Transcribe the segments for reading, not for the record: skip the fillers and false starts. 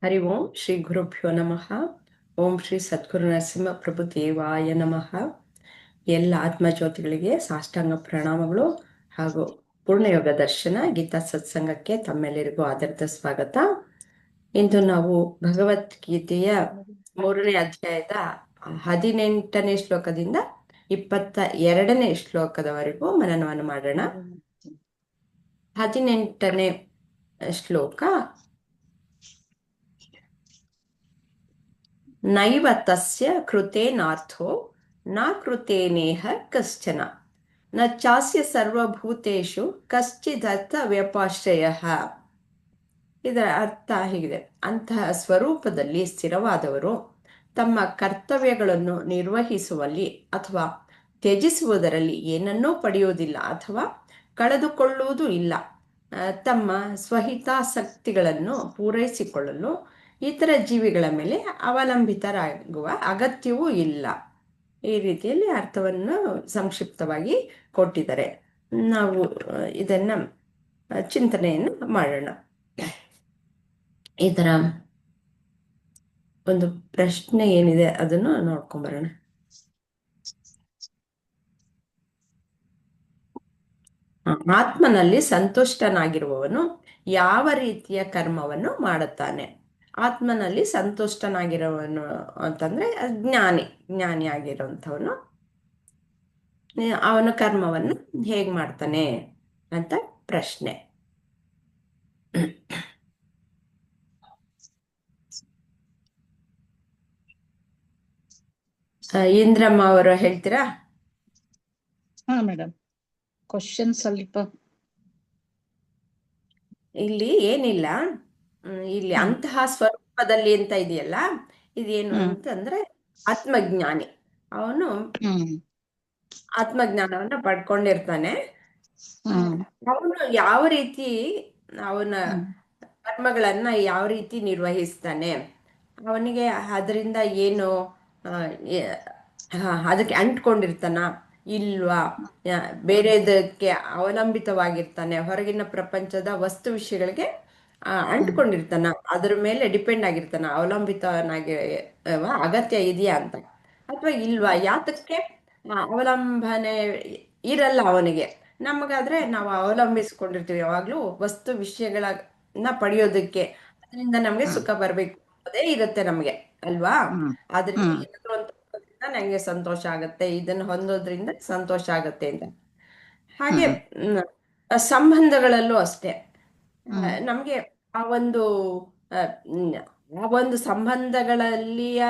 ಹರಿ ಓಂ ಶ್ರೀ ಗುರುಭ್ಯೋ ನಮಃ. ಓಂ ಶ್ರೀ ಸದ್ಗುರು ನರಸಿಂಹ ಪ್ರಭು ದೇವಾಯ ನಮಃ. ಎಲ್ಲ ಆತ್ಮಜ್ಯೋತಿಗಳಿಗೆ ಸಾಷ್ಟಾಂಗ ಪ್ರಣಾಮಗಳು ಹಾಗೂ ಪೂರ್ಣಯೋಗ ದರ್ಶನ ಗೀತಾ ಸತ್ಸಂಗಕ್ಕೆ ತಮ್ಮೆಲ್ಲರಿಗೂ ಆದರದ ಸ್ವಾಗತ. ಇಂದು ನಾವು ಭಗವದ್ಗೀತೆಯ 3ನೇ ಅಧ್ಯಾಯದ 18ನೇ ಶ್ಲೋಕದಿಂದ 22ನೇ ಶ್ಲೋಕದವರೆಗೂ ಮನನವನ್ನು ಮಾಡೋಣ. 18ನೇ ಶ್ಲೋಕ. ನೈವ ತಸ್ಯ ಕೃತೇನಾರ್ಥೋ ನ ಕೃತೇನೇಹ ಕಶ್ಚನ ನ ಚಾಸ್ಯ ಸರ್ವಭೂತೇಷು ಕಶ್ಚಿದರ್ಥ ವ್ಯಪಾಶ್ರಯಃ. ಇದರ ಅರ್ಥ ಹೀಗಿದೆ: ಅಂತಹ ಸ್ವರೂಪದಲ್ಲಿ ಸ್ಥಿರವಾದವರು ತಮ್ಮ ಕರ್ತವ್ಯಗಳನ್ನು ನಿರ್ವಹಿಸುವಲ್ಲಿ ಅಥವಾ ತ್ಯಜಿಸುವುದರಲ್ಲಿ ಏನನ್ನೂ ಪಡೆಯುವುದಿಲ್ಲ ಅಥವಾ ಕಳೆದುಕೊಳ್ಳುವುದೂ ಇಲ್ಲ. ತಮ್ಮ ಸ್ವಹಿತಾಸಕ್ತಿಗಳನ್ನು ಪೂರೈಸಿಕೊಳ್ಳಲು ಇತರ ಜೀವಿಗಳ ಮೇಲೆ ಅವಲಂಬಿತರಾಗುವ ಅಗತ್ಯವೂ ಇಲ್ಲ. ಈ ರೀತಿಯಲ್ಲಿ ಅರ್ಥವನ್ನು ಸಂಕ್ಷಿಪ್ತವಾಗಿ ಕೊಟ್ಟಿದ್ದಾರೆ. ನಾವು ಇದನ್ನ ಚಿಂತನೆಯನ್ನು ಮಾಡೋಣ. ಇದರ ಒಂದು ಪ್ರಶ್ನೆ ಏನಿದೆ ಅದನ್ನು ನೋಡ್ಕೊಂಬರೋಣ. ಆತ್ಮನಲ್ಲಿ ಸಂತುಷ್ಟನಾಗಿರುವವನು ಯಾವ ರೀತಿಯ ಕರ್ಮವನ್ನು ಮಾಡುತ್ತಾನೆ? ಆತ್ಮನಲ್ಲಿ ಸಂತುಷ್ಟನಾಗಿರುವವನು ಅಂತಂದ್ರೆ ಜ್ಞಾನಿ ಆಗಿರುವಂಥವನು ಅವನ ಕರ್ಮವನ್ನು ಹೇಗ್ ಮಾಡ್ತಾನೆ ಅಂತ ಪ್ರಶ್ನೆ. ಇಂದ್ರಮ್ಮ ಅವರು ಹೇಳ್ತೀರಾ? ಹಾ ಮೇಡಮ್, ಕ್ವಶನ್ ಸ್ವಲ್ಪ ಇಲ್ಲಿ ಏನಿಲ್ಲ. ಇಲ್ಲಿ ಅಂತಹ ಸ್ವರೂಪದಲ್ಲಿ ಅಂತ ಇದೆಯಲ್ಲ, ಇದೇನು ಅಂತಂದ್ರೆ ಆತ್ಮಜ್ಞಾನಿ. ಅವನು ಆತ್ಮಜ್ಞಾನವನ್ನ ಪಡ್ಕೊಂಡಿರ್ತಾನೆ. ಅವನು ಯಾವ ರೀತಿ ಅವನ ಕರ್ಮಗಳನ್ನ ಯಾವ ರೀತಿ ನಿರ್ವಹಿಸ್ತಾನೆ, ಅವನಿಗೆ ಅದರಿಂದ ಏನು ಅದಕ್ಕೆ ಅಂಟ್ಕೊಂಡಿರ್ತಾನ ಇಲ್ವಾ, ಬೇರೆದಕ್ಕೆ ಅವಲಂಬಿತವಾಗಿರ್ತಾನೆ, ಹೊರಗಿನ ಪ್ರಪಂಚದ ವಸ್ತು ವಿಷಯಗಳಿಗೆ ಅಂಟ್ಕೊಂಡಿರ್ತಾನ, ಅದ್ರ ಮೇಲೆ ಡಿಪೆಂಡ್ ಆಗಿರ್ತಾನ, ಅವಲಂಬಿತನಾಗಿ ಅಗತ್ಯ ಇದೆಯಾ ಅಂತ, ಅಥವಾ ಇಲ್ವಾ, ಯಾತಕ್ಕೆ ಅವಲಂಬನೆ ಇರಲ್ಲ ಅವನಿಗೆ. ನಮಗಾದ್ರೆ ನಾವು ಅವಲಂಬಿಸ್ಕೊಂಡಿರ್ತೀವಿ ಯಾವಾಗ್ಲೂ ವಸ್ತು ವಿಷಯಗಳನ್ನ ಪಡೆಯೋದಕ್ಕೆ, ಅದರಿಂದ ನಮ್ಗೆ ಸುಖ ಬರ್ಬೇಕು ಅದೇ ಇರುತ್ತೆ ನಮ್ಗೆ, ಅಲ್ವಾ? ಆದ್ರಿಂದ ಏನಾದ್ರು ಒಂದು ನಂಗೆ ಸಂತೋಷ ಆಗತ್ತೆ, ಇದನ್ನ ಹೊಂದೋದ್ರಿಂದ ಸಂತೋಷ ಆಗತ್ತೆ ಅಂತ. ಹಾಗೆ ಸಂಬಂಧಗಳಲ್ಲೂ ಅಷ್ಟೇ ನಮ್ಗೆ ಆ ಒಂದು ಸಂಬಂಧಗಳಲ್ಲಿಯ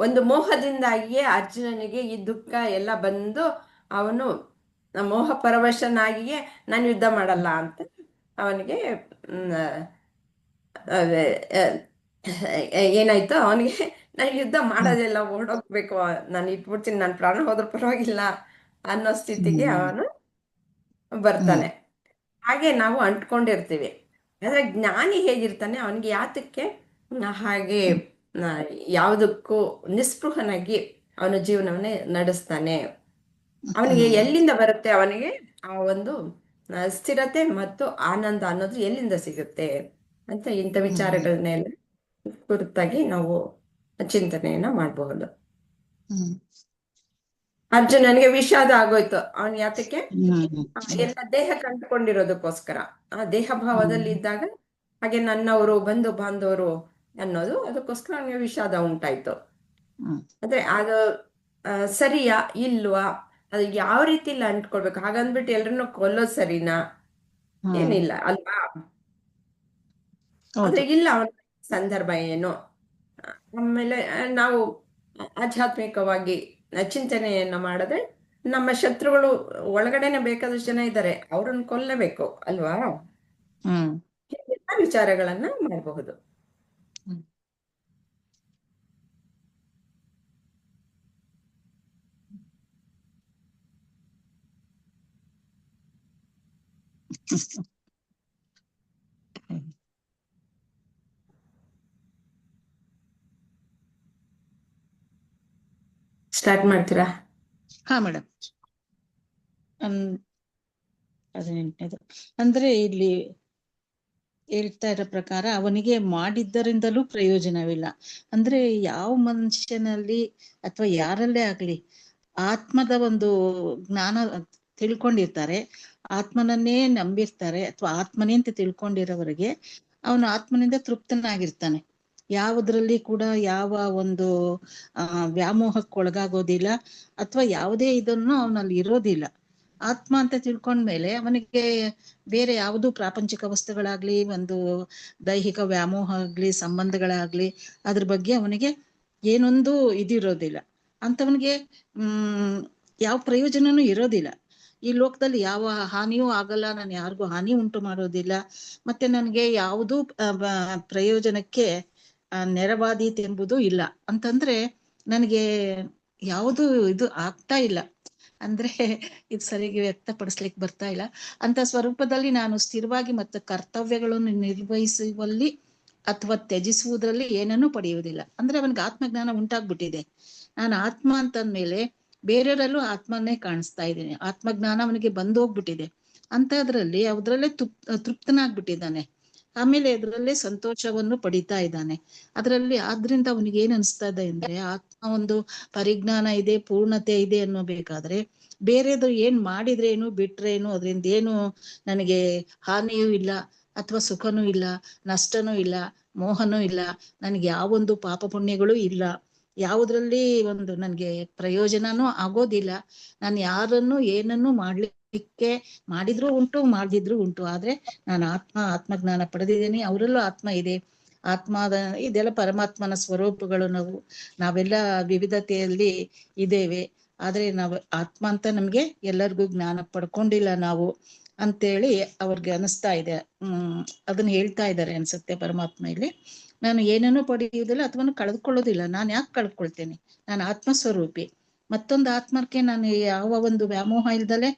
ಒಂದು ಮೋಹದಿಂದಾಗಿಯೇ ಅರ್ಜುನನಿಗೆ ಈ ದುಃಖ ಎಲ್ಲ ಬಂದು ಅವನು ಮೋಹ ಪರವಶನಾಗಿಯೇ ನಾನು ಯುದ್ಧ ಮಾಡಲ್ಲ ಅಂತ ಅವನಿಗೆ ಏನಾಯ್ತು, ಅವನಿಗೆ ನಾನು ಯುದ್ಧ ಮಾಡೋದಿಲ್ಲ, ಓಡೋಗ್ಬೇಕು, ನಾನು ಇಟ್ಬಿಡ್ತೀನಿ, ನನ್ನ ಪ್ರಾಣ ಹೋದ್ರೂ ಪರವಾಗಿಲ್ಲ ಅನ್ನೋ ಸ್ಥಿತಿಗೆ ಅವನು ಬರ್ತಾನೆ. ಹಾಗೆ ನಾವು ಅಂಟ್ಕೊಂಡಿರ್ತೀವಿ. ಆದ್ರೆ ಜ್ಞಾನಿ ಹೇಗಿರ್ತಾನೆ, ಅವನಿಗೆ ಯಾತಕ್ಕೆ ಹಾಗೆ ಯಾವುದಕ್ಕೂ ನಿಸ್ಪೃಹನಾಗಿ ಅವನ ಜೀವನವನ್ನೇ ನಡೆಸ್ತಾನೆ. ಅವನಿಗೆ ಎಲ್ಲಿಂದ ಬರುತ್ತೆ, ಅವನಿಗೆ ಆ ಒಂದು ಸ್ಥಿರತೆ ಮತ್ತು ಆನಂದ ಅನ್ನೋದು ಎಲ್ಲಿಂದ ಸಿಗುತ್ತೆ ಅಂತ ಇಂಥ ವಿಚಾರಗಳನ್ನೆಲ್ಲ ಕುರಿತಾಗಿ ನಾವು ಚಿಂತನೆಯನ್ನ ಮಾಡಬಹುದು. ಅರ್ಜುನನಿಗೆ ವಿಷಾದ ಆಗೋಯ್ತು. ಅವನ್ ಯಾತಕ್ಕೆ ಎಲ್ಲ ದೇಹ ಕಂಡುಕೊಂಡಿರೋದಕ್ಕೋಸ್ಕರ, ಆ ದೇಹ ಭಾವದಲ್ಲಿ ಇದ್ದಾಗ ಹಾಗೆ ನನ್ನವರು ಬಂಧು ಬಾಂಧವರು ಅನ್ನೋದು, ಅದಕ್ಕೋಸ್ಕರ ಅವನಿಗೆ ವಿಷಾದ ಉಂಟಾಯ್ತು. ಅಂದ್ರೆ ಅದು ಸರಿಯಾ ಇಲ್ವಾ, ಅದು ಯಾವ ರೀತಿ ಇಲ್ಲ ಅಂಟ್ಕೊಳ್ಬೇಕು, ಹಾಗಂದ್ಬಿಟ್ಟು ಎಲ್ರನ್ನೂ ಕೊಲ್ಲೋದು ಸರಿನಾ? ಏನಿಲ್ಲ ಅಲ್ವಾ? ಆದ್ರೆ ಇಲ್ಲ ಅವನ ಸಂದರ್ಭ ಏನು. ಆಮೇಲೆ ನಾವು ಆಧ್ಯಾತ್ಮಿಕವಾಗಿ ಚಿಂತನೆಯನ್ನ ಮಾಡಿದ್ರೆ ನಮ್ಮ ಶತ್ರುಗಳು ಒಳಗಡೆನೆ ಬೇಕಾದಷ್ಟು ಜನ ಇದ್ದಾರೆ, ಅವ್ರನ್ನ ಕೊಲ್ಲಬೇಕು ಅಲ್ವಾ? ವಿಚಾರಗಳನ್ನ ಮಾಡಬಹುದು. ಸ್ಟಾರ್ಟ್ ಮಾಡ್ತೀರಾ? ಹಾ ಮೇಡಮ್. 18 ಅಂದ್ರೆ ಇಲ್ಲಿ ಹೇಳ್ತಾ ಇರೋ ಪ್ರಕಾರ ಅವನಿಗೆ ಮಾಡಿದ್ದರಿಂದಲೂ ಪ್ರಯೋಜನವಿಲ್ಲ. ಅಂದ್ರೆ ಯಾವ ಮನುಷ್ಯನಲ್ಲಿ ಅಥವಾ ಯಾರಲ್ಲೇ ಆಗ್ಲಿ ಆತ್ಮದ ಒಂದು ಜ್ಞಾನ ತಿಳ್ಕೊಂಡಿರ್ತಾರೆ, ಆತ್ಮನನ್ನೇ ನಂಬಿರ್ತಾರೆ ಅಥವಾ ಆತ್ಮನೇ ಅಂತ ತಿಳ್ಕೊಂಡಿರೋವರೆಗೆ ಅವನು ಆತ್ಮನಿಂದ ತೃಪ್ತನಾಗಿರ್ತಾನೆ. ಯಾವುದ್ರಲ್ಲಿ ಕೂಡ ಯಾವ ಒಂದು ವ್ಯಾಮೋಹಕ್ಕೆ ಒಳಗಾಗೋದಿಲ್ಲ ಅಥವಾ ಯಾವುದೇ ಇದನ್ನು ಅವನಲ್ಲಿ ಇರೋದಿಲ್ಲ. ಆತ್ಮ ಅಂತ ತಿಳ್ಕೊಂಡ್ಮೇಲೆ ಅವನಿಗೆ ಬೇರೆ ಯಾವುದು ಪ್ರಾಪಂಚಿಕ ವಸ್ತುಗಳಾಗ್ಲಿ, ಒಂದು ದೈಹಿಕ ವ್ಯಾಮೋಹ ಆಗ್ಲಿ, ಸಂಬಂಧಗಳಾಗ್ಲಿ ಅದ್ರ ಬಗ್ಗೆ ಅವನಿಗೆ ಏನೊಂದು ಇದಿರೋದಿಲ್ಲ. ಅಂತವನಿಗೆ ಯಾವ ಪ್ರಯೋಜನನೂ ಇರೋದಿಲ್ಲ. ಈ ಲೋಕದಲ್ಲಿ ಯಾವ ಹಾನಿಯೂ ಆಗಲ್ಲ, ನಾನು ಯಾರಿಗೂ ಹಾನಿ ಉಂಟು ಮಾಡೋದಿಲ್ಲ, ಮತ್ತೆ ನನಗೆ ಯಾವುದೂ ಪ್ರಯೋಜನಕ್ಕೆ ನೆರವಾದೀತು ಎಂಬುದು ಇಲ್ಲ ಅಂತಂದ್ರೆ ನನಗೆ ಯಾವುದು ಇದು ಆಗ್ತಾ ಇಲ್ಲ. ಅಂದ್ರೆ ಇದು ಸರಿಯಾಗಿ ವ್ಯಕ್ತಪಡಿಸ್ಲಿಕ್ಕೆ ಬರ್ತಾ ಇಲ್ಲ. ಅಂತ ಸ್ವರೂಪದಲ್ಲಿ ನಾನು ಸ್ಥಿರವಾಗಿ ಮತ್ತು ಕರ್ತವ್ಯಗಳನ್ನು ನಿರ್ವಹಿಸುವಲ್ಲಿ ಅಥವಾ ತ್ಯಜಿಸುವುದರಲ್ಲಿ ಏನನ್ನೂ ಪಡೆಯುವುದಿಲ್ಲ. ಅಂದ್ರೆ ಅವನಿಗೆ ಆತ್ಮಜ್ಞಾನ ಉಂಟಾಗ್ಬಿಟ್ಟಿದೆ. ನಾನು ಆತ್ಮ ಅಂತಂದ್ಮೇಲೆ ಬೇರೆಯವರಲ್ಲೂ ಆತ್ಮನ್ನೇ ಕಾಣಿಸ್ತಾ ಇದ್ದೀನಿ. ಆತ್ಮಜ್ಞಾನ ಅವನಿಗೆ ಬಂದೋಗ್ಬಿಟ್ಟಿದೆ. ಅಂತದ್ರಲ್ಲಿ ಅದ್ರಲ್ಲೇ ತೃಪ್ತನಾಗ್ಬಿಟ್ಟಿದ್ದಾನೆ. ಆಮೇಲೆ ಅದರಲ್ಲೇ ಸಂತೋಷವನ್ನು ಪಡಿತಾ ಇದ್ದಾನೆ. ಅದರಲ್ಲಿ ಆದ್ರಿಂದ ಅವನಿಗೆ ಏನ್ ಅನಿಸ್ತಾ ಇದೆ ಅಂದ್ರೆ ಆತ್ಮ ಒಂದು ಪರಿಜ್ಞಾನ ಇದೆ, ಪೂರ್ಣತೆ ಇದೆ ಅನ್ನೋಬೇಕಾದ್ರೆ ಬೇರೆದು ಏನ್ ಮಾಡಿದ್ರೇನು ಬಿಟ್ರೇನು ಅದರಿಂದ ಏನು ನನಗೆ ಹಾನಿಯೂ ಇಲ್ಲ ಅಥವಾ ಸುಖನೂ ಇಲ್ಲ, ನಷ್ಟನೂ ಇಲ್ಲ, ಮೋಹನೂ ಇಲ್ಲ, ನನಗೆ ಯಾವೊಂದು ಪಾಪ ಪುಣ್ಯಗಳು ಇಲ್ಲ, ಯಾವುದ್ರಲ್ಲಿ ಒಂದು ನನಗೆ ಪ್ರಯೋಜನನೂ ಆಗೋದಿಲ್ಲ. ನಾನು ಯಾರನ್ನು ಏನನ್ನು ಮಾಡ್ಲಿಕ್ಕೆ ಮಾಡಿದ್ರೂ ಉಂಟು, ಮಾಡದಿದ್ರೂ ಉಂಟು, ಆದ್ರೆ ನಾನು ಆತ್ಮಜ್ಞಾನ ಪಡೆದಿದ್ದೀನಿ, ಅವರಲ್ಲೂ ಆತ್ಮ ಇದೆ. ಆತ್ಮದ ಇದೆಲ್ಲ ಪರಮಾತ್ಮನ ಸ್ವರೂಪಗಳು. ನಾವೆಲ್ಲ ವಿವಿಧತೆಯಲ್ಲಿ ಇದ್ದೇವೆ, ಆದ್ರೆ ನಾವು ಆತ್ಮ ಅಂತ ನಮ್ಗೆ ಎಲ್ಲರಿಗೂ ಜ್ಞಾನ ಪಡ್ಕೊಂಡಿಲ್ಲ ನಾವು ಅಂತೇಳಿ ಅವ್ರಿಗೆ ಅನಿಸ್ತಾ ಇದೆ. ಅದನ್ನ ಹೇಳ್ತಾ ಇದ್ದಾರೆ ಅನ್ಸುತ್ತೆ ಪರಮಾತ್ಮ ಇಲ್ಲಿ. ನಾನು ಏನನ್ನೂ ಪಡೆಯುವುದಿಲ್ಲ ಅಥವಾ ಕಳೆದುಕೊಳ್ಳೋದಿಲ್ಲ. ನಾನು ಯಾಕೆ ಕಳ್ಕೊಳ್ತೇನೆ? ನಾನು ಆತ್ಮಸ್ವರೂಪಿ. ಮತ್ತೊಂದು ಆತ್ಮಕ್ಕೆ ನಾನು ಯಾವ ಒಂದು ವ್ಯಾಮೋಹ ಇಲ್ದಲೆ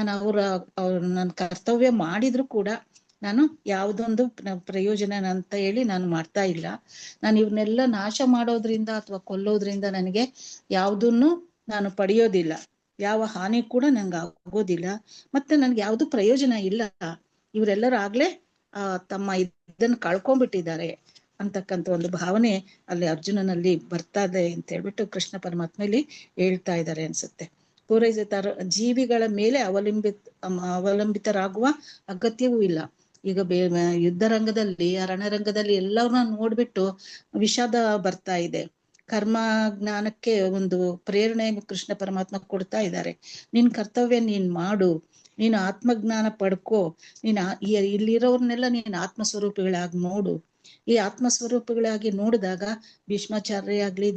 ನಾನು ನನ್ನ ಕರ್ತವ್ಯ ಮಾಡಿದ್ರು ಕೂಡ ನಾನು ಯಾವುದೊಂದು ಪ್ರಯೋಜನ ಅಂತ ಹೇಳಿ ನಾನು ಮಾಡ್ತಾ ಇಲ್ಲ. ನಾನು ಇವ್ರನ್ನೆಲ್ಲ ನಾಶ ಮಾಡೋದ್ರಿಂದ ಅಥವಾ ಕೊಲ್ಲೋದ್ರಿಂದ ನನಗೆ ಯಾವುದನ್ನು ನಾನು ಪಡೆಯೋದಿಲ್ಲ, ಯಾವ ಹಾನಿ ಕೂಡ ನಂಗೆ ಆಗೋದಿಲ್ಲ, ಮತ್ತೆ ನನ್ಗೆ ಯಾವ್ದು ಪ್ರಯೋಜನ ಇಲ್ಲ. ಇವರೆಲ್ಲರಾಗ್ಲೇ ತಮ್ಮ ಇದನ್ನ ಕಳ್ಕೊಂಡ್ಬಿಟ್ಟಿದ್ದಾರೆ ಅಂತಕ್ಕಂಥ ಒಂದು ಭಾವನೆ ಅಲ್ಲಿ ಅರ್ಜುನನಲ್ಲಿ ಬರ್ತಾ ಇದೆ ಅಂತ ಹೇಳ್ಬಿಟ್ಟು ಕೃಷ್ಣ ಪರಮಾತ್ಮ ಇಲ್ಲಿ ಹೇಳ್ತಾ ಇದ್ದಾರೆ ಅನ್ಸುತ್ತೆ. ಪೂರೈಸುತ್ತಾರ ಜೀವಿಗಳ ಮೇಲೆ ಅವಲಂಬಿತರಾಗುವ ಅಗತ್ಯವೂ ಇಲ್ಲ. ಈಗ ಯುದ್ಧ ರಂಗದಲ್ಲಿ, ರಣರಂಗದಲ್ಲಿ ಎಲ್ಲವನ್ನ ನೋಡ್ಬಿಟ್ಟು ವಿಷಾದ ಬರ್ತಾ ಇದೆ. ಕರ್ಮ ಜ್ಞಾನಕ್ಕೆ ಒಂದು ಪ್ರೇರಣೆ ಕೃಷ್ಣ ಪರಮಾತ್ಮ ಕೊಡ್ತಾ ಇದ್ದಾರೆ. ನಿನ್ ಕರ್ತವ್ಯ ನೀನ್ ಮಾಡು, ನೀನು ಆತ್ಮಜ್ಞಾನ ಪಡ್ಕೋ, ಇಲ್ಲಿರೋರ್ನೆಲ್ಲ ನೀನ್ ಆತ್ಮಸ್ವರೂಪಿಗಳಾಗಿ ನೋಡು. ಈ ಆತ್ಮಸ್ವರೂಪಿಗಳಾಗಿ ನೋಡಿದಾಗ ಭೀಷ್ಮಾಚಾರ್ಯ ಆಗ್ಲಿ,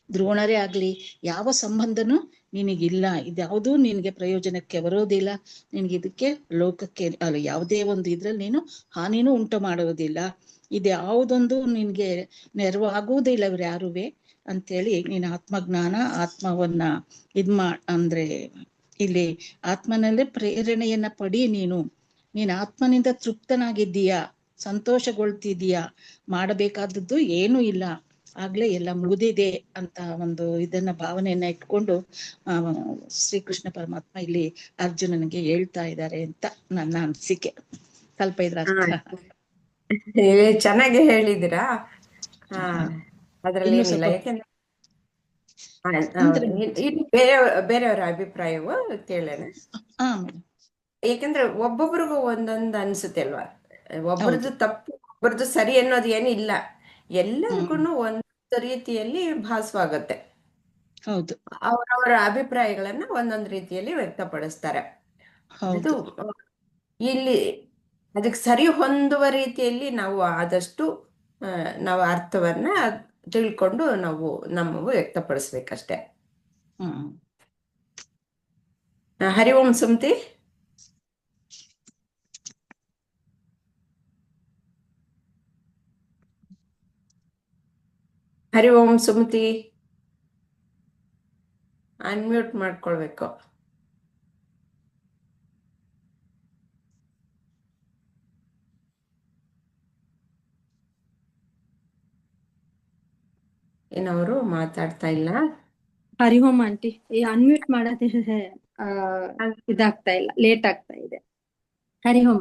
ದ್ರೋಣರೇ ಆಗ್ಲಿ, ಯಾವ ಸಂಬಂಧನೂ ನಿನಗಿಲ್ಲ. ಇದ್ಯಾವುದೂ ನಿನ್ಗೆ ಪ್ರಯೋಜನಕ್ಕೆ ಬರೋದಿಲ್ಲ. ನಿನ್ಗೆ ಇದಕ್ಕೆ ಲೋಕಕ್ಕೆ ಅಲ್ಲ ಯಾವುದೇ ಒಂದು ಇದ್ರಲ್ಲಿ ನೀನು ಹಾನಿನೂ ಉಂಟು ಮಾಡುವುದಿಲ್ಲ. ಇದ್ಯಾವುದೊಂದು ನಿನ್ಗೆ ನೆರವಾಗುವುದಿಲ್ಲ ಇವ್ರು ಯಾರುವೆ ಅಂತೇಳಿ ನೀನು ಆತ್ಮಜ್ಞಾನ ಆತ್ಮವನ್ನ ಅಂದ್ರೆ ಇಲ್ಲಿ ಆತ್ಮನಲ್ಲೇ ಪ್ರೇರಣೆಯನ್ನ ಪಡಿ. ನೀನು ಆತ್ಮನಿಂದ ತೃಪ್ತನಾಗಿದ್ದೀಯಾ, ಸಂತೋಷಗೊಳ್ತಿದೀಯಾ, ಮಾಡಬೇಕಾದದ್ದು ಏನೂ ಇಲ್ಲ, ಆಗ್ಲೇ ಎಲ್ಲ ಮುಗಿದಿದೆ ಅಂತ ಒಂದು ಇದನ್ನ ಭಾವನೆಯನ್ನ ಇಟ್ಕೊಂಡು ಶ್ರೀಕೃಷ್ಣ ಪರಮಾತ್ಮ ಇಲ್ಲಿ ಅರ್ಜುನನಿಗೆ ಹೇಳ್ತಾ ಇದ್ದಾರೆ ಅಂತ ನನ್ನ ಅನಿಸಿಕೆ. ಸ್ವಲ್ಪ ಇದ್ರ ಚೆನ್ನಾಗಿ ಹೇಳಿದಿರಾ. ಅದ್ರಲ್ಲಿ ಇನ್ನು ಏನಿಲ್ಲ, ಸ್ವಲ್ಪ ಯಾಕೆಂದ್ರೆ ಅಂದ್ರೆ ಬೇರೆಯವರ ಅಭಿಪ್ರಾಯವು ಕೇಳೋಣ. ಯಾಕಂದ್ರೆ ಒಬ್ಬೊಬ್ರಿಗೂ ಒಂದೊಂದು ಅನ್ಸುತ್ತೆ ಅಲ್ವಾ. ಒಬ್ಬರದ್ದು ತಪ್ಪು ಒಬ್ಬರದ್ದು ಸರಿ ಅನ್ನೋದು ಏನು ಇಲ್ಲ, ಎಲ್ಲರಿಗೂ ಒಂದು ರೀತಿಯಲ್ಲಿ ಭಾಸವಾಗುತ್ತೆ. ಹೌದು, ಅವರವರ ಅಭಿಪ್ರಾಯಗಳನ್ನ ಒಂದೊಂದು ರೀತಿಯಲ್ಲಿ ವ್ಯಕ್ತಪಡಿಸ್ತಾರೆ. ಇದು ಇಲ್ಲಿ ಅದಕ್ಕೆ ಸರಿ ಹೊಂದುವ ರೀತಿಯಲ್ಲಿ ನಾವು ಆದಷ್ಟು ನಾವು ಅರ್ಥವನ್ನ ತಿಳ್ಕೊಂಡು ನಾವು ನಮ್ಮವು ವ್ಯಕ್ತಪಡಿಸ್ಬೇಕಷ್ಟೆ. ಹರಿ ಓಂ ಸುಮತಿ. ಹರಿ ಓಂ ಸುಮತಿ, ಅನ್ಮ್ಯೂಟ್ ಮಾಡ್ಕೊಳ್ಬೇಕು. ಏನವರು ಮಾತಾಡ್ತಾ ಇಲ್ಲ. ಹರಿ ಓಂ ಆಂಟಿ, ಅನ್ಮ್ಯೂಟ್ ಮಾಡೋದೇ ಇದಾಗ್ತಾ ಇಲ್ಲ, ಲೇಟ್ ಆಗ್ತಾ ಇದೆ. ಹರಿ ಓಂ.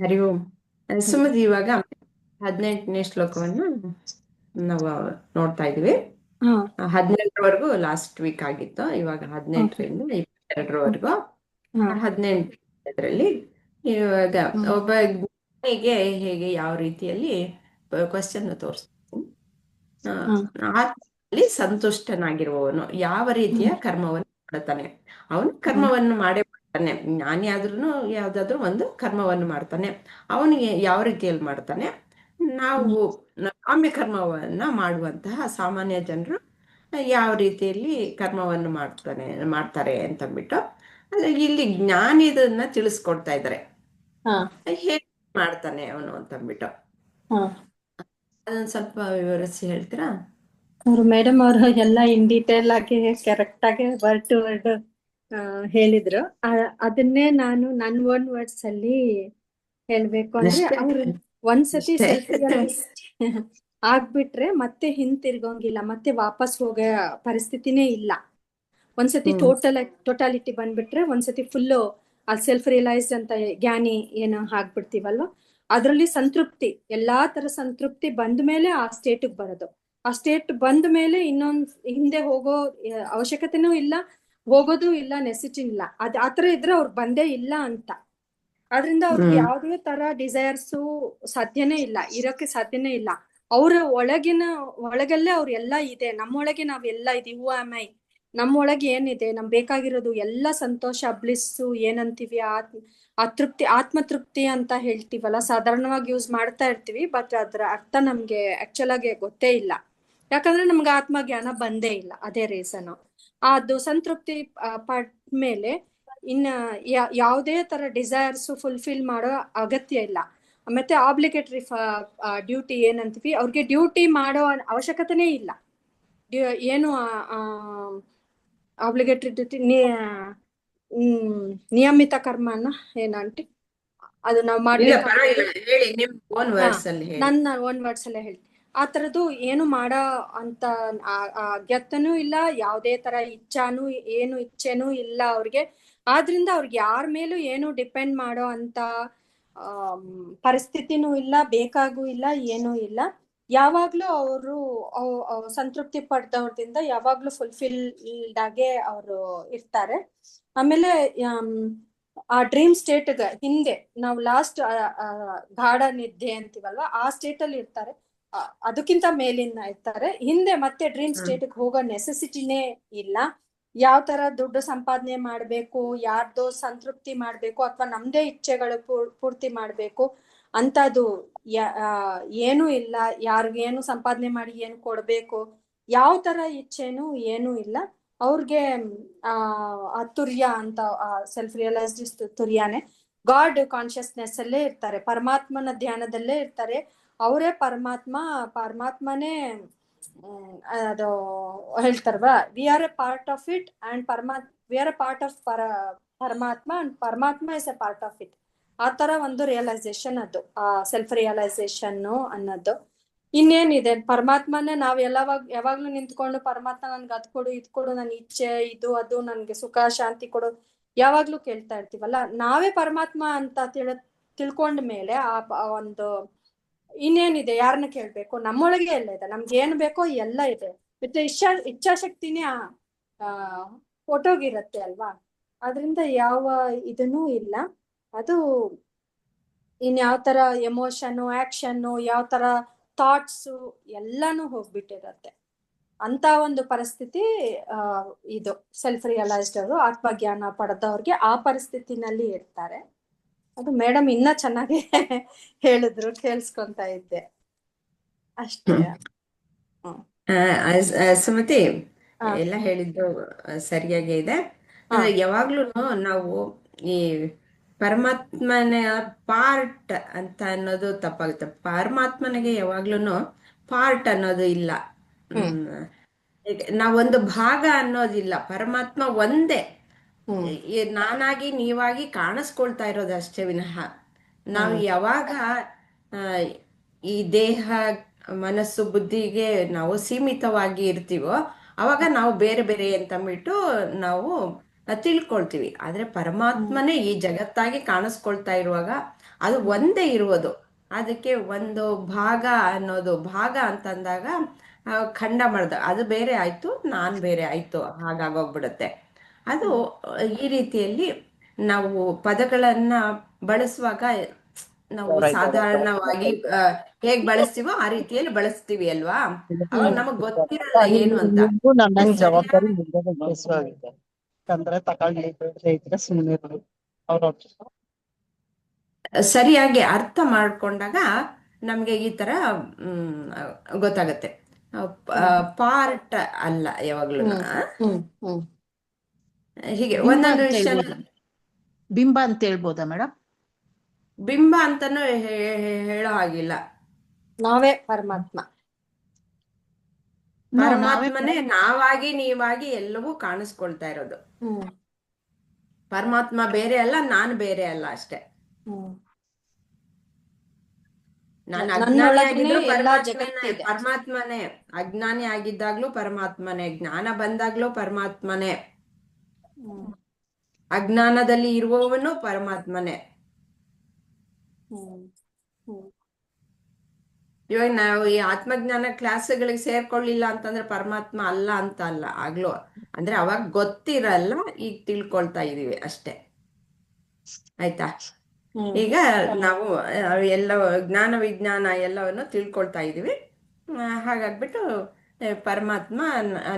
ಹರಿ ಓಂ. ಹ್ಮ್. ಸುಮತಿ, ಇವಾಗ 18ನೇ ಶ್ಲೋಕವನ್ನು ನಾವು ನೋಡ್ತಾ ಇದ್ವಿ. ಹಾ 18ರವರೆಗೂ ಲಾಸ್ಟ್ ವೀಕ್ ಆಗಿತ್ತು. ಇವಾಗ ಓಕೆ. 18ರಿಂದ 22ರವರೆಗೂ ಹಾ 18ರಲ್ಲಿ ಇವಾಗ ಹಾ ಒಬ್ಬ ಜ್ಞಾನಿಗೆ ಹೇಗೆ ಯಾವ ರೀತಿಯಲ್ಲಿ ಕ್ವಶನ್ ತೋರಿಸ್ತೀನಿ. ಹಾ ಆತ್ಮದಲ್ಲಿ ಸಂತುಷ್ಟನಾಗಿರುವವನು ಯಾವ ರೀತಿಯ ಹ್ಮ್ ಕರ್ಮವನ್ನು ಮಾಡ್ತಾನೆ. ಅವನು ಹ್ಮ್ ಕರ್ಮವನ್ನು ಮಾಡೇ ಮಾಡ್ತಾನೆ. ಜ್ಞಾನಿ ಆದ್ರೂ ಯಾವ್ದಾದ್ರು ಒಂದು ಕರ್ಮವನ್ನು ಮಾಡ್ತಾನೆ. ಅವನಿಗೆ ಯಾವ ರೀತಿಯಲ್ಲಿ ಮಾಡ್ತಾನೆ. ನಾವು ಹ್ಮ್ ಕಾಮ್ಯ ಕರ್ಮವನ್ನ ಮಾಡುವಂತಹ ಸಾಮಾನ್ಯ ಜನರು ಯಾವ ರೀತಿಯಲ್ಲಿ ಕರ್ಮವನ್ನು ಮಾಡ್ತಾರೆ ಅಂತಂದ್ಬಿಟ್ಟು ಇಲ್ಲಿ ಜ್ಞಾನಿ ಇದನ್ನ ತಿಳಿಸ್ಕೊಡ್ತಾ ಇದ್ದಾರೆ. ಹಾ ಹೇಗೆ ಮಾಡ್ತಾನೆ ಅವನು ಅಂತಂದ್ಬಿಟ್ಟು ಹಾ ಅದೊಂದು ಸ್ವಲ್ಪ ವಿವರಿಸಿ ಹೇಳ್ತೀರಾ? ಅವ್ರು ಮೇಡಮ್ ಅವರು ಎಲ್ಲ ಇನ್ ಡೀಟೇಲ್ ಆಗಿ ಕರೆಕ್ಟ್ ಆಗಿ ವರ್ಡ್ ಟು ವರ್ಡ್ ಹೇಳಿದ್ರು. ಅದನ್ನೇ ನಾನು ನನ್ ಓನ್ ವರ್ಡ್ಸ್ ಅಲ್ಲಿ ಹೇಳ್ಬೇಕು ಅಂದ್ರೆ, ಅಷ್ಟೇ ಅವ್ರು ಒಂದ್ಸತಿ ಅಷ್ಟೇ ಸೆಲ್ಫ್ ರಿಯಲೈಸ್ ಆಗ್ಬಿಟ್ರೆ ಮತ್ತೆ ಹಿಂತಿರ್ಗೋಂಗಿಲ್ಲ, ಮತ್ತೆ ವಾಪಸ್ ಹೋಗೋ ಪರಿಸ್ಥಿತಿನೇ ಇಲ್ಲ. ಒಂದ್ಸತಿ ಟೋಟಾಲಿಟಿ ಬಂದ್ಬಿಟ್ರೆ, ಒಂದ್ಸತಿ ಫುಲ್ಲು ಸೆಲ್ಫ್ ರಿಯಲೈಸ್ಡ್ ಅಂತ ಜ್ಞಾನಿ ಏನು ಆಗ್ಬಿಡ್ತೀವಲ್ವ, ಅದ್ರಲ್ಲಿ ಸಂತೃಪ್ತಿ, ಎಲ್ಲಾ ತರ ಸಂತೃಪ್ತಿ ಬಂದ ಮೇಲೆ ಆ ಸ್ಟೇಟಿಗೆ ಬರೋದು. ಆ ಸ್ಟೇಟ್ ಬಂದ ಮೇಲೆ ಇನ್ನೊಂದ್ ಹಿಂದೆ ಹೋಗೋ ಅವಶ್ಯಕತೆನೂ ಇಲ್ಲ, ಹೋಗೋದು ಇಲ್ಲ, ನೆಸಿಟಿ ಇಲ್ಲ. ಆತರ ಇದ್ರೆ ಅವ್ರು ಬಂದೇ ಇಲ್ಲ ಅಂತ. ಆದ್ರಿಂದ ಅವ್ರಿಗೆ ಯಾವುದೇ ತರ ಡಿಸೈರ್ಸು ಸಾಧ್ಯನೇ ಇಲ್ಲ, ಇರೋಕೆ ಸಾಧ್ಯನೇ ಇಲ್ಲ. ಅವ್ರ ಒಳಗಲ್ಲೇ ಅವ್ರ ಎಲ್ಲ ಇದೆ. ನಮ್ಮೊಳಗೆ ನಾವೆಲ್ಲ ಇದೀವಿ. ಹೂ ಆಮ್ ಐ, ನಮ್ಮೊಳಗೆ ಏನಿದೆ, ನಮ್ ಬೇಕಾಗಿರೋದು ಎಲ್ಲ ಸಂತೋಷ, ಬ್ಲಿಸ್ಸು ಏನಂತೀವಿ, ತೃಪ್ತಿ, ಆತ್ಮತೃಪ್ತಿ ಅಂತ ಹೇಳ್ತೀವಲ್ಲ, ಸಾಧಾರಣವಾಗಿ ಯೂಸ್ ಮಾಡ್ತಾ ಇರ್ತೀವಿ. ಬಟ್ ಅದ್ರ ಅರ್ಥ ನಮ್ಗೆ ಆಕ್ಚುಲ್ ಆಗಿ ಗೊತ್ತೇ ಇಲ್ಲ. ಯಾಕಂದ್ರೆ ನಮ್ಗೆ ಆತ್ಮಜ್ಞಾನ ಬಂದೇ ಇಲ್ಲ. ಅದೇ ರೀಸನ್. ಅದು ಸಂತೃಪ್ತಿ ಪಟ್ಮೇಲೆ ಇನ್ನ ಯಾವುದೇ ತರ ಡಿಸೈರ್ಸ್ ಫುಲ್ಫಿಲ್ ಮಾಡೋ ಅಗತ್ಯ ಇಲ್ಲ. ಮತ್ತೆ ಆಬ್ಲಿಗೇಟರಿ ಡ್ಯೂಟಿ ಏನಂತೀವಿ, ಅವ್ರಿಗೆ ಡ್ಯೂಟಿ ಮಾಡೋ ಅವಶ್ಯಕತೆನೇ ಇಲ್ಲ. ಏನು ಆಬ್ಲಿಗೇಟರಿ ಡ್ಯೂಟಿ, ನಿಯಮಿತ ಕರ್ಮನ ಏನಂಟಿ, ಅದು ನಾವು ಇಲ್ಲ, ಮಾಡ್ಬೇಕು. ಪರವಾಗಿಲ್ಲ, ಹೇಳಿ, ನಿಮ್ ಓನ್ ವರ್ಡ್ಸ್ ಅಲ್ಲಿ ಹೇಳಿ. ನನ್ನ ಓನ್ ವರ್ಡ್ಸ್ ಅಲ್ಲೇ ಹೇಳ್ತೀನಿ. ಆ ತರದ್ದು ಏನು ಮಾಡೋ ಅಂತ ಅಗತ್ಯನೂ ಇಲ್ಲ, ಯಾವುದೇ ತರ ಇಚ್ಛೆನೂ ಇಲ್ಲ ಅವ್ರಿಗೆ. ಆದ್ರಿಂದ ಅವ್ರಿಗೆ ಯಾರ ಮೇಲೂ ಏನು ಡಿಪೆಂಡ್ ಮಾಡೋ ಅಂತ ಪರಿಸ್ಥಿತಿನೂ ಇಲ್ಲ, ಬೇಕಾಗೂ ಇಲ್ಲ, ಏನೂ ಇಲ್ಲ. ಯಾವಾಗ್ಲೂ ಅವರು ಸಂತೃಪ್ತಿ ಪಡೆದವ್ರದಿಂದ ಯಾವಾಗ್ಲೂ ಫುಲ್ಫಿಲ್ಡ್ ಆಗೇ ಅವರು ಇರ್ತಾರೆ. ಆಮೇಲೆ ಆ ಡ್ರೀಮ್ ಸ್ಟೇಟ್ಗೆ ಹಿಂದೆ ನಾವು ಲಾಸ್ಟ್ ಗಾಢ ನಿದ್ದೆ ಅಂತೀವಲ್ವಾ, ಆ ಸ್ಟೇಟ್ ಅಲ್ಲಿ ಇರ್ತಾರೆ. ಅದಕ್ಕಿಂತ ಮೇಲಿನ ಇರ್ತಾರೆ. ಹಿಂದೆ ಮತ್ತೆ ಡ್ರೀಮ್ ಸ್ಟೇಟ್ಗೆ ಹೋಗೋ ನೆಸೆಸಿಟಿನೇ ಇಲ್ಲ. ಯಾವ ತರ ದುಡ್ಡು ಸಂಪಾದನೆ ಮಾಡ್ಬೇಕು, ಯಾರ್ದೋ ಸಂತೃಪ್ತಿ ಮಾಡ್ಬೇಕು, ಅಥವಾ ನಮ್ದೇ ಇಚ್ಛೆಗಳು ಪೂರ್ತಿ ಮಾಡ್ಬೇಕು ಅಂತದು ಏನೂ ಇಲ್ಲ. ಯಾರಿಗೇನು ಸಂಪಾದನೆ ಮಾಡಿ ಏನು ಕೊಡ್ಬೇಕು, ಯಾವ ತರ ಇಚ್ಛೆನೂ ಏನೂ ಇಲ್ಲ ಅವ್ರಿಗೆ. ಆ ತುರ್ಯ ಅಂತ ಸೆಲ್ಫ್ ರಿಯಲೈಸ್ಡ್ ತುರ್ಯಾನೆ ಗಾಡ್ ಕಾನ್ಶಿಯಸ್ನೆಸ್ ಅಲ್ಲೇ ಇರ್ತಾರೆ, ಪರಮಾತ್ಮನ ಧ್ಯಾನದಲ್ಲೇ ಇರ್ತಾರೆ. ಅವರೇ ಪರಮಾತ್ಮನೇ. ಅದು ಹೇಳ್ತಾರವಾ, we are a part of it and we are a part of ಪರಮಾತ್ಮ ಅಂಡ್ ಪರಮಾತ್ಮ is a part of it. ಆ ತರ ಒಂದು ರಿಯಲೈಸೇಷನ್ ಅದು, ಆ ಸೆಲ್ಫ್ ರಿಯಲೈಸೇಷನ್ ಅನ್ನೋದು. ಇನ್ನೇನಿದೆ, ಪರಮಾತ್ಮನೇ ನಾವ್ ಯಾವಾಗ್ಲೂ ನಿಂತ್ಕೊಂಡು ಪರಮಾತ್ಮ ನನ್ಗೆ ಅದ್ ಕೊಡು, ಇದ್ ಕೊಡು, ನನ್ ಇಚ್ಛೆ ಇದು ಅದು, ನನ್ಗೆ ಸುಖ ಶಾಂತಿ ಕೊಡು ಯಾವಾಗ್ಲೂ ಕೇಳ್ತಾ ಇರ್ತೀವಲ್ಲ. ನಾವೇ ಪರಮಾತ್ಮ ಅಂತ ತಿಳ್ಕೊಂಡ ಮೇಲೆ ಆ ಒಂದು ಇನ್ನೇನಿದೆ, ಯಾರನ್ನ ಕೇಳ್ಬೇಕು, ನಮ್ಮೊಳಗೆ ಎಲ್ಲ ಇದೆ, ನಮ್ಗೆ ಏನ್ ಬೇಕೋ ಎಲ್ಲ ಇದೆ. ಮತ್ತೆ ಇಚ್ಛಾಶಕ್ತಿನೇ ಹೊಟ್ಟೋಗಿರತ್ತೆ ಅಲ್ವಾ. ಅದರಿಂದ ಯಾವ ಇದನ್ನೂ ಇಲ್ಲ. ಅದು ಇನ್ಯಾವ ತರ ಎಮೋಷನ್ನು, ಆಕ್ಷನ್ನು, ಯಾವ ತರ ಥಾಟ್ಸು ಎಲ್ಲಾನು ಹೋಗ್ಬಿಟ್ಟಿರತ್ತೆ. ಅಂತ ಒಂದು ಪರಿಸ್ಥಿತಿ ಇದು ಸೆಲ್ಫ್ ರಿಯಲೈಸ್ಡ್ ಅವರು, ಆತ್ಮಜ್ಞಾನ ಪಡೆದವ್ರಿಗೆ ಆ ಪರಿಸ್ಥಿತಿನಲ್ಲಿ ಇರ್ತಾರೆ. ಅದು ಮೇಡಮ್ ಇನ್ನ ಚೆನ್ನಾಗಿ ಹೇಳಿದ್ರು, ಕೇಳಿಸ್ಕೊಂತ ಇದ್ದೆ ಅಷ್ಟೇ. ಸುಮತಿ, ಎಲ್ಲ ಹೇಳಿದ್ದು ಸರಿಯಾಗಿ ಇದೆ. ಯಾವಾಗ್ಲೂ ನಾವು ಈ ಪರಮಾತ್ಮನ ಪಾರ್ಟ್ ಅಂತ ಅನ್ನೋದು ತಪ್ಪಾಗುತ್ತೆ. ಪರಮಾತ್ಮನಿಗೆ ಯಾವಾಗ್ಲೂ ಪಾರ್ಟ್ ಅನ್ನೋದು ಇಲ್ಲ. ನಾವೊಂದು ಭಾಗ ಅನ್ನೋದಿಲ್ಲ. ಪರಮಾತ್ಮ ಒಂದೇ, ನಾನಾಗಿ ನೀವಾಗಿ ಕಾಣಿಸ್ಕೊಳ್ತಾ ಇರೋದು ಅಷ್ಟೇ ವಿನಃ ನಾವು ಯಾವಾಗ ಈ ದೇಹ, ಮನಸ್ಸು, ಬುದ್ಧಿಗೆ ನಾವು ಸೀಮಿತವಾಗಿ ಇರ್ತೀವೋ ಅವಾಗ ನಾವು ಬೇರೆ ಬೇರೆ ಅಂತಂದ್ಬಿಟ್ಟು ನಾವು ತಿಳ್ಕೊಳ್ತೀವಿ. ಆದ್ರೆ ಪರಮಾತ್ಮನೇ ಈ ಜಗತ್ತಾಗಿ ಕಾಣಿಸ್ಕೊಳ್ತಾ ಇರುವಾಗ ಅದು ಒಂದೇ ಇರುವುದು. ಅದಕ್ಕೆ ಒಂದು ಭಾಗ ಅನ್ನೋದು, ಭಾಗ ಅಂತಂದಾಗ ಖಂಡ ಮಾಡ್ದ ಅದು ಬೇರೆ ಆಯ್ತು, ನಾನ್ ಬೇರೆ ಆಯ್ತು, ಹಾಗಾಗೋಗ್ಬಿಡುತ್ತೆ. ಅದು ಈ ರೀತಿಯಲ್ಲಿ ನಾವು ಪದಗಳನ್ನ ಬಳಸುವಾಗ ನಾವು ಸಾಧಾರಣವಾಗಿ ಹೇಗ್ ಬಳಸ್ತೀವೋ ಆ ರೀತಿಯಲ್ಲಿ ಬಳಸ್ತೀವಿ ಅಲ್ವಾ. ಅವಾಗ ನಮಗ್ ಗೊತ್ತಿರಲ್ಲ ಏನು ಅಂತ. ನನ್ನಂಗ್ ಜವಾಬ್ದಾರಿ ಸರಿಯಾಗಿ ಮುಂದೆ ಬೆಳೆಸುವಾಗಿದೆ. ಅಂದ್ರೆ ತಗೊಳ್ಳಿ ಬೇಡದೇ ಇದ್ರೆ ಸುಮ್ಮನೆ ಅವ್ರ ಸರಿಯಾಗಿ ಅರ್ಥ ಮಾಡ್ಕೊಂಡಾಗ ನಮ್ಗೆ ಈ ತರ ಗೊತ್ತಾಗತ್ತೆ. ಪಾರ್ಟ್ ಅಲ್ಲ ಯಾವಾಗ್ಲೂ. ಹೀಗೆ ಬಿಂಬ ಒಂದೊಂದು ಅಂತ ವಿಷಯ ಹೇಳ್ಬೋದಾ? ಬಿಂಬ ಅಂತ ಹೇಳ್ಬೋದಾ ಮೇಡಮ್? ಬಿಂಬ ಅಂತಾನು ಹೇಳೋ ಹಾಗಿಲ್ಲ. ನಾವೇ ಪರಮಾತ್ಮ. ನಾವೇ ಪರಮಾತ್ಮನೇ ನಾವಾಗಿ ನೀವಾಗಿ ಎಲ್ಲವೂ ಕಾಣಿಸ್ಕೊಳ್ತಾ ಇರೋದು. ಪರಮಾತ್ಮ ಬೇರೆ ಅಲ್ಲ, ನಾನು ಬೇರೆ ಅಲ್ಲ ಅಷ್ಟೇ. ನಾನು ಅಜ್ಞಾನಿ ನನ್ನೊಳಗನೆ ಆಗಿದ್ರು ಎಲ್ಲಾ ಪರಮಾತ್ಮನೇ, ಜಗತ್ತಿದೆ. ಪರಮಾತ್ಮನೇ. ಅಜ್ಞಾನಿ ಆಗಿದ್ದಾಗ್ಲೂ ಪರಮಾತ್ಮನೇ, ಜ್ಞಾನ ಬಂದಾಗ್ಲೂ ಪರಮಾತ್ಮನೇ, ಅಜ್ಞಾನದಲ್ಲಿ ಇರುವವನು ಪರಮಾತ್ಮನೇ. ಇವಾಗ ನಾವು ಈ ಆತ್ಮಜ್ಞಾನ ಕ್ಲಾಸ್ಗಳಿಗೆ ಸೇರ್ಕೊಳ್ಳಿಲ್ಲ ಅಂತಂದ್ರೆ ಪರಮಾತ್ಮ ಅಲ್ಲ ಅಂತ ಅಲ್ಲ, ಆಗ್ಲೂ ಅಂದ್ರೆ ಅವಾಗ ಗೊತ್ತಿರಲ್ಲ, ಈಗ ತಿಳ್ಕೊಳ್ತಾ ಇದೀವಿ ಅಷ್ಟೇ. ಆಯ್ತಾ? ಈಗ ನಾವು ಎಲ್ಲ ಜ್ಞಾನ ವಿಜ್ಞಾನ ಎಲ್ಲವನ್ನು ತಿಳ್ಕೊಳ್ತಾ ಇದೀವಿ. ಹಾಗಾಗ್ಬಿಟ್ಟು ಪರಮಾತ್ಮ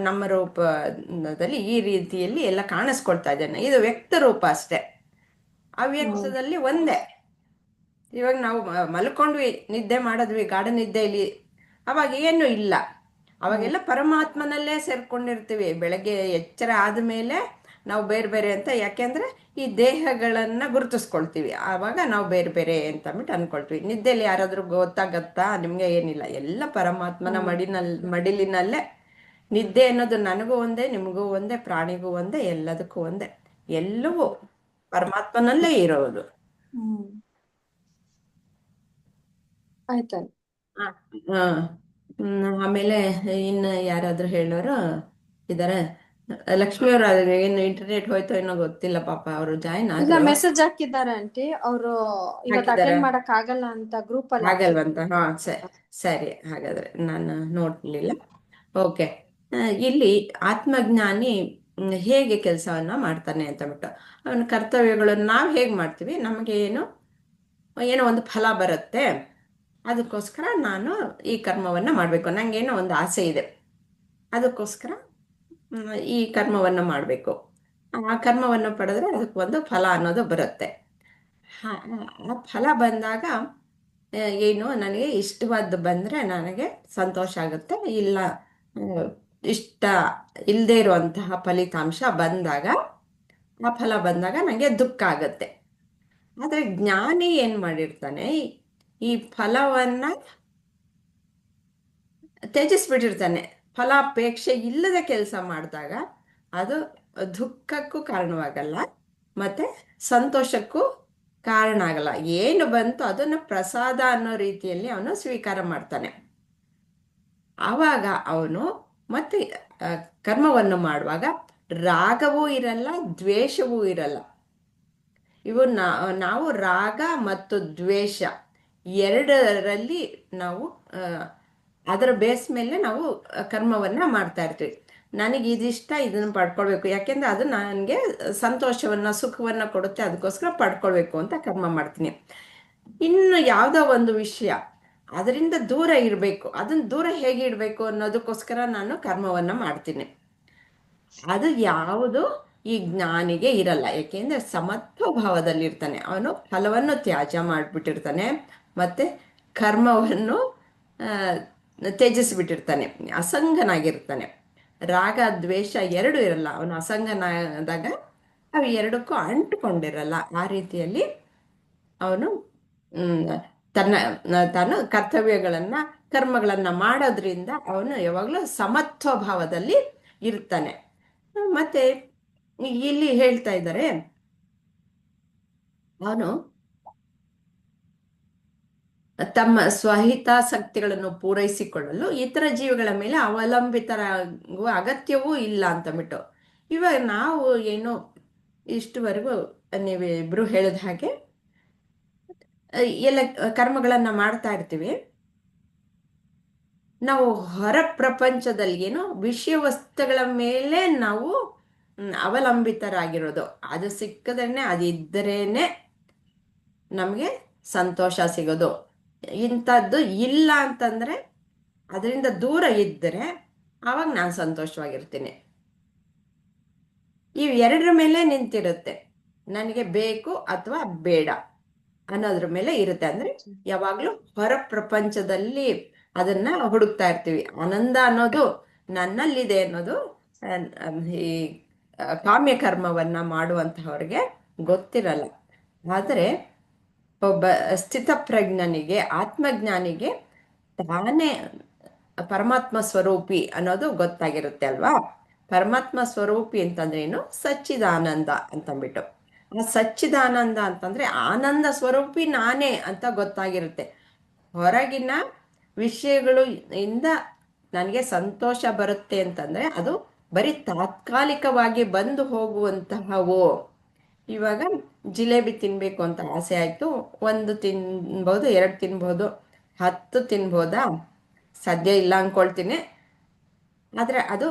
ನಮ್ಮ ರೂಪದಲ್ಲಿ ಈ ರೀತಿಯಲ್ಲಿ ಎಲ್ಲ ಕಾಣಿಸ್ಕೊಳ್ತಾ ಇದ್ದಾನೆ. ಇದು ವ್ಯಕ್ತ ರೂಪ ಅಷ್ಟೇ, ಅವ್ಯಕ್ತದಲ್ಲಿ ಒಂದೇ. ಇವಾಗ ನಾವು ಮಲ್ಕೊಂಡ್ವಿ, ನಿದ್ದೆ ಮಾಡಿದ್ವಿ, ಗಾಢ ನಿದ್ದೆಯಲ್ಲಿ, ಅವಾಗ ಏನು ಇಲ್ಲ, ಅವಾಗೆಲ್ಲ ಪರಮಾತ್ಮನಲ್ಲೇ ಸೇರ್ಕೊಂಡಿರ್ತೀವಿ. ಬೆಳಗ್ಗೆ ಎಚ್ಚರ ಆದ್ಮೇಲೆ ನಾವು ಬೇರೆ ಬೇರೆ ಅಂತ, ಯಾಕೆಂದ್ರೆ ಈ ದೇಹಗಳನ್ನ ಗುರುತಿಸ್ಕೊಳ್ತೀವಿ, ಆವಾಗ ನಾವು ಬೇರೆ ಬೇರೆ ಅಂತ ಅಂದ್ಬಿಟ್ಟು ಅನ್ಕೊಳ್ತೀವಿ. ನಿದ್ದೆಯಲ್ಲಿ ಯಾರಾದ್ರೂ ಗೊತ್ತಾಗತ್ತಾ? ನಿಮ್ಗೆ ಏನಿಲ್ಲ, ಎಲ್ಲ ಪರಮಾತ್ಮನ ಮಡಿಲಿನಲ್ಲೇ. ನಿದ್ದೆ ಅನ್ನೋದು ನನಗೂ ಒಂದೇ, ನಿಮಗೂ ಒಂದೇ, ಪ್ರಾಣಿಗೂ ಒಂದೇ, ಎಲ್ಲದಕ್ಕೂ ಒಂದೇ, ಎಲ್ಲವೂ ಪರಮಾತ್ಮನಲ್ಲೇ ಇರೋದು. ಆಯ್ತು. ಆಮೇಲೆ ಇನ್ನು ಯಾರಾದ್ರೂ ಹೇಳೋರು ಇದಾರೆ? ಲಕ್ಷ್ಮಿಯವ್ರು ಏನು ಇಂಟರ್ನೆಟ್ ಹೋಯ್ತೋ ಏನೋ ಗೊತ್ತಿಲ್ಲ, ಪಾಪ ಅವರು ಜಾಯಿನ್ ಇಲ್ಲ, ಆದ್ರು. ಮೆಸೇಜ್ ಹಾಕಿದ್ದಾರೆ ಆಂಟಿ. ಅವರು ಇವತ್ತು ಹಾಕಿದಾರ? ಅಟೆಂಡ್ ಮಾಡಕ್ ಆಗಲ್ಲ ಅಂತ ಗ್ರೂಪ್ ಅಲ್ಲಿ ಆಗಲ್ವಂತ? ಸರಿ, ಹಾಗಾದ್ರೆ ನಾನು ನೋಡ್ಲಿಲ್ಲ. ಓಕೆ. ಇಲ್ಲಿ ಆತ್ಮಜ್ಞಾನಿ ಹೇಗೆ ಕೆಲಸವನ್ನ ಮಾಡ್ತಾನೆ ಅಂತ ಬಿಟ್ಟು, ಅವನ ಕರ್ತವ್ಯಗಳನ್ನು ನಾವು ಹೇಗೆ ಮಾಡ್ತೀವಿ, ನಮಗೆ ಏನೋ ಒಂದು ಫಲ ಬರುತ್ತೆ, ಅದಕ್ಕೋಸ್ಕರ ನಾನು ಈ ಕರ್ಮವನ್ನ ಮಾಡಬೇಕು, ನಂಗೇನೋ ಒಂದು ಆಸೆ ಇದೆ, ಅದಕ್ಕೋಸ್ಕರ ಈ ಕರ್ಮವನ್ನು ಮಾಡಬೇಕು. ಆ ಕರ್ಮವನ್ನು ಪಡೆದ್ರೆ ಅದಕ್ಕೆ ಒಂದು ಫಲ ಅನ್ನೋದು ಬರುತ್ತೆ. ಆ ಫಲ ಬಂದಾಗ ಏನು, ನನಗೆ ಇಷ್ಟವಾದ್ದು ಬಂದ್ರೆ ನನಗೆ ಸಂತೋಷ ಆಗುತ್ತೆ, ಇಲ್ಲ ಇಷ್ಟ ಇಲ್ಲದೆ ಇರುವಂತಹ ಫಲಿತಾಂಶ ಬಂದಾಗ, ಆ ಫಲ ಬಂದಾಗ ನನಗೆ ದುಃಖ ಆಗತ್ತೆ. ಆದ್ರೆ ಜ್ಞಾನಿ ಏನ್ ಮಾಡಿರ್ತಾನೆ, ಈ ಫಲವನ್ನ ತ್ಯಜಿಸ್ಬಿಟ್ಟಿರ್ತಾನೆ. ಫಲಾಪೇಕ್ಷೆ ಇಲ್ಲದೆ ಕೆಲಸ ಮಾಡಿದಾಗ ಅದು ದುಃಖಕ್ಕೂ ಕಾರಣವಾಗಲ್ಲ, ಮತ್ತೆ ಸಂತೋಷಕ್ಕೂ ಕಾರಣ ಆಗಲ್ಲ. ಏನು ಬಂತು ಅದನ್ನು ಪ್ರಸಾದ ಅನ್ನೋ ರೀತಿಯಲ್ಲಿ ಅವನು ಸ್ವೀಕಾರ ಮಾಡ್ತಾನೆ. ಆವಾಗ ಅವನು ಮತ್ತೆ ಕರ್ಮವನ್ನು ಮಾಡುವಾಗ ರಾಗವೂ ಇರಲ್ಲ, ದ್ವೇಷವೂ ಇರಲ್ಲ. ಇವು ನಾವು ರಾಗ ಮತ್ತು ದ್ವೇಷ ಎರಡರಲ್ಲಿ ನಾವು ಅದರ ಬೇಸ್ ಮೇಲೆ ನಾವು ಕರ್ಮವನ್ನ ಮಾಡ್ತಾ ಇರ್ತೀವಿ. ನನಗೆ ಇದಿಷ್ಟ, ಇದನ್ನು ಪಡ್ಕೊಳ್ಬೇಕು, ಯಾಕೆಂದ್ರೆ ಅದು ನನಗೆ ಸಂತೋಷವನ್ನ ಸುಖವನ್ನ ಕೊಡುತ್ತೆ, ಅದಕ್ಕೋಸ್ಕರ ಪಡ್ಕೊಳ್ಬೇಕು ಅಂತ ಕರ್ಮ ಮಾಡ್ತೀನಿ. ಇನ್ನು ಯಾವುದೋ ಒಂದು ವಿಷಯ ಅದರಿಂದ ದೂರ ಇರಬೇಕು, ಅದನ್ನ ದೂರ ಹೇಗೆ ಇಡಬೇಕು ಅನ್ನೋದಕ್ಕೋಸ್ಕರ ನಾನು ಕರ್ಮವನ್ನ ಮಾಡ್ತೀನಿ. ಅದು ಯಾವುದು ಈ ಜ್ಞಾನಿಗೆ ಇರಲ್ಲ, ಯಾಕೆಂದ್ರೆ ಸಮತ್ವ ಭಾವದಲ್ಲಿರ್ತಾನೆ. ಅವನು ಫಲವನ್ನು ತ್ಯಾಜ್ಯ ಮಾಡಿಬಿಟ್ಟಿರ್ತಾನೆ, ಮತ್ತೆ ಕರ್ಮವನ್ನು ತ್ಯಜಿಸ್ಬಿಟ್ಟಿರ್ತಾನೆ, ಅಸಂಗನಾಗಿರ್ತಾನೆ. ರಾಗ ದ್ವೇಷ ಎರಡು ಇರಲ್ಲ, ಅವನು ಅಸಂಗನಾದಾಗ ಅವು ಎರಡಕ್ಕೂ ಅಂಟುಕೊಂಡಿರಲ್ಲ. ಆ ರೀತಿಯಲ್ಲಿ ಅವನು ತಾನು ಕರ್ತವ್ಯಗಳನ್ನ ಕರ್ಮಗಳನ್ನ ಮಾಡೋದ್ರಿಂದ ಅವನು ಯಾವಾಗಲೂ ಸಮತ್ವ ಭಾವದಲ್ಲಿ ಇರ್ತಾನೆ. ಮತ್ತೆ ಇಲ್ಲಿ ಹೇಳ್ತಾ ಇದ್ದಾರೆ, ಅವನು ತಮ್ಮ ಸ್ವಹಿತಾಸಕ್ತಿಗಳನ್ನು ಪೂರೈಸಿಕೊಳ್ಳಲು ಇತರ ಜೀವಿಗಳ ಮೇಲೆ ಅವಲಂಬಿತರಾಗುವ ಅಗತ್ಯವೂ ಇಲ್ಲ ಅಂತಬಿಟ್ಟು. ಇವಾಗ ನಾವು ಏನು ಇಷ್ಟುವರೆಗೂ ನೀವಿಬ್ರು ಹೇಳಿದ ಹಾಗೆ ಎಲ್ಲ ಕರ್ಮಗಳನ್ನ ಮಾಡ್ತಾ ಇರ್ತೀವಿ. ನಾವು ಹೊರ ಪ್ರಪಂಚದಲ್ಲಿ ಏನು ವಿಷಯ ವಸ್ತುಗಳ ಮೇಲೆ ನಾವು ಅವಲಂಬಿತರಾಗಿರೋದು. ಅದು ಸಿಕ್ಕದೇನೆ, ಅದಿದ್ದರೇನೆ ನಮಗೆ ಸಂತೋಷ ಸಿಗೋದು. ಇಂಥದ್ದು ಇಲ್ಲ ಅಂತಂದ್ರೆ, ಅದರಿಂದ ದೂರ ಇದ್ದರೆ ಆವಾಗ ನಾನು ಸಂತೋಷವಾಗಿರ್ತೀನಿ. ಇವು ಎರಡರ ಮೇಲೆ ನಿಂತಿರುತ್ತೆ. ನನಗೆ ಬೇಕು ಅಥವಾ ಬೇಡ ಅನ್ನೋದ್ರ ಮೇಲೆ ಇರುತ್ತೆ. ಅಂದ್ರೆ ಯಾವಾಗ್ಲೂ ಹೊರ ಪ್ರಪಂಚದಲ್ಲಿ ಅದನ್ನ ಹುಡುಕ್ತಾ ಇರ್ತೀವಿ. ಆನಂದ ಅನ್ನೋದು ನನ್ನಲ್ಲಿದೆ ಅನ್ನೋದು ಈ ಕಾಮ್ಯ ಕರ್ಮವನ್ನ ಮಾಡುವಂತಹವ್ರಿಗೆ ಗೊತ್ತಿರಲ್ಲ. ಆದರೆ ಒಬ್ಬ ಸ್ಥಿತಪ್ರಜ್ಞನಿಗೆ, ಆತ್ಮಜ್ಞಾನಿಗೆ ತಾನೇ ಪರಮಾತ್ಮ ಸ್ವರೂಪಿ ಅನ್ನೋದು ಗೊತ್ತಾಗಿರುತ್ತೆ ಅಲ್ವಾ. ಪರಮಾತ್ಮ ಸ್ವರೂಪಿ ಅಂತಂದ್ರೆ ಏನು? ಸಚ್ಚಿದಾನಂದ ಅಂತಂದ್ಬಿಟ್ಟು. ಆ ಸಚ್ಚಿದಾನಂದ ಅಂತಂದ್ರೆ ಆನಂದ ಸ್ವರೂಪಿ ನಾನೇ ಅಂತ ಗೊತ್ತಾಗಿರುತ್ತೆ. ಹೊರಗಿನ ವಿಷಯಗಳು ಇಂದ ನನಗೆ ಸಂತೋಷ ಬರುತ್ತೆ ಅಂತಂದ್ರೆ ಅದು ಬರೀ ತಾತ್ಕಾಲಿಕವಾಗಿ ಬಂದು ಹೋಗುವಂತಹವು. ಇವಾಗ ಜಿಲೇಬಿ ತಿನ್ಬೇಕು ಅಂತ ಆಸೆ ಆಯ್ತು, 1 ತಿನ್ಬೋದು, 2 ತಿನ್ಬೋದು, 10 ತಿನ್ಬೋದಾ? ಸಾಧ್ಯ ಇಲ್ಲ ಅನ್ಕೊಳ್ತೀನಿ. ಆದ್ರೆ ಅದು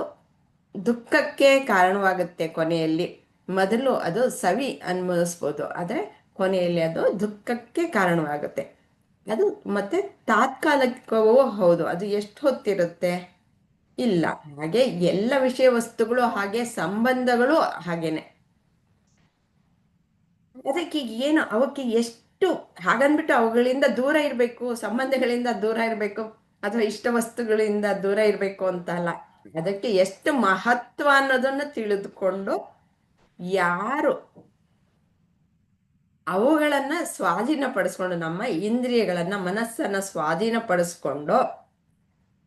ದುಃಖಕ್ಕೆ ಕಾರಣವಾಗುತ್ತೆ ಕೊನೆಯಲ್ಲಿ. ಮೊದಲು ಅದು ಸವಿ ಅನ್ಭವಿಸ್ಬೋದು, ಆದ್ರೆ ಕೊನೆಯಲ್ಲಿ ಅದು ದುಃಖಕ್ಕೆ ಕಾರಣವಾಗುತ್ತೆ. ಅದು ಮತ್ತೆ ತಾತ್ಕಾಲಿಕವೂ ಹೌದು. ಅದು ಎಷ್ಟು ಹೊತ್ತಿರುತ್ತೆ? ಇಲ್ಲ. ಹಾಗೆ ಎಲ್ಲ ವಿಷಯ ವಸ್ತುಗಳು ಹಾಗೆ, ಸಂಬಂಧಗಳು ಹಾಗೇನೆ. ಅದಕ್ಕೆ ಏನು ಅವಕ್ಕೆ ಎಷ್ಟು ಹಾಗನ್ಬಿಟ್ಟು ಅವುಗಳಿಂದ ದೂರ ಇರಬೇಕು, ಸಂಬಂಧಗಳಿಂದ ದೂರ ಇರಬೇಕು ಅಥವಾ ಇಷ್ಟ ವಸ್ತುಗಳಿಂದ ದೂರ ಇರಬೇಕು ಅಂತ ಅಲ್ಲ. ಅದಕ್ಕೆ ಎಷ್ಟು ಮಹತ್ವ ಅನ್ನೋದನ್ನ ತಿಳಿದುಕೊಂಡು ಯಾರು ಅವುಗಳನ್ನ ಸ್ವಾಧೀನಪಡಿಸ್ಕೊಂಡು, ನಮ್ಮ ಇಂದ್ರಿಯಗಳನ್ನ, ಮನಸ್ಸನ್ನ ಸ್ವಾಧೀನಪಡಿಸ್ಕೊಂಡು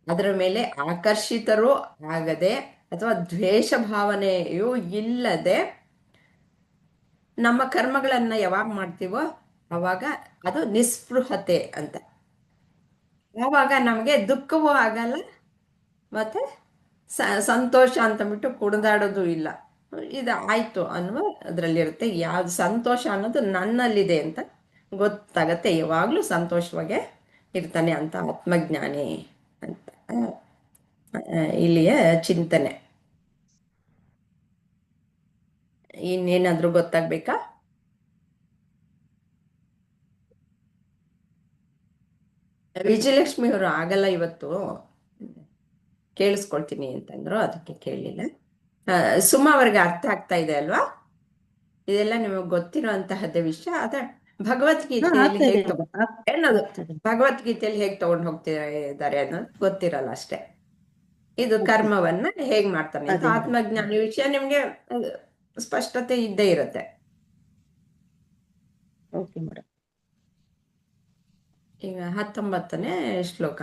ಅದರ ಮೇಲೆ ಆಕರ್ಷಿತರೂ ಆಗದೆ ಅಥವಾ ದ್ವೇಷ ಭಾವನೆಯೂ ಇಲ್ಲದೆ ನಮ್ಮ ಕರ್ಮಗಳನ್ನ ಯಾವಾಗ ಮಾಡ್ತೀವೋ ಅವಾಗ ಅದು ನಿಸ್ಪೃಹತೆ ಅಂತ. ಆವಾಗ ನಮಗೆ ದುಃಖವೂ ಆಗಲ್ಲ, ಮತ್ತೆ ಸಂತೋಷ ಅಂತಂದ್ಬಿಟ್ಟು ಕುಣಿದಾಡೋದು ಇಲ್ಲ. ಇದು ಆಯ್ತು ಅನ್ನುವ ಅದರಲ್ಲಿರುತ್ತೆ. ಯಾವ್ದು ಸಂತೋಷ ಅನ್ನೋದು ನನ್ನಲ್ಲಿದೆ ಅಂತ ಗೊತ್ತಾಗತ್ತೆ. ಯಾವಾಗಲೂ ಸಂತೋಷವಾಗೇ ಇರ್ತಾನೆ ಅಂತ ಆತ್ಮಜ್ಞಾನಿ ಅಂತ ಇಲ್ಲಿಯ ಚಿಂತನೆ. ಇನ್ನೇನಾದ್ರೂ ಗೊತ್ತಾಗ್ಬೇಕಾ? ವಿಜಯಲಕ್ಷ್ಮಿ ಅವರು ಆಗಲ್ಲ ಇವತ್ತು, ಕೇಳಿಸ್ಕೊಳ್ತೀನಿ ಅಂತಂದ್ರು, ಅದಕ್ಕೆ ಕೇಳಲಿಲ್ಲ. ಸುಮಾ ಅವ್ರಿಗೆ ಅರ್ಥ ಆಗ್ತಾ ಇದೆ ಅಲ್ವಾ? ಇದೆಲ್ಲ ನಿಮಗೆ ಗೊತ್ತಿರೋ ಅಂತಹದ್ದೇ ವಿಷಯ. ಆದ್ರೆ ಭಗವದ್ಗೀತೆಯಲ್ಲಿ ಹೇಗೆ ಅನ್ನೋದು, ಭಗವದ್ಗೀತೆಯಲ್ಲಿ ಹೇಗೆ ತಗೊಂಡು ಹೋಗ್ತಿದ್ದಾರೆ ಅನ್ನೋದು ಗೊತ್ತಿರಲ್ಲ ಅಷ್ಟೇ. ಇದು ಕರ್ಮವನ್ನ ಹೇಗ್ ಮಾಡ್ತಾನೆ ಅಂತ ಆತ್ಮಜ್ಞಾನಿ ವಿಷಯ ನಿಮ್ಗೆ ಸ್ಪಷ್ಟತೆ ಇದ್ದೇ ಇರುತ್ತೆ. ಈಗ 19ನೇ ಶ್ಲೋಕ.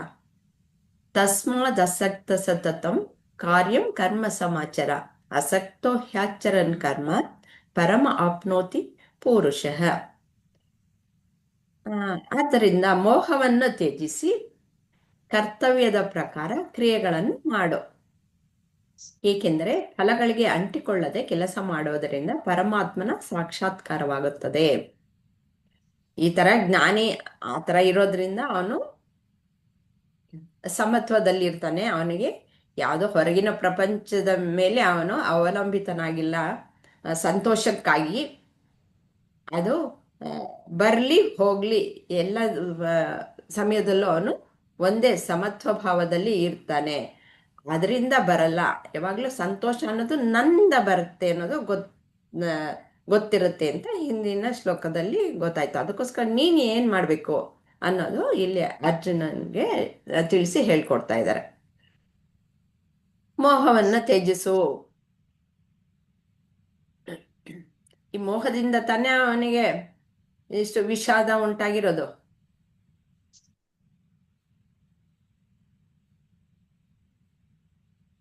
ತಸ್ಮಾದಸಕ್ತ ಸತತಂ ಕಾರ್ಯಂ ಕರ್ಮ ಸಮಾಚರ, ಅಸಕ್ತೋ ಹ್ಯಾಚರನ್ ಕರ್ಮ ಪರಮ ಆಪ್ನೋತಿ ಪುರುಷಃ. ಆದ್ದರಿಂದ ಮೋಹವನ್ನು ತ್ಯಜಿಸಿ ಕರ್ತವ್ಯದ ಪ್ರಕಾರ ಕ್ರಿಯೆಗಳನ್ನು ಮಾಡು. ಏಕೆಂದರೆ ಫಲಗಳಿಗೆ ಅಂಟಿಕೊಳ್ಳದೆ ಕೆಲಸ ಮಾಡೋದರಿಂದ ಪರಮಾತ್ಮನ ಸಾಕ್ಷಾತ್ಕಾರವಾಗುತ್ತದೆ. ಈ ತರ ಜ್ಞಾನಿ ಆ ತರ ಇರೋದ್ರಿಂದ ಅವನು ಸಮತ್ವದಲ್ಲಿ ಇರ್ತಾನೆ. ಅವನಿಗೆ ಯಾವುದೋ ಹೊರಗಿನ ಪ್ರಪಂಚದ ಮೇಲೆ ಅವನು ಅವಲಂಬಿತನಾಗಿಲ್ಲ. ಸಂತೋಷಕ್ಕಾಗಿ ಅದು ಬರ್ಲಿ ಹೋಗ್ಲಿ ಎಲ್ಲ ಸಮಯದಲ್ಲೂ ಅವನು ಒಂದೇ ಸಮತ್ವ ಭಾವದಲ್ಲಿ ಇರ್ತಾನೆ. ಅದರಿಂದ ಬರಲ್ಲ. ಯಾವಾಗ್ಲೂ ಸಂತೋಷ ಅನ್ನೋದು ನನ್ನಿಂದ ಬರುತ್ತೆ ಅನ್ನೋದು ಗೊತ್ತಿರುತ್ತೆ ಅಂತ ಹಿಂದಿನ ಶ್ಲೋಕದಲ್ಲಿ ಗೊತ್ತಾಯ್ತು. ಅದಕ್ಕೋಸ್ಕರ ನೀನ್ ಏನ್ ಮಾಡ್ಬೇಕು ಅನ್ನೋದು ಇಲ್ಲಿ ಅರ್ಜುನನ್ಗೆ ತಿಳಿಸಿ ಹೇಳ್ಕೊಡ್ತಾ ಇದ್ದಾರೆ. ಮೋಹವನ್ನ ತ್ಯಜಿಸು. ಈ ಮೋಹದಿಂದ ತಾನೇ ಅವನಿಗೆ ಇಷ್ಟು ವಿಷಾದ ಉಂಟಾಗಿರೋದು.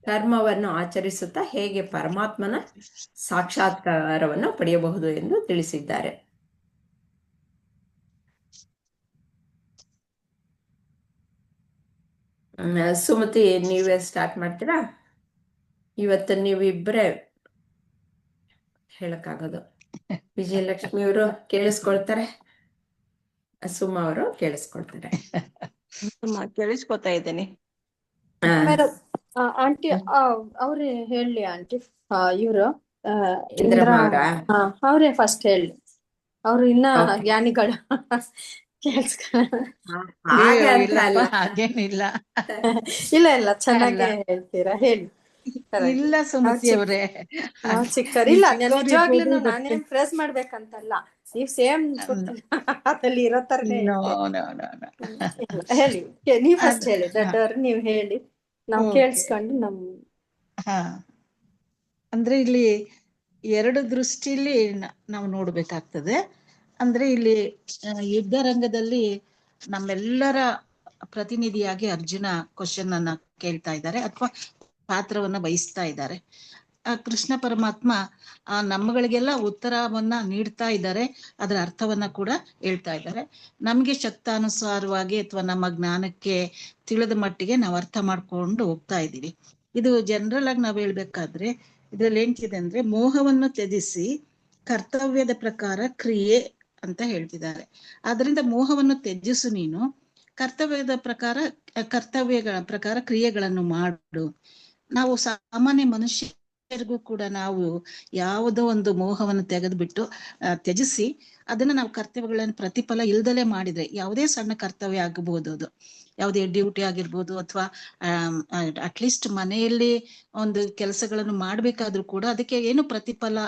ಕರ್ಮವನ್ನು ಆಚರಿಸುತ್ತಾ ಹೇಗೆ ಪರಮಾತ್ಮನ ಸಾಕ್ಷಾತ್ಕಾರವನ್ನು ಪಡೆಯಬಹುದು ಎಂದು ತಿಳಿಸಿದ್ದಾರೆ. ಸುಮತಿ, ನೀವೇ ಸ್ಟಾರ್ಟ್ ಮಾಡ್ತೀರಾ? ಇವತ್ತು ನೀವಿಬ್ಬರೇ ಹೇಳಕ್ಕಾಗೋದು. ವಿಜಯಲಕ್ಷ್ಮಿ ಅವರು ಕೇಳಿಸ್ಕೊಳ್ತಾರೆ. ಸುಮಾ ಅವರು ಕೇಳಿಸ್ಕೊಳ್ತಾರೆ. ಕೇಳಿಸ್ಕೊತಾ ಇದ್ದೇನೆ. ಮೇಡಮ್ ಆಂಟಿ ಅವ್ರೇ ಹೇಳಿ ಆಂಟಿ, ಇವ್ರು ಇಂದ್ರಮ್ಮ ಅವರ ಅವ್ರೇ ಫಸ್ಟ್ ಹೇಳಿ, ಅವ್ರು ಇನ್ನ ಜ್ಞಾನಿಗಳು. ಹಾಗೆ ಅಂತ ಇಲ್ಲಪ್ಪ, ಅಲ್ಲ. ಹಾಗೇನಿಲ್ಲ. ಇಲ್ಲ ಚೆನ್ನಾಗೆ ಹೇಳ್ತೀರಾ, ಹೇಳಿ. ಇಲ್ಲ ಸುಮತಿ ಅವ್ರೆ, ನಾವ್ ಚಿಕ್ಕರಿಲ್ಲ, ನಿಜವಾಗ್ಲೂ ನಾನೇನ್ ಪ್ರೇಸ್ ಮಾಡ್ಬೇಕಂತಲ್ಲ, ನೀವ್ ಸೇಮ್ ಅದಲ್ಲಿ ಇರೋ ತರನೇ ಹೇಳಿ. ನೀವ್ ಫಸ್ಟ್ ಹೇಳಿ, ದೊಡ್ಡವ್ರು ನೀವ್ ಹೇಳಿ, ನಾವ್ ಕೇಳಿಸ್ಕೊಂಡು ಹಾ, ಅಂದ್ರೆ ಇಲ್ಲಿ ಎರಡು ದೃಷ್ಟಿಲಿ ನಾವು ನೋಡ್ಬೇಕಾಗ್ತದೆ. ಅಂದ್ರೆ ಇಲ್ಲಿ ಯುದ್ಧ ರಂಗದಲ್ಲಿ ನಮ್ಮೆಲ್ಲರ ಪ್ರತಿನಿಧಿಯಾಗಿ ಅರ್ಜುನ ಕ್ವಶನ್ ಅನ್ನ ಕೇಳ್ತಾ ಇದ್ದಾರೆ, ಅಥವಾ ಪಾತ್ರವನ್ನ ವಹಿಸ್ತಾ ಇದ್ದಾರೆ. ಕೃಷ್ಣ ಪರಮಾತ್ಮ ನಮ್ಮಗಳಿಗೆಲ್ಲ ಉತ್ತರವನ್ನ ನೀಡ್ತಾ ಇದ್ದಾರೆ, ಅದರ ಅರ್ಥವನ್ನ ಕೂಡ ಹೇಳ್ತಾ ಇದ್ದಾರೆ. ನಮ್ಗೆ ಶಕ್ತಾನುಸಾರವಾಗಿ ಅಥವಾ ನಮ್ಮ ಜ್ಞಾನಕ್ಕೆ ತಿಳಿದ ಮಟ್ಟಿಗೆ ನಾವು ಅರ್ಥ ಮಾಡ್ಕೊಂಡು ಹೋಗ್ತಾ ಇದ್ದೀವಿ. ಇದು ಜನರಲ್ ಆಗಿ ನಾವ್ ಹೇಳ್ಬೇಕಾದ್ರೆ ಇದ್ರಲ್ಲಿ ಏನ್ತಿದೆ ಅಂದ್ರೆ, ಮೋಹವನ್ನು ತ್ಯಜಿಸಿ ಕರ್ತವ್ಯದ ಪ್ರಕಾರ ಕ್ರಿಯೆ ಅಂತ ಹೇಳ್ತಿದ್ದಾರೆ. ಆದ್ರಿಂದ ಮೋಹವನ್ನು ತ್ಯಜಿಸು, ನೀನು ಕರ್ತವ್ಯಗಳ ಪ್ರಕಾರ ಕ್ರಿಯೆಗಳನ್ನು ಮಾಡು. ನಾವು ಸಾಮಾನ್ಯ ಮನುಷ್ಯರಿಗೂ ಕೂಡ ನಾವು ಯಾವುದೋ ಒಂದು ಮೋಹವನ್ನು ತ್ಯಜಿಸಿ ಅದನ್ನ ನಾವು ಕರ್ತವ್ಯಗಳನ್ನು ಪ್ರತಿಫಲ ಇಲ್ದಲೆ ಮಾಡಿದ್ರೆ, ಯಾವುದೇ ಸಣ್ಣ ಕರ್ತವ್ಯ ಆಗಬಹುದು, ಅದು ಯಾವುದೇ ಡ್ಯೂಟಿ ಆಗಿರ್ಬೋದು, ಅಥವಾ ಅಟ್ಲೀಸ್ಟ್ ಮನೆಯಲ್ಲಿ ಒಂದು ಕೆಲಸಗಳನ್ನು ಮಾಡ್ಬೇಕಾದ್ರೂ ಕೂಡ ಅದಕ್ಕೆ ಏನು ಪ್ರತಿಫಲ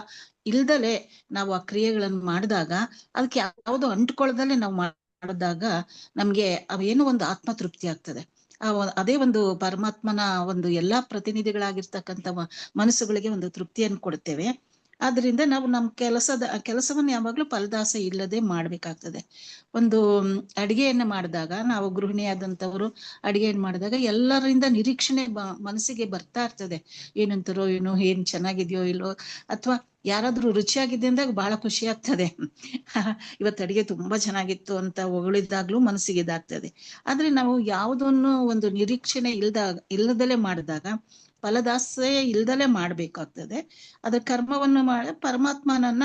ಇಲ್ದಲೆ ನಾವು ಆ ಕ್ರಿಯೆಗಳನ್ನು ಮಾಡಿದಾಗ, ಅದಕ್ಕೆ ಯಾವುದೋ ಅಂಟ್ಕೊಳ್ದಲೆ ನಾವು ಮಾಡಿದಾಗ ನಮ್ಗೆ ಅವೇನು ಒಂದು ಆತ್ಮತೃಪ್ತಿ ಆಗ್ತದೆ. ಅದೇ ಒಂದು ಪರಮಾತ್ಮನ ಒಂದು ಎಲ್ಲಾ ಪ್ರತಿನಿಧಿಗಳಾಗಿರ್ತಕ್ಕಂಥ ಮನಸ್ಸುಗಳಿಗೆ ಒಂದು ತೃಪ್ತಿಯನ್ನು ಕೊಡ್ತೇವೆ. ಆದ್ರಿಂದ ನಾವು ನಮ್ಮ ಕೆಲಸವನ್ನು ಯಾವಾಗ್ಲೂ ಫಲದಾಸೆ ಇಲ್ಲದೆ ಮಾಡ್ಬೇಕಾಗ್ತದೆ. ಒಂದು ಅಡಿಗೆಯನ್ನ ಮಾಡಿದಾಗ, ನಾವು ಗೃಹಿಣಿಯಾದಂಥವ್ರು ಅಡಿಗೆಯನ್ನು ಮಾಡಿದಾಗ ಎಲ್ಲರಿಂದ ನಿರೀಕ್ಷಣೆ ಮನಸ್ಸಿಗೆ ಬರ್ತಾ ಇರ್ತದೆ. ಏನಂತಾರೋ ಏನೋ, ಏನ್ ಚೆನ್ನಾಗಿದ್ಯೋ ಇಲ್ಲೋ, ಅಥವಾ ಯಾರಾದ್ರೂ ರುಚಿಯಾಗಿದೆ ಅಂದಾಗ ಬಹಳ ಖುಷಿ ಆಗ್ತದೆ. ಇವತ್ತು ಅಡಿಗೆ ತುಂಬಾ ಚೆನ್ನಾಗಿತ್ತು ಅಂತ ಹೊಗಳಿದಾಗ್ಲೂ ಮನಸ್ಸಿಗೆ ಇದಾಗ್ತದೆ. ಆದ್ರೆ ನಾವು ಯಾವುದನ್ನು ಒಂದು ನಿರೀಕ್ಷಣೆ ಇಲ್ಲದಲೆ ಮಾಡಿದಾಗ, ಫಲದಾಸೆ ಇಲ್ದಲೆ ಮಾಡ್ಬೇಕಾಗ್ತದೆ. ಅದ್ರ ಕರ್ಮವನ್ನು ಪರಮಾತ್ಮನನ್ನ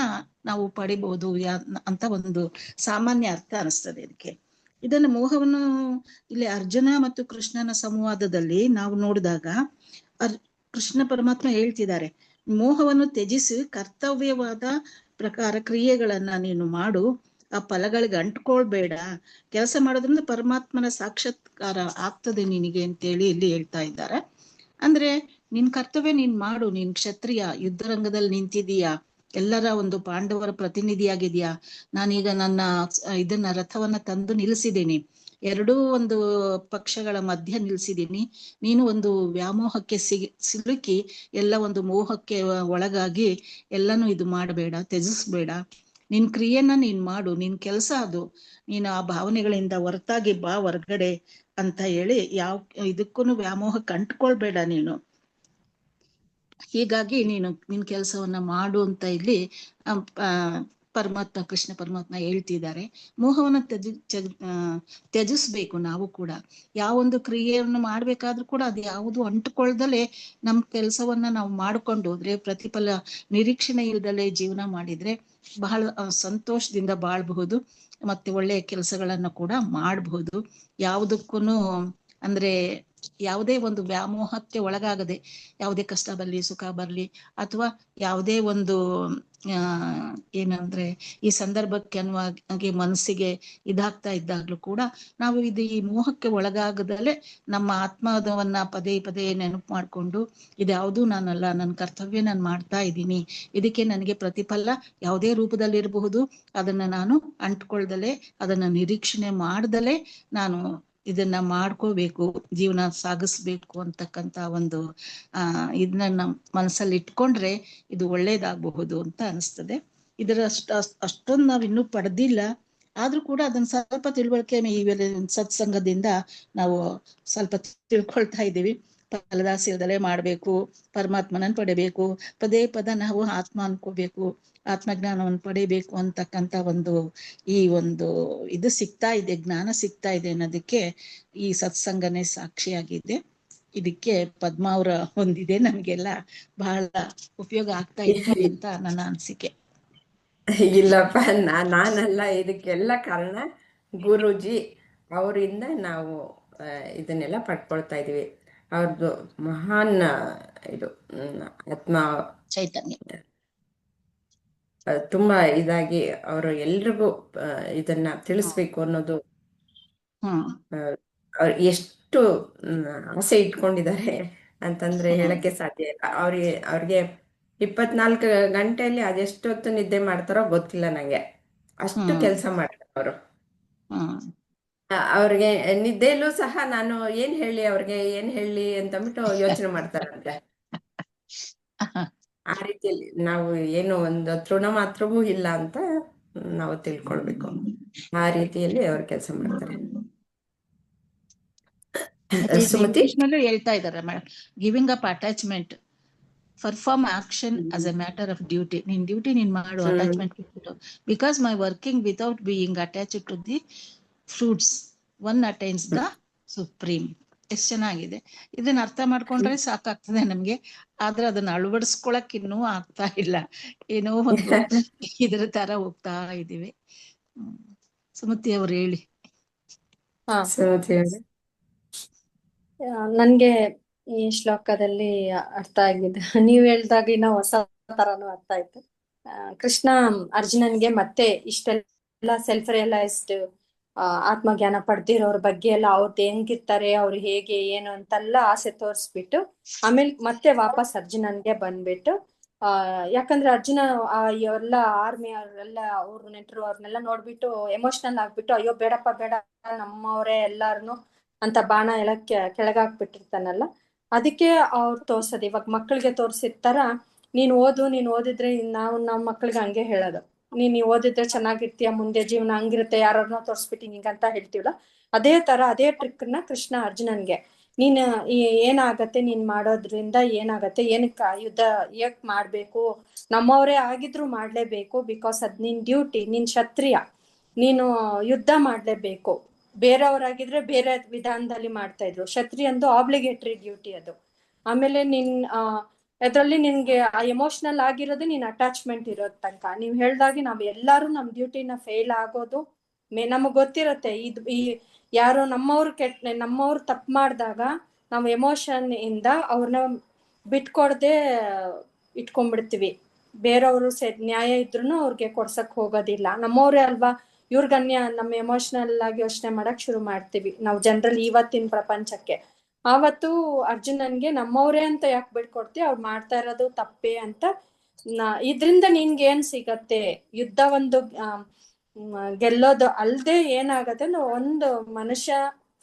ನಾವು ಪಡಿಬಹುದು ಅಂತ ಒಂದು ಸಾಮಾನ್ಯ ಅರ್ಥ ಅನಿಸ್ತದೆ ಇದಕ್ಕೆ. ಇದನ್ನು ಮೋಹವನ್ನು ಇಲ್ಲಿ ಅರ್ಜುನ ಮತ್ತು ಕೃಷ್ಣನ ಸಂವಾದದಲ್ಲಿ ನಾವು ನೋಡಿದಾಗ ಕೃಷ್ಣ ಪರಮಾತ್ಮ ಹೇಳ್ತಿದ್ದಾರೆ, ಮೋಹವನ್ನು ತ್ಯಜಿಸಿ ಕರ್ತವ್ಯವಾದ ಪ್ರಕಾರ ಕ್ರಿಯೆಗಳನ್ನ ನೀನು ಮಾಡು, ಆ ಫಲಗಳಿಗೆ ಅಂಟ್ಕೊಳ್ಬೇಡ, ಕೆಲಸ ಮಾಡೋದ್ರಿಂದ ಪರಮಾತ್ಮನ ಸಾಕ್ಷಾತ್ಕಾರ ಆಗ್ತದೆ ನಿನಗೆ ಅಂತೇಳಿ ಇಲ್ಲಿ ಹೇಳ್ತಾ ಇದ್ದಾರೆ. ಅಂದ್ರೆ ನಿನ್ ಕರ್ತವ್ಯ ನೀನ್ ಮಾಡು, ನೀನ್ ಕ್ಷತ್ರಿಯ, ಯುದ್ಧ ರಂಗದಲ್ಲಿ ನಿಂತಿದೀಯಾ, ಎಲ್ಲರ ಒಂದು ಪಾಂಡವರ ಪ್ರತಿನಿಧಿಯಾಗಿದ್ಯಾ. ನಾನೀಗ ಇದನ್ನ ರಥವನ್ನ ತಂದು ನಿಲ್ಲಿಸಿದ್ದೀನಿ, ಎರಡೂ ಒಂದು ಪಕ್ಷಗಳ ಮಧ್ಯ ನಿಲ್ಸಿದ್ದೀನಿ. ನೀನು ಒಂದು ವ್ಯಾಮೋಹಕ್ಕೆ ಸಿಲುಕಿ ಎಲ್ಲ ಒಂದು ಮೋಹಕ್ಕೆ ಒಳಗಾಗಿ ಎಲ್ಲಾನು ಇದು ಮಾಡಬೇಡ, ತ್ಯಜಿಸ್ಬೇಡ. ನಿನ್ ಕ್ರಿಯೆನ ನೀನ್ ಮಾಡು, ನಿನ್ ಕೆಲಸ ಅದು, ನೀನು ಆ ಭಾವನೆಗಳಿಂದ ಹೊರತಾಗಿ ಬಾ ಹೊರಗಡೆ ಅಂತ ಹೇಳಿ ಇದಕ್ಕೂ ವ್ಯಾಮೋಹಕ್ಕೆ ಅಂಟ್ಕೊಳ್ಬೇಡ ನೀನು. ಹೀಗಾಗಿ ನಿನ್ ಕೆಲಸವನ್ನ ಮಾಡು ಅಂತ ಇಲ್ಲಿ ಕೃಷ್ಣ ಪರಮಾತ್ಮ ಹೇಳ್ತಿದ್ದಾರೆ. ಮೋಹವನ್ನ ತ್ಯಜಿಸ್ಬೇಕು ನಾವು ಕೂಡ. ಯಾವೊಂದು ಕ್ರಿಯೆಯನ್ನು ಮಾಡ್ಬೇಕಾದ್ರೂ ಕೂಡ ಅದು ಯಾವುದು ಅಂಟುಕೊಳ್ದಲೆ ನಮ್ ಕೆಲಸವನ್ನ ನಾವು ಮಾಡ್ಕೊಂಡು ಹೋದ್ರೆ, ಪ್ರತಿಫಲ ನಿರೀಕ್ಷಣೆ ಇಲ್ದಲೆ ಜೀವನ ಮಾಡಿದ್ರೆ ಬಹಳ ಸಂತೋಷದಿಂದ ಬಾಳ್ಬಹುದು, ಮತ್ತೆ ಒಳ್ಳೆಯ ಕೆಲಸಗಳನ್ನ ಕೂಡ ಮಾಡಬಹುದು. ಯಾವುದಕ್ಕೂ ಅಂದ್ರೆ ಯಾವುದೇ ಒಂದು ವ್ಯಾಮೋಹಕ್ಕೆ ಒಳಗಾಗದೆ, ಯಾವುದೇ ಕಷ್ಟ ಬರ್ಲಿ ಸುಖ ಬರ್ಲಿ, ಅಥವಾ ಯಾವುದೇ ಒಂದು ಏನಂದ್ರೆ ಈ ಸಂದರ್ಭಕ್ಕೆ ಅನ್ನುವಾಗೆ ಮನಸ್ಸಿಗೆ ಇದಾಗ್ತಾ ಇದ್ದಾಗ್ಲೂ ಕೂಡ ನಾವು ಈ ಮೋಹಕ್ಕೆ ಒಳಗಾಗದಲ್ಲೇ ನಮ್ಮ ಆತ್ಮವನ್ನ ಪದೇ ಪದೇ ನೆನಪು ಮಾಡ್ಕೊಂಡು, ಇದ್ಯಾವುದೂ ನಾನಲ್ಲ, ನನ್ನ ಕರ್ತವ್ಯ ನಾನು ಮಾಡ್ತಾ ಇದ್ದೀನಿ, ಇದಕ್ಕೆ ನನಗೆ ಪ್ರತಿಫಲ ಯಾವುದೇ ರೂಪದಲ್ಲಿ ಇರಬಹುದು, ಅದನ್ನ ನಾನು ಅಂಟ್ಕೊಳ್ದಲೆ, ಅದನ್ನ ನಿರೀಕ್ಷಣೆ ಮಾಡ್ದಲೆ ನಾನು ಇದನ್ನ ಮಾಡ್ಕೋಬೇಕು, ಜೀವನ ಸಾಗಿಸ್ಬೇಕು ಅಂತಕ್ಕಂತ ಒಂದು ಇದನ್ನ ಮನಸ್ಸಲ್ಲಿ ಇಟ್ಕೊಂಡ್ರೆ ಇದು ಒಳ್ಳೇದಾಗಬಹುದು ಅಂತ ಅನಿಸ್ತದೆ. ಇದರ ಅಷ್ಟೊಂದು ನಾವ್ ಇನ್ನೂ ಪಡೆದಿಲ್ಲ, ಆದ್ರೂ ಕೂಡ ಅದನ್ನ ಸ್ವಲ್ಪ ತಿಳುವಳಿಕೆ ಸತ್ಸಂಗದಿಂದ ನಾವು ಸ್ವಲ್ಪ ತಿಳ್ಕೊಳ್ತಾ ಇದ್ದೀವಿ. ಫಲದಾಸೆ ಮಾಡ್ಬೇಕು, ಪರಮಾತ್ಮನನ್ನು ಪಡಿಬೇಕು, ಪದೇ ಪದ ನಾವು ಆತ್ಮ ಅನ್ಕೋಬೇಕು, ಆತ್ಮಜ್ಞಾನವನ್ನು ಪಡಿಬೇಕು ಅಂತಕ್ಕಂತ ಒಂದು ಇದು ಸಿಗ್ತಾ ಇದೆ, ಜ್ಞಾನ ಸಿಗ್ತಾ ಇದೆ ಅನ್ನೋದಕ್ಕೆ ಈ ಸತ್ಸಂಗನೇ ಸಾಕ್ಷಿಯಾಗಿದೆ. ಇದಕ್ಕೆ ಪದ್ಮ ಅವರ ಹೊಂದಿದೆ ನಮ್ಗೆಲ್ಲ ಬಹಳ ಉಪಯೋಗ ಆಗ್ತಾ ಇದೆ ಅಂತ ನನ್ನ ಅನಿಸಿಕೆ. ಇಲ್ಲಪ್ಪ, ನಾನಲ್ಲ ಇದಕ್ಕೆಲ್ಲ ಕಾರಣ. ಗುರೂಜಿ ಅವರಿಂದ ನಾವು ಇದನ್ನೆಲ್ಲ ಪಡ್ಕೊಳ್ತಾ ಇದೀವಿ. ಅವ್ರದ್ದು ಮಹಾನ್ ಇದು ಆತ್ಮ ಚೈತನ್ಯ. ತುಂಬಾ ಇದಾಗಿ ಅವರು ಎಲ್ರಿಗೂ ಇದನ್ನ ತಿಳಿಸ್ಬೇಕು ಅನ್ನೋದು ಹ್ಮ್ ಅವ್ರು ಎಷ್ಟು ಆಸೆ ಇಟ್ಕೊಂಡಿದ್ದಾರೆ ಅಂತಂದ್ರೆ ಹೇಳಕ್ಕೆ ಸಾಧ್ಯ ಇಲ್ಲ. ಅವ್ರಿಗೆ 24 ಗಂಟೆಯಲ್ಲಿ ಅದೆಷ್ಟೊತ್ತು ನಿದ್ದೆ ಮಾಡ್ತಾರೋ ಗೊತ್ತಿಲ್ಲ ನಂಗೆ, ಅಷ್ಟು ಕೆಲಸ ಮಾಡ್ತಾರೆ ಅವರು. ಅವ್ರಿಗೆ ನಿದ್ದೆಯಲ್ಲೂ ಸಹ ನಾನು ಏನ್ ಹೇಳಿ ಅಂತಂದ್ಬಿಟ್ಟು ಯೋಚನೆ ಮಾಡ್ತಾರಂತೆ. ಆ ರೀತಿಯಲ್ಲಿ ನಾವು ಏನು ಒಂದು ತೃಣ ಮಾತ್ರವೂ ಇಲ್ಲ ಅಂತ ನಾವು ತಿಳ್ಕೊಳ್ಬೇಕು. ಆ ರೀತಿಯಲ್ಲಿ ಅವ್ರು ಕೆಲಸ ಮಾಡ್ತಾರೆ. ಸುಮತಿ, ಇಂಗ್ಲಿಷ್ನಲ್ಲೂ ಹೇಳ್ತಾ ಇದ್ದಾರೆ madam, giving up attachment, perform action as a matter of duty. ನಿನ್ ಡ್ಯೂಟಿ ನೀನ್ ಮಾಡು, attachment because my working without being attached to the fruits one attains the supreme. ಎಷ್ಟು ಚೆನ್ನಾಗಿದೆ. ಇದನ್ನ ಅರ್ಥ ಮಾಡ್ಕೊಂಡ್ರೆ ಸಾಕಾಗ್ತದೆ ನಮ್ಗೆ, ಆದ್ರೆ ಅದನ್ನ ಅಳವಡಿಸ್ಕೊಳಕ್ ಇನ್ನೂ ಆಗ್ತಾ ಇಲ್ಲ. ಏನೋ ಒಂದು ಇದ್ರ ತರ ಹೋಗ್ತಾ ಇದೀವಿ. ಸುಮತಿ ಅವ್ರು ಹೇಳಿ. ನನ್ಗೆ ಈ ಶ್ಲೋಕದಲ್ಲಿ ಅರ್ಥ ಆಗಿದೆ, ನೀವ್ ಹೇಳ್ದಾಗ ಇನ್ನ ಹೊಸ ತರನು ಅರ್ಥ ಆಯ್ತು. ಕೃಷ್ಣ ಅರ್ಜುನನ್ಗೆ ಮತ್ತೆ ಇಷ್ಟೆಲ್ಲ ಸೆಲ್ಫ್ ರಿಯಲೈಸ್ಡ್ ಆತ್ಮಜ್ಞಾನ ಪಡೆದಿರೋರ್ ಬಗ್ಗೆ ಎಲ್ಲ ಅವ್ರದ್ದು ಹೆಂಗಿರ್ತಾರೆ, ಅವ್ರು ಹೇಗೆ ಏನು ಅಂತೆಲ್ಲ ಆಸೆ ತೋರಿಸ್ಬಿಟ್ಟು ಆಮೇಲೆ ಮತ್ತೆ ವಾಪಸ್ ಅರ್ಜುನನ್ಗೆ ಬಂದ್ಬಿಟ್ಟು ಯಾಕಂದ್ರೆ ಅರ್ಜುನ ಎಲ್ಲ ಆರ್ಮಿ ಅವ್ರೆಲ್ಲ ಅವ್ರ ನೆಂಟರು ಅವ್ರನ್ನೆಲ್ಲ ನೋಡ್ಬಿಟ್ಟು ಎಮೋಷನಲ್ ಆಗ್ಬಿಟ್ಟು ಅಯ್ಯೋ ಬೇಡಪ್ಪ ಬೇಡ ನಮ್ಮವರೇ ಎಲ್ಲಾರನು ಅಂತ ಬಾಣ ಎಲ್ಲ ಕೆಳಗಾಕ್ಬಿಟ್ಟಿರ್ತಾನಲ್ಲ. ಅದಕ್ಕೆ ಅವ್ರು ತೋರ್ಸೋದು ಇವಾಗ ಮಕ್ಳಿಗೆ ತೋರ್ಸಿರ್ತಾರ, ನೀನ್ ಓದಿದ್ರೆ ನಾವು ನಮ್ಮ ಮಕ್ಳಿಗೆ ಹಂಗೆ ಹೇಳೋದು, ನೀನ್ ಓದಿದ್ರೆ ಚೆನ್ನಾಗಿರ್ತೀಯ, ಮುಂದೆ ಜೀವನ ಹಂಗಿರುತ್ತೆ, ಯಾರನ್ನ ತೋರ್ಸ್ಬಿಟ್ಟು ಹಿಂಗಂತ ಹೇಳ್ತೀವಲ್ಲ, ಅದೇ ತರ ಅದೇ ಟ್ರಿಕ್ ನ ಕೃಷ್ಣ ಅರ್ಜುನನ್ಗೆ, ನೀನ್ ಏನಾಗತ್ತೆ ನೀನ್ ಮಾಡೋದ್ರಿಂದ ಏನಾಗತ್ತೆ, ಏನಕ್ಕ ಯುದ್ಧ ಏಕ್ ಮಾಡ್ಬೇಕು, ನಮ್ಮವರೇ ಆಗಿದ್ರು ಮಾಡ್ಲೇಬೇಕು, ಬಿಕಾಸ್ ಅದ್ ನಿನ್ ಡ್ಯೂಟಿ, ನೀನ್ ಕ್ಷತ್ರಿಯ, ನೀನು ಯುದ್ಧ ಮಾಡ್ಲೇಬೇಕು. ಬೇರೆಯವರಾಗಿದ್ರೆ ಬೇರೆ ವಿಧಾನದಲ್ಲಿ ಮಾಡ್ತಾ ಇದ್ರು, ಕ್ಷತ್ರಿಯಂದು ಆಬ್ಲಿಗೇಟರಿ ಡ್ಯೂಟಿ ಅದು. ಆಮೇಲೆ ಅದ್ರಲ್ಲಿ ನಿನ್ಗೆ ಆ ಎಮೋಷನಲ್ ಆಗಿರೋದು ನೀನ್ ಅಟ್ಯಾಚ್ಮೆಂಟ್ ಇರೋದ್ ತನಕ. ನೀವ್ ಹೇಳ್ದಾಗೆ ನಾವ್ ಎಲ್ಲಾರು ನಮ್ ಡ್ಯೂಟಿನ ಫೇಲ್ ಆಗೋದು ನಮಗ್ ಗೊತ್ತಿರತ್ತೆ. ಯಾರೋ ನಮ್ಮವ್ರು ತಪ್ಪು ಮಾಡಿದಾಗ ನಾವು ಎಮೋಷನ್ ಇಂದ ಅವ್ರನ್ನ ಬಿಟ್ಕೊಡ್ದೆ ಇಟ್ಕೊಂಡ್ಬಿಡ್ತೀವಿ. ಬೇರೆಯವರು ನ್ಯಾಯ ಇದ್ರು ಅವ್ರಿಗೆ ಕೊಡ್ಸಕ್ ಹೋಗೋದಿಲ್ಲ. ನಮ್ಮವ್ರೇ ಅಲ್ವಾ, ಇವ್ರಿಗನ್ಯ ನಮ್ಮ ಎಮೋಷನಲ್ ಆಗಿ ಯೋಚನೆ ಮಾಡಕ್ ಶುರು ಮಾಡ್ತೀವಿ ನಾವು ಜನರಲ್ ಇವತ್ತಿನ ಪ್ರಪಂಚಕ್ಕೆ. ಆವತ್ತು ಅರ್ಜುನನ್ಗೆ ನಮ್ಮವ್ರೇ ಅಂತ ಯಾಕೆ ಬಿಡ್ಕೊಡ್ತೀವಿ, ಅವ್ರು ಮಾಡ್ತಾ ಇರೋದು ತಪ್ಪೇ ಅಂತ. ಇದ್ರಿಂದ ನಿನ್ಗೆ ಏನ್ ಸಿಗತ್ತೆ, ಯುದ್ಧ ಒಂದು ಗೆಲ್ಲೋದು ಅಲ್ದೆ ಏನಾಗತ್ತೆ, ಒಂದು ಮನುಷ್ಯ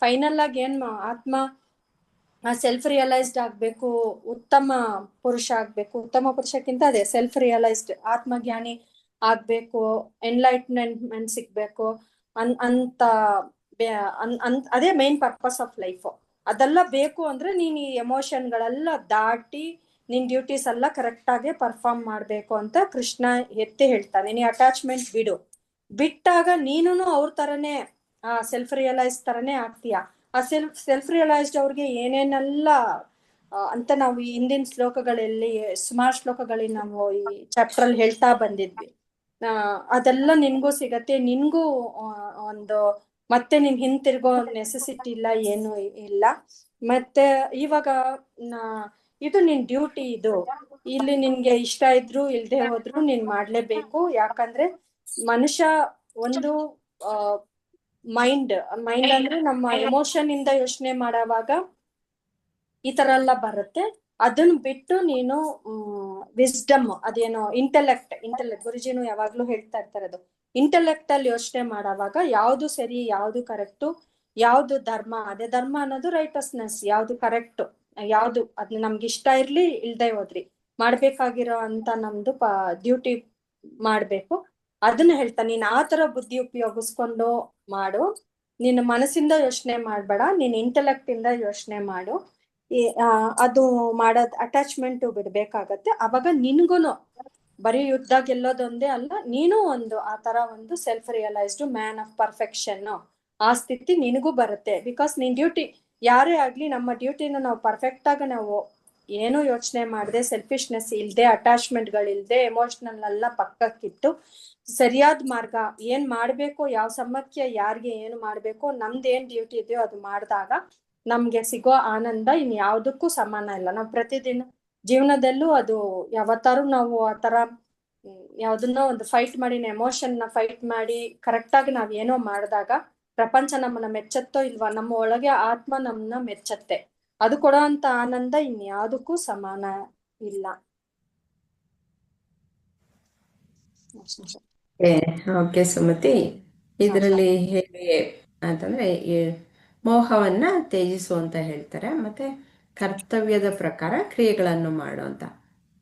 ಫೈನಲ್ ಆಗಿ ಏನ್ ಆತ್ಮ ಸೆಲ್ಫ್ ರಿಯಲೈಸ್ಡ್ ಆಗ್ಬೇಕು, ಉತ್ತಮ ಪುರುಷ ಆಗ್ಬೇಕು. ಉತ್ತಮ ಪುರುಷಕ್ಕಿಂತ ಅದೇ ಸೆಲ್ಫ್ ರಿಯಲೈಸ್ಡ್ ಆತ್ಮಜ್ಞಾನಿ ಆಗ್ಬೇಕು, ಎನ್ಲೈಟ್ಮೆಂಟ್ ಸಿಗ್ಬೇಕು ಅಂತ ಅದೇ ಮೇನ್ ಪರ್ಪಸ್ ಆಫ್ ಲೈಫ್. ಅದೆಲ್ಲ ಬೇಕು ಅಂದ್ರೆ ನೀನ್ ಈ ಎಮೋಷನ್ಗಳೆಲ್ಲ ದಾಟಿ ನಿನ್ ಡ್ಯೂಟೀಸ್ ಎಲ್ಲ ಕರೆಕ್ಟ್ ಆಗಿ ಪರ್ಫಾರ್ಮ್ ಮಾಡ್ಬೇಕು ಅಂತ ಕೃಷ್ಣ ಎತ್ತಿ ಹೇಳ್ತಾನೆ. ನೀ ಅಟ್ಯಾಚ್ಮೆಂಟ್ ಬಿಟ್ಟಾಗ ನೀನು ಅವ್ರ ತರನೇ ಸೆಲ್ಫ್ ರಿಯಲೈಸ್ ತರನೇ ಆಗ್ತೀಯ. ಆ ಸೆಲ್ಫ್ ರಿಯಲೈಸ್ಡ್ ಅವ್ರಿಗೆ ಏನೇನೆಲ್ಲ ಅಂತ ನಾವು ಈ ಹಿಂದಿನ ಶ್ಲೋಕಗಳಲ್ಲಿ ಸುಮಾರು ಶ್ಲೋಕಗಳಲ್ಲಿ ನಾವು ಈ ಚಾಪ್ಟರ್ ಅಲ್ಲಿ ಹೇಳ್ತಾ ಬಂದಿದ್ವಿ. ಅದೆಲ್ಲ ನಿನ್ಗೂ ಸಿಗತ್ತೆ. ನಿನ್ಗೂ ಒಂದು ಮತ್ತೆ ನೀನ್ ಹಿಂತಿರ್ಗೋ ನೆಸೆಸಿಟಿ ಇಲ್ಲ, ಏನು ಇಲ್ಲ. ಮತ್ತೆ ಇವಾಗ ಇದು ನಿನ್ ಡ್ಯೂಟಿ, ಇದು ಇಲ್ಲಿ ನಿನ್ಗೆ ಇಷ್ಟ ಇದ್ರು ಇಲ್ದೆ ಹೋದ್ರು ನೀನ್ ಮಾಡ್ಲೇಬೇಕು. ಯಾಕಂದ್ರೆ ಮನುಷ್ಯ ಒಂದು ಮೈಂಡ್ ಅಂದ್ರೆ ನಮ್ಮ ಎಮೋಷನ್ ಇಂದ ಯೋಚನೆ ಮಾಡೋವಾಗ ಈ ತರ ಎಲ್ಲ ಬರುತ್ತೆ. ಅದನ್ನ ಬಿಟ್ಟು ನೀನು ವಿಸ್ಡಮ್, ಅದೇನೋ ಇಂಟೆಲೆಕ್ಟ್ ಗುರುಜಿನು ಯಾವಾಗ್ಲೂ ಹೇಳ್ತಾ ಇರ್ತಾರೆ, ಅದು ಇಂಟೆಲೆಕ್ಟ್ ಅಲ್ಲಿ ಯೋಚನೆ ಮಾಡೋವಾಗ ಯಾವ್ದು ಸರಿ ಯಾವ್ದು ಕರೆಕ್ಟು, ಯಾವ್ದು ಧರ್ಮ, ಅದೇ ಧರ್ಮ ಅನ್ನೋದು ರೈಟಸ್ನೆಸ್, ಯಾವ್ದು ಕರೆಕ್ಟ್, ಯಾವ್ದು ಅದ್ ನಮ್ಗೆ ಇಷ್ಟ ಇರ್ಲಿ ಇಲ್ದೇ ಹೋದ್ರಿ ಮಾಡ್ಬೇಕಾಗಿರೋ ಅಂತ ನಮ್ದು ಡ್ಯೂಟಿ ಮಾಡ್ಬೇಕು. ಅದನ್ನ ಹೇಳ್ತಾ ನೀನ್ ಆ ತರ ಬುದ್ಧಿ ಉಪಯೋಗಿಸ್ಕೊಂಡು ಮಾಡು. ನಿನ್ನ ಮನಸ್ಸಿಂದ ಯೋಚನೆ ಮಾಡ್ಬೇಡ, ನೀನ್ ಇಂಟೆಲೆಕ್ಟ್ ಇಂದ ಯೋಚನೆ ಮಾಡು. ಅದು ಮಾಡೋದ್ ಅಟ್ಯಾಚ್ಮೆಂಟ್ ಬಿಡ್ಬೇಕಾಗತ್ತೆ. ಅವಾಗ ನಿನ್ಗುನು ಬರೀ ಯುದ್ಧ ಗೆಲ್ಲೋದೊಂದೇ ಅಲ್ಲ, ನೀನು ಒಂದು ಆ ತರ ಒಂದು self realized man of perfection ಆ ಸ್ಥಿತಿ ನಿನಗೂ ಬರುತ್ತೆ. ಬಿಕಾಸ್ ನಿನ್ ಡ್ಯೂಟಿ ಯಾರೇ ಆಗ್ಲಿ, ನಮ್ಮ ಡ್ಯೂಟಿನ ನಾವು ಪರ್ಫೆಕ್ಟ್ ಆಗ ನಾವು ಏನು ಯೋಚನೆ ಮಾಡದೆ, ಸೆಲ್ಫಿಶ್ನೆಸ್ ಇಲ್ದೆ, ಅಟ್ಯಾಚ್ಮೆಂಟ್ಗಳಿಲ್ದೆ, ಎಮೋಷನಲ್ ಎಲ್ಲ ಪಕ್ಕಕ್ಕಿಟ್ಟು ಸರಿಯಾದ ಮಾರ್ಗ ಏನ್ ಮಾಡ್ಬೇಕು, ಯಾವ ಸಮಯಕ್ಕೆ ಯಾರಿಗೆ ಏನು ಮಾಡ್ಬೇಕು, ನಮ್ದೇನ್ ಡ್ಯೂಟಿ ಇದೆಯೋ ಅದು ಮಾಡಿದಾಗ ನಮ್ಗೆ ಸಿಗೋ ಆನಂದ ಇನ್ ಯಾವ್ದಕ್ಕೂ ಸಮಾನ ಇಲ್ಲ. ನಾವು ಪ್ರತಿದಿನ ಜೀವನದಲ್ಲೂ ಅದು ಯಾವತ್ತಾರು ನಾವು ಆತರ ಯಾವ್ದನ್ನೋ ಒಂದು ಫೈಟ್ ಮಾಡಿ, ಎಮೋಷನ್ ನ ಫೈಟ್ ಮಾಡಿ ಕರೆಕ್ಟ್ ಆಗಿ ನಾವ್ ಏನೋ ಮಾಡಿದಾಗ ಪ್ರಪಂಚ ನಮ್ಮನ್ನ ಮೆಚ್ಚತ್ತೋ ಇಲ್ವಾ, ನಮ್ಮ ಒಳಗೆ ಆತ್ಮ ನಮ್ಮನ್ನ ಮೆಚ್ಚತ್ತೆ. ಅದು ಕೊಡೋ ಅಂತ ಆನಂದ ಇನ್ಯಾವುದಕ್ಕೂ ಸಮಾನ ಇಲ್ಲ. ಓಕೆ ಸುಮತಿ, ಇದರಲ್ಲಿ ಹೇಗೆ ಅಂತಂದ್ರೆ ಈ ಮೋಹವನ್ನ ತ್ಯಜಿಸು ಅಂತ ಹೇಳ್ತಾರೆ, ಮತ್ತೆ ಕರ್ತವ್ಯದ ಪ್ರಕಾರ ಕ್ರಿಯೆಗಳನ್ನು ಮಾಡು ಅಂತ.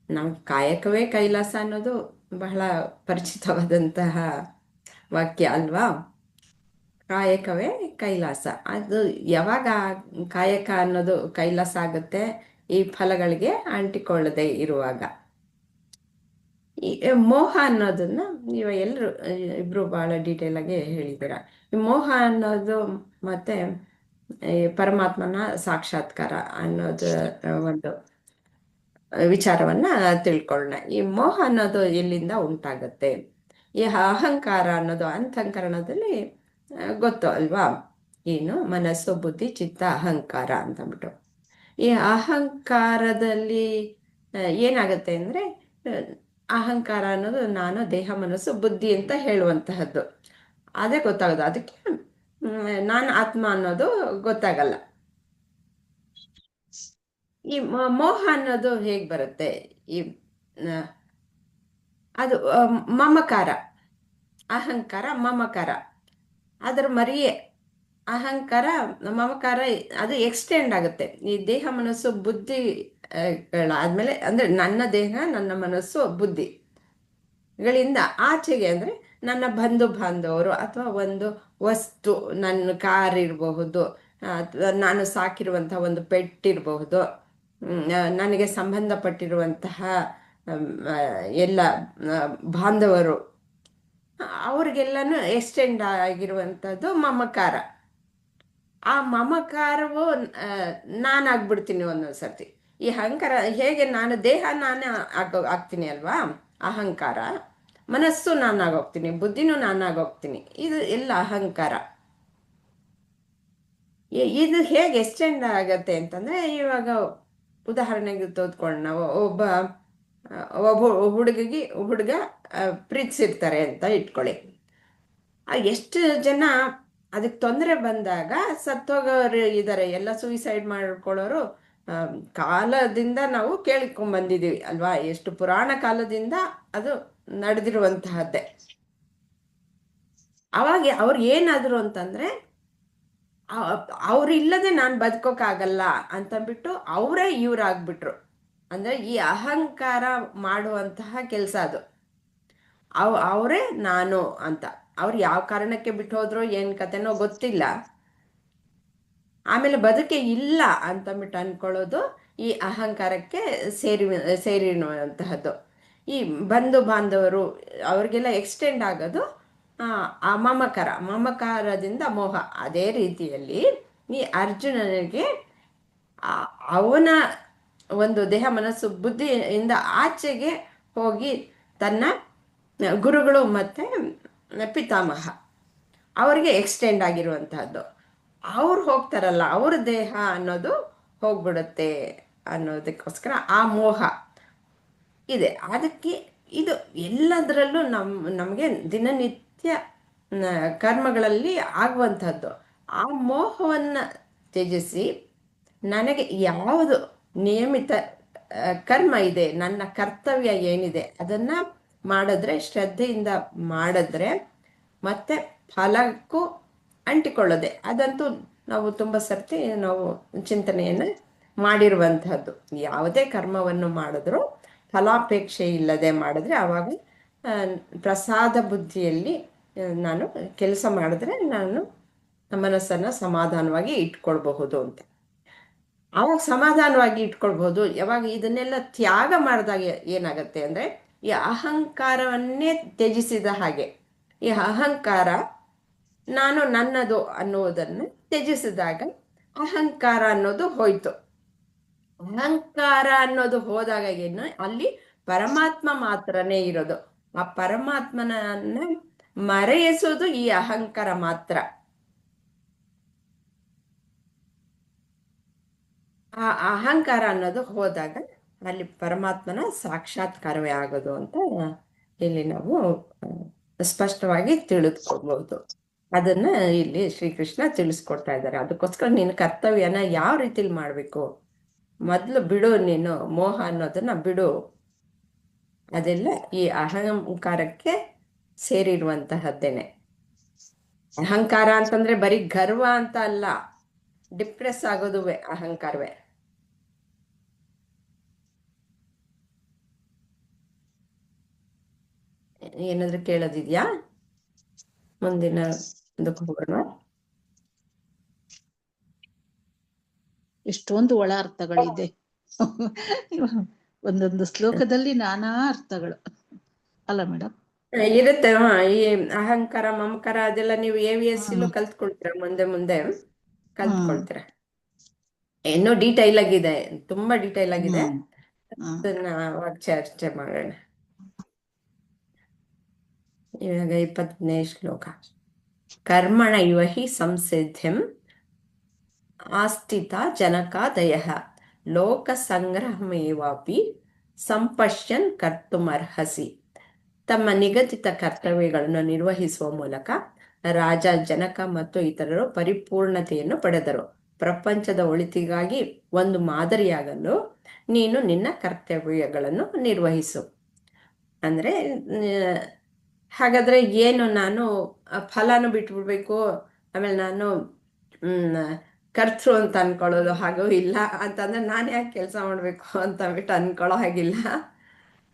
ನಮ್ಗೆ ಕಾಯಕವೇ ಕೈಲಾಸ ಅನ್ನೋದು ಬಹಳ ಪರಿಚಿತವಾದಂತಹ ವಾಕ್ಯ ಅಲ್ವಾ. ಕಾಯಕವೇ ಕೈಲಾಸ. ಅದು ಯಾವಾಗ ಕಾಯಕ ಅನ್ನೋದು ಕೈಲಾಸ ಆಗುತ್ತೆ? ಈ ಫಲಗಳಿಗೆ ಅಂಟಿಕೊಳ್ಳದೆ ಇರುವಾಗ. ಈ ಮೋಹ ಅನ್ನೋದನ್ನ ನೀವು ಎಲ್ಲರೂ ಇಬ್ರು ಬಹಳ ಡೀಟೇಲ್ ಆಗಿ ಹೇಳಿದ್ದೀರ. ಈ ಮೋಹ ಅನ್ನೋದು ಮತ್ತೆ ಈ ಪರಮಾತ್ಮನ ಸಾಕ್ಷಾತ್ಕಾರ ಅನ್ನೋದು ಒಂದು ವಿಚಾರವನ್ನ ತಿಳ್ಕೊಳ್ಳೋಣ. ಈ ಮೋಹ ಅನ್ನೋದು ಎಲ್ಲಿಂದ ಉಂಟಾಗತ್ತೆ? ಈ ಅಹಂಕಾರ ಅನ್ನೋದು ಅಂತಃಕರಣದಲ್ಲಿ ಗೊತ್ತು ಅಲ್ವಾ, ಏನು ಮನಸ್ಸು, ಬುದ್ಧಿ, ಚಿತ್ತ, ಅಹಂಕಾರ ಅಂತಂದ್ಬಿಟ್ಟು. ಈ ಅಹಂಕಾರದಲ್ಲಿ ಏನಾಗತ್ತೆ ಅಂದ್ರೆ, ಅಹಂಕಾರ ಅನ್ನೋದು ನಾನು, ದೇಹ, ಮನಸ್ಸು, ಬುದ್ಧಿ ಅಂತ ಹೇಳುವಂತಹದ್ದು. ಅದೇ ಗೊತ್ತಾಗೋದು. ಅದಕ್ಕೆ ನಾನು ಆತ್ಮ ಅನ್ನೋದು ಗೊತ್ತಾಗಲ್ಲ. ಈ ಮೋಹ ಅನ್ನೋದು ಹೇಗ್ ಬರುತ್ತೆ? ಈ ಅದು ಮಮಕಾರ, ಅಹಂಕಾರ, ಮಮಕಾರ, ಅದರ ಮರಿಯೇ ಅಹಂಕಾರ, ಮಮಕಾರ. ಅದು ಎಕ್ಸ್ಟೆಂಡ್ ಆಗುತ್ತೆ ಈ ದೇಹ, ಮನಸ್ಸು, ಬುದ್ಧಿಗಳಾದ್ಮೇಲೆ. ಅಂದ್ರೆ ನನ್ನ ದೇಹ, ನನ್ನ ಮನಸ್ಸು, ಬುದ್ಧಿಗಳಿಂದ ಆಚೆಗೆ ಅಂದ್ರೆ ನನ್ನ ಬಂಧು ಬಾಂಧವರು, ಅಥವಾ ಒಂದು ವಸ್ತು, ನನ್ನ ಕಾರ್ ಇರಬಹುದು, ಅಥವಾ ನಾನು ಸಾಕಿರುವಂತಹ ಒಂದು ಪೆಟ್ ಇರಬಹುದು, ನನಗೆ ಸಂಬಂಧಪಟ್ಟಿರುವಂತಹ ಎಲ್ಲ ಬಾಂಧವರು, ಅವ್ರಿಗೆಲ್ಲನೂ ಎಕ್ಸ್ಟೆಂಡ್ ಆಗಿರುವಂಥದ್ದು ಮಮಕಾರ. ಆ ಮಮಕಾರವು ನಾನಾಗ್ಬಿಡ್ತೀನಿ ಒಂದೊಂದು ಸರ್ತಿ. ಈ ಅಹಂಕಾರ ಹೇಗೆ, ನಾನು ದೇಹ ನಾನೇ ಆಗ್ತೀನಿ ಅಲ್ವಾ, ಅಹಂಕಾರ. ಮನಸ್ಸು ನಾನಾಗೋಗ್ತೀನಿ, ಬುದ್ಧಿನೂ ನಾನಾಗೋಗ್ತೀನಿ. ಇದು ಎಲ್ಲ ಅಹಂಕಾರ. ಇದು ಹೇಗೆ ಎಕ್ಸ್ಟೆಂಡ್ ಆಗತ್ತೆ ಅಂತಂದ್ರೆ, ಇವಾಗ ಉದಾಹರಣೆಗೆ ತೆಗೆದುಕೊಂಡು ನಾವು ಒಬ್ಬ ಹುಡುಗ ಪ್ರೀತಿಸಿರ್ತಾರೆ ಅಂತ ಇಟ್ಕೊಳ್ಳಿ. ಎಷ್ಟು ಜನ ಅದಕ್ಕೆ ತೊಂದರೆ ಬಂದಾಗ ಸತ್ತೋಗೋರು ಇದ್ದಾರೆ, ಎಲ್ಲ ಸೂಯಿಸೈಡ್ ಮಾಡ್ಕೊಳ್ಳೋರು ಕಾಲದಿಂದ ನಾವು ಕೇಳಿಕೊಂಡ್ಬಂದಿದ್ದೀವಿ ಅಲ್ವಾ. ಎಷ್ಟು ಪುರಾಣ ಕಾಲದಿಂದ ಅದು ನಡೆದಿರುವಂತಹದ್ದೇ. ಅವಾಗ ಅವ್ರು ಏನಾದ್ರು ಅಂತಂದ್ರೆ, ಅವ್ರಿಲ್ಲದೆ ನಾನು ಬದುಕೋಕ್ಕಾಗಲ್ಲ ಅಂತಂದ್ಬಿಟ್ಟು ಅವರೇ ಇವ್ರಾಗ್ಬಿಟ್ರು. ಅಂದ್ರೆ ಈ ಅಹಂಕಾರ ಮಾಡುವಂತಹ ಕೆಲಸ ಅದು. ಅವರೇ ನಾನು ಅಂತ. ಅವ್ರು ಯಾವ ಕಾರಣಕ್ಕೆ ಬಿಟ್ಟು ಹೋದ್ರೋ ಏನ್ ಕತೆನೋ ಗೊತ್ತಿಲ್ಲ. ಆಮೇಲೆ ಬದುಕೆ ಇಲ್ಲ ಅಂತಂದ್ಬಿಟ್ಟು ಅನ್ಕೊಳ್ಳೋದು ಈ ಅಹಂಕಾರಕ್ಕೆ ಸೇರಿರುವಂತಹದ್ದು. ಈ ಬಂಧು ಬಾಂಧವರು ಅವ್ರಿಗೆಲ್ಲ ಎಕ್ಸ್ಟೆಂಡ್ ಆಗೋದು ಆ ಮಮಕಾರದಿಂದ ಮೋಹ. ಅದೇ ರೀತಿಯಲ್ಲಿ ಈ ಅರ್ಜುನನಿಗೆ ಅವನ ಒಂದು ದೇಹ, ಮನಸ್ಸು, ಬುದ್ಧಿಯಿಂದ ಆಚೆಗೆ ಹೋಗಿ ತನ್ನ ಗುರುಗಳು ಮತ್ತೆ ಪಿತಾಮಹ ಅವರಿಗೆ ಎಕ್ಸ್ಟೆಂಡ್ ಆಗಿರುವಂತಹದ್ದು. ಅವ್ರು ಹೋಗ್ತಾರಲ್ಲ, ಅವ್ರ ದೇಹ ಅನ್ನೋದು ಹೋಗ್ಬಿಡುತ್ತೆ ಅನ್ನೋದಕ್ಕೋಸ್ಕರ ಆ ಮೋಹ ಇದೆ. ಅದಕ್ಕೆ ಇದು ಎಲ್ಲದರಲ್ಲೂ ನಮಗೆ ದಿನನಿತ್ಯ ಕರ್ಮಗಳಲ್ಲಿ ಆಗುವಂಥದ್ದು. ಆ ಮೋಹವನ್ನು ತ್ಯಜಿಸಿ ನನಗೆ ಯಾವುದು ನಿಯಮಿತ ಕರ್ಮ ಇದೆ, ನನ್ನ ಕರ್ತವ್ಯ ಏನಿದೆ ಅದನ್ನ ಮಾಡಿದ್ರೆ, ಶ್ರದ್ಧೆಯಿಂದ ಮಾಡಿದ್ರೆ ಮತ್ತೆ ಫಲಕ್ಕೂ ಅಂಟಿಕೊಳ್ಳದೆ. ಅದಂತೂ ನಾವು ತುಂಬ ಸರ್ತಿ ನಾವು ಚಿಂತನೆಯನ್ನು ಮಾಡಿರುವಂತಹದ್ದು. ಯಾವುದೇ ಕರ್ಮವನ್ನು ಮಾಡಿದ್ರೂ ಫಲಾಪೇಕ್ಷೆ ಇಲ್ಲದೆ ಮಾಡಿದ್ರೆ ಆವಾಗ ಪ್ರಸಾದ ಬುದ್ಧಿಯಲ್ಲಿ ನಾನು ಕೆಲಸ ಮಾಡಿದ್ರೆ ನಾನು ಮನಸ್ಸನ್ನು ಸಮಾಧಾನವಾಗಿ ಇಟ್ಕೊಳ್ಬಹುದು ಅಂತ. ಆವಾಗ ಸಮಾಧಾನವಾಗಿ ಇಟ್ಕೊಳ್ಬಹುದು. ಯಾವಾಗ ಇದನ್ನೆಲ್ಲ ತ್ಯಾಗ ಮಾಡಿದಾಗ ಏನಾಗತ್ತೆ ಅಂದ್ರೆ, ಈ ಅಹಂಕಾರವನ್ನೇ ತ್ಯಜಿಸಿದ ಹಾಗೆ. ಈ ಅಹಂಕಾರ ನಾನು ನನ್ನದು ಅನ್ನುವುದನ್ನು ತ್ಯಜಿಸಿದಾಗ ಅಹಂಕಾರ ಅನ್ನೋದು ಹೋಯ್ತು. ಅಹಂಕಾರ ಅನ್ನೋದು ಹೋದಾಗ ಏನು, ಅಲ್ಲಿ ಪರಮಾತ್ಮ ಮಾತ್ರನೇ ಇರೋದು, ಆ ಪರಮಾತ್ಮನನ್ನ ಮರೆಯಿಸೋದು ಈ ಅಹಂಕಾರ ಮಾತ್ರ. ಆ ಅಹಂಕಾರ ಅನ್ನೋದು ಹೋದಾಗ ಅಲ್ಲಿ ಪರಮಾತ್ಮನ ಸಾಕ್ಷಾತ್ಕಾರವೇ ಆಗೋದು ಅಂತ ಇಲ್ಲಿ ನಾವು ಸ್ಪಷ್ಟವಾಗಿ ತಿಳಿದುಕೊಳ್ಬಹುದು. ಅದನ್ನ ಇಲ್ಲಿ ಶ್ರೀಕೃಷ್ಣ ತಿಳಿಸ್ಕೊಡ್ತಾ ಇದ್ದಾರೆ. ಅದಕ್ಕೋಸ್ಕರ ನಿನ್ನ ಕರ್ತವ್ಯನ ಯಾವ ರೀತಿಲಿ ಮಾಡ್ಬೇಕು, ಮೊದ್ಲು ಬಿಡು, ನೀನು ಮೋಹ ಅನ್ನೋದನ್ನ ಬಿಡು. ಅದೆಲ್ಲ ಈ ಅಹಂಕಾರಕ್ಕೆ ಸೇರಿರುವಂತಹದ್ದೇನೆ. ಅಹಂಕಾರ ಅಂತಂದ್ರೆ ಬರೀ ಗರ್ವ ಅಂತ ಅಲ್ಲ, ಡಿಪ್ರೆಸ್ ಆಗೋದುವೆ ಅಹಂಕಾರವೇ. ಏನಾದ್ರೂ ಕೇಳೋದಿದ್ಯಾ? ಮುಂದಿನ ಹೋಗೋಣ. ಎಷ್ಟೊಂದು ಒಳ ಅರ್ಥಗಳಿದೆ. ಒಂದೊಂದು ಶ್ಲೋಕದಲ್ಲಿ ನಾನಾ ಅರ್ಥಗಳು ಅಲ್ಲ ಮೇಡಮ್? ಇರುತ್ತೆ. ಈ ಅಹಂಕಾರ ಮಮಕಾರ ಅದೆಲ್ಲ ನೀವು AVS ಕಲ್ತ್ಕೊಳ್ತೀರ, ಮುಂದೆ ಮುಂದೆ ಕಲ್ತ್ಕೊಳ್ತೀರ. ಇನ್ನೂ ಡೀಟೈಲ್ ಆಗಿದೆ, ತುಂಬಾ ಡೀಟೈಲ್ ಆಗಿದೆ. ಅದನ್ನ ಚರ್ಚೆ ಮಾಡೋಣ. ಇವಾಗ 20ನೇ ಶ್ಲೋಕ. ಕರ್ಮಣ ಇವ ಹಿ ಸಂಸಿದ್ಧಿಂ ಆಸ್ಥಿತ ಜನಕಾದಯಃ ಲೋಕ ಸಂಗ್ರಹಮೇವಾಪಿ ಸಂಪಶ್ಯನ್ ಕರ್ತುಮರ್ಹಸಿ. ತಮ್ಮ ನಿಗದಿತ ಕರ್ತವ್ಯಗಳನ್ನು ನಿರ್ವಹಿಸುವ ಮೂಲಕ ರಾಜ ಜನಕ ಮತ್ತು ಇತರರು ಪರಿಪೂರ್ಣತೆಯನ್ನು ಪಡೆದರು. ಪ್ರಪಂಚದ ಒಳಿತಿಗಾಗಿ ಒಂದು ಮಾದರಿಯಾಗಲು ನೀನು ನಿನ್ನ ಕರ್ತವ್ಯಗಳನ್ನು ನಿರ್ವಹಿಸು. ಅಂದ್ರೆ ಹಾಗಾದ್ರೆ ಏನು, ನಾನು ಫಲನೂ ಬಿಟ್ಬಿಡ್ಬೇಕು, ಆಮೇಲೆ ನಾನು ಕರ್ತೃ ಅಂತ ಅನ್ಕೊಳ್ಳೋದು ಹಾಗೂ ಇಲ್ಲ ಅಂತಂದ್ರೆ ನಾನು ಯಾಕೆ ಕೆಲಸ ಮಾಡಬೇಕು ಅಂತ ಬಿಟ್ಟು ಅನ್ಕೊಳ್ಳೋ ಹಾಗಿಲ್ಲ.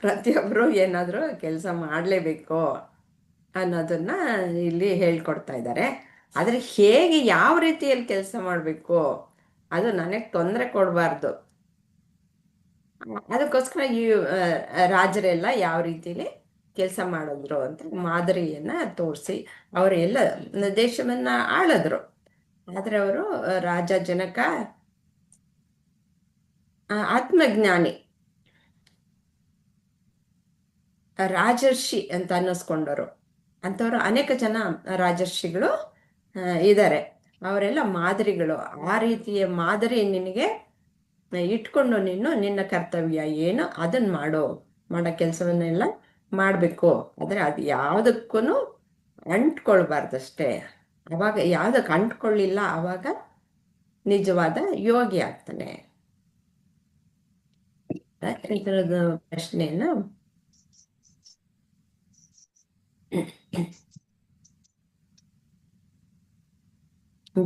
ಪ್ರತಿಯೊಬ್ಬರು ಏನಾದರೂ ಕೆಲಸ ಮಾಡಲೇಬೇಕು ಅನ್ನೋದನ್ನ ಇಲ್ಲಿ ಹೇಳ್ಕೊಡ್ತಾ ಇದ್ದಾರೆ. ಆದರೆ ಹೇಗೆ, ಯಾವ ರೀತಿಯಲ್ಲಿ ಕೆಲಸ ಮಾಡಬೇಕು, ಅದು ನನಗೆ ತೊಂದರೆ ಕೊಡಬಾರ್ದು. ಅದಕ್ಕೋಸ್ಕರ ಈ ರಾಜರೆಲ್ಲ ಯಾವ ರೀತಿಲಿ ಕೆಲಸ ಮಾಡಿದ್ರು ಅಂತ ಮಾದರಿಯನ್ನ ತೋರಿಸಿ ಅವರೆಲ್ಲ ದೇಶವನ್ನ ಆಳಿದ್ರು. ಆದ್ರೆ ಅವರು ರಾಜ ಜನಕ ಆತ್ಮಜ್ಞಾನಿ, ರಾಜರ್ಷಿ ಅಂತ ಅನ್ನಿಸ್ಕೊಂಡವರು. ಅಂಥವ್ರು ಅನೇಕ ಜನ ರಾಜರ್ಷಿಗಳು ಇದ್ದಾರೆ. ಅವರೆಲ್ಲ ಮಾದರಿಗಳು. ಆ ರೀತಿಯ ಮಾದರಿ ನಿನಗೆ ಇಟ್ಕೊಂಡು ನೀನು ನಿನ್ನ ಕರ್ತವ್ಯ ಏನು ಅದನ್ನ ಮಾಡೋ ಕೆಲಸವನ್ನೆಲ್ಲ ಮಾಡಬೇಕು. ಆದರೆ ಅದು ಯಾವುದಕ್ಕೂ ಅಂಟ್ಕೊಳ್ಬಾರ್ದಷ್ಟೇ. ಅವಾಗ ಯಾವುದಕ್ಕೆ ಅಂಟ್ಕೊಳ್ಳಿಲ್ಲ ಅವಾಗ ನಿಜವಾದ ಯೋಗಿ ಆಗ್ತಾನೆ. ಇದರದ ಪ್ರಶ್ನೆಯನ್ನ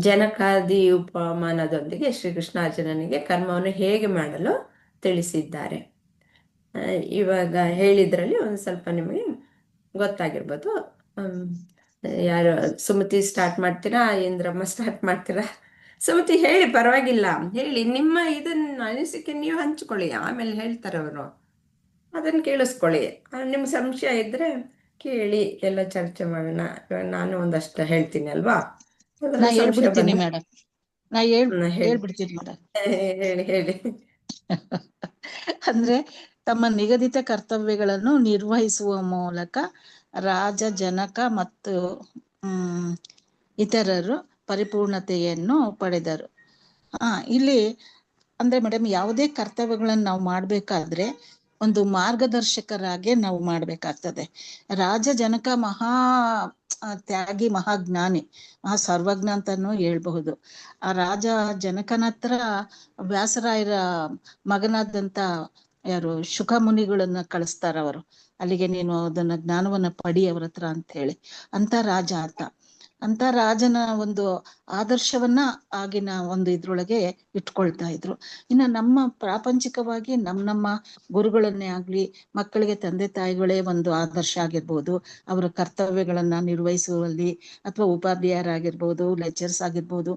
ಜನಕಾದಿ ಉಪಮಾನದೊಂದಿಗೆ ಶ್ರೀಕೃಷ್ಣಾರ್ಜುನನಿಗೆ ಕರ್ಮವನ್ನು ಹೇಗೆ ಮಾಡಲು ತಿಳಿಸಿದ್ದಾರೆ. ಇವಾಗ ಹೇಳಿದ್ರಲ್ಲಿ ಒಂದು ಸ್ವಲ್ಪ ನಿಮಗೆ ಗೊತ್ತಾಗಿರ್ಬೋದು. ಯಾರು ಸುಮತಿ ಸ್ಟಾರ್ಟ್ ಮಾಡ್ತೀರಾ, ಇಂದ್ರಮ್ಮ ಸ್ಟಾರ್ಟ್ ಮಾಡ್ತೀರಾ? ಸುಮತಿ ಹೇಳಿ, ಪರವಾಗಿಲ್ಲ, ಹೇಳಿ. ನಿಮ್ಮ ಇದನ್ನ ಅನಿಸಿಕೆ ನೀವು ಹಂಚ್ಕೊಳ್ಳಿ, ಆಮೇಲೆ ಹೇಳ್ತಾರೆ ಅವರು, ಅದನ್ನ ಕೇಳಿಸ್ಕೊಳ್ಳಿ. ನಿಮ್ಗೆ ಸಂಶಯ ಇದ್ರೆ ಕೇಳಿ, ಎಲ್ಲ ಚರ್ಚೆ ಮಾಡೋಣ. ನಾನು ಒಂದಷ್ಟು ಹೇಳ್ತೀನಿ ಅಲ್ವಾ? ನಾ ಹೇಳ್ಬಿಡ್ತೀನಿ ಮೇಡಮ್, ಹೇಳ್ಬಿಡ್ತೀನಿ ಮೇಡಮ್. ಹೇಳಿ. ಅಂದ್ರೆ ತಮ್ಮ ನಿಗದಿತ ಕರ್ತವ್ಯಗಳನ್ನು ನಿರ್ವಹಿಸುವ ಮೂಲಕ ರಾಜ ಜನಕ ಮತ್ತು ಇತರರು ಪರಿಪೂರ್ಣತೆಯನ್ನು ಪಡೆದರು. ಇಲ್ಲಿ ಅಂದ್ರೆ ಮೇಡಮ್, ಯಾವುದೇ ಕರ್ತವ್ಯಗಳನ್ನು ನಾವು ಮಾಡ್ಬೇಕಾದ್ರೆ ಒಂದು ಮಾರ್ಗದರ್ಶಕರಾಗೆ ನಾವು ಮಾಡ್ಬೇಕಾಗ್ತದೆ. ರಾಜ ಜನಕ ಮಹಾ ತ್ಯಾಗಿ, ಮಹಾಜ್ಞಾನಿ, ಮಹಾ ಸರ್ವಜ್ಞ ಅಂತಾನು ಹೇಳ್ಬಹುದು. ಆ ರಾಜ ಜನಕನ ಹತ್ರ ವ್ಯಾಸರಾಯರ ಮಗನಾದಂತ ಯಾರು ಶುಕ ಮುನಿಗಳನ್ನ ಕಳಿಸ್ತಾರ ಅವರು, ಅಲ್ಲಿಗೆ ನೀನು ಅದನ್ನ ಜ್ಞಾನವನ್ನ ಪಡಿ ಅವ್ರ ಹತ್ರ ಅಂತ ಹೇಳಿ. ಅಂತ ರಾಜ ಅಂತ ರಾಜನ ಒಂದು ಆದರ್ಶವನ್ನ ಆಗಿನ ಒಂದು ಇದ್ರೊಳಗೆ ಇಟ್ಕೊಳ್ತಾ ಇದ್ರು. ಇನ್ನ ನಮ್ಮ ಪ್ರಾಪಂಚಿಕವಾಗಿ ನಮ್ಮ ಗುರುಗಳನ್ನೇ ಆಗ್ಲಿ, ಮಕ್ಕಳಿಗೆ ತಂದೆ ತಾಯಿಗಳೇ ಒಂದು ಆದರ್ಶ ಆಗಿರ್ಬೋದು. ಅವರ ಕರ್ತವ್ಯಗಳನ್ನ ನಿರ್ವಹಿಸುವಲ್ಲಿ, ಅಥವಾ ಉಪಾಧ್ಯಾಯರಾಗಿರ್ಬೋದು, ಲೆಕ್ಚರ್ಸ್ ಆಗಿರ್ಬೋದು,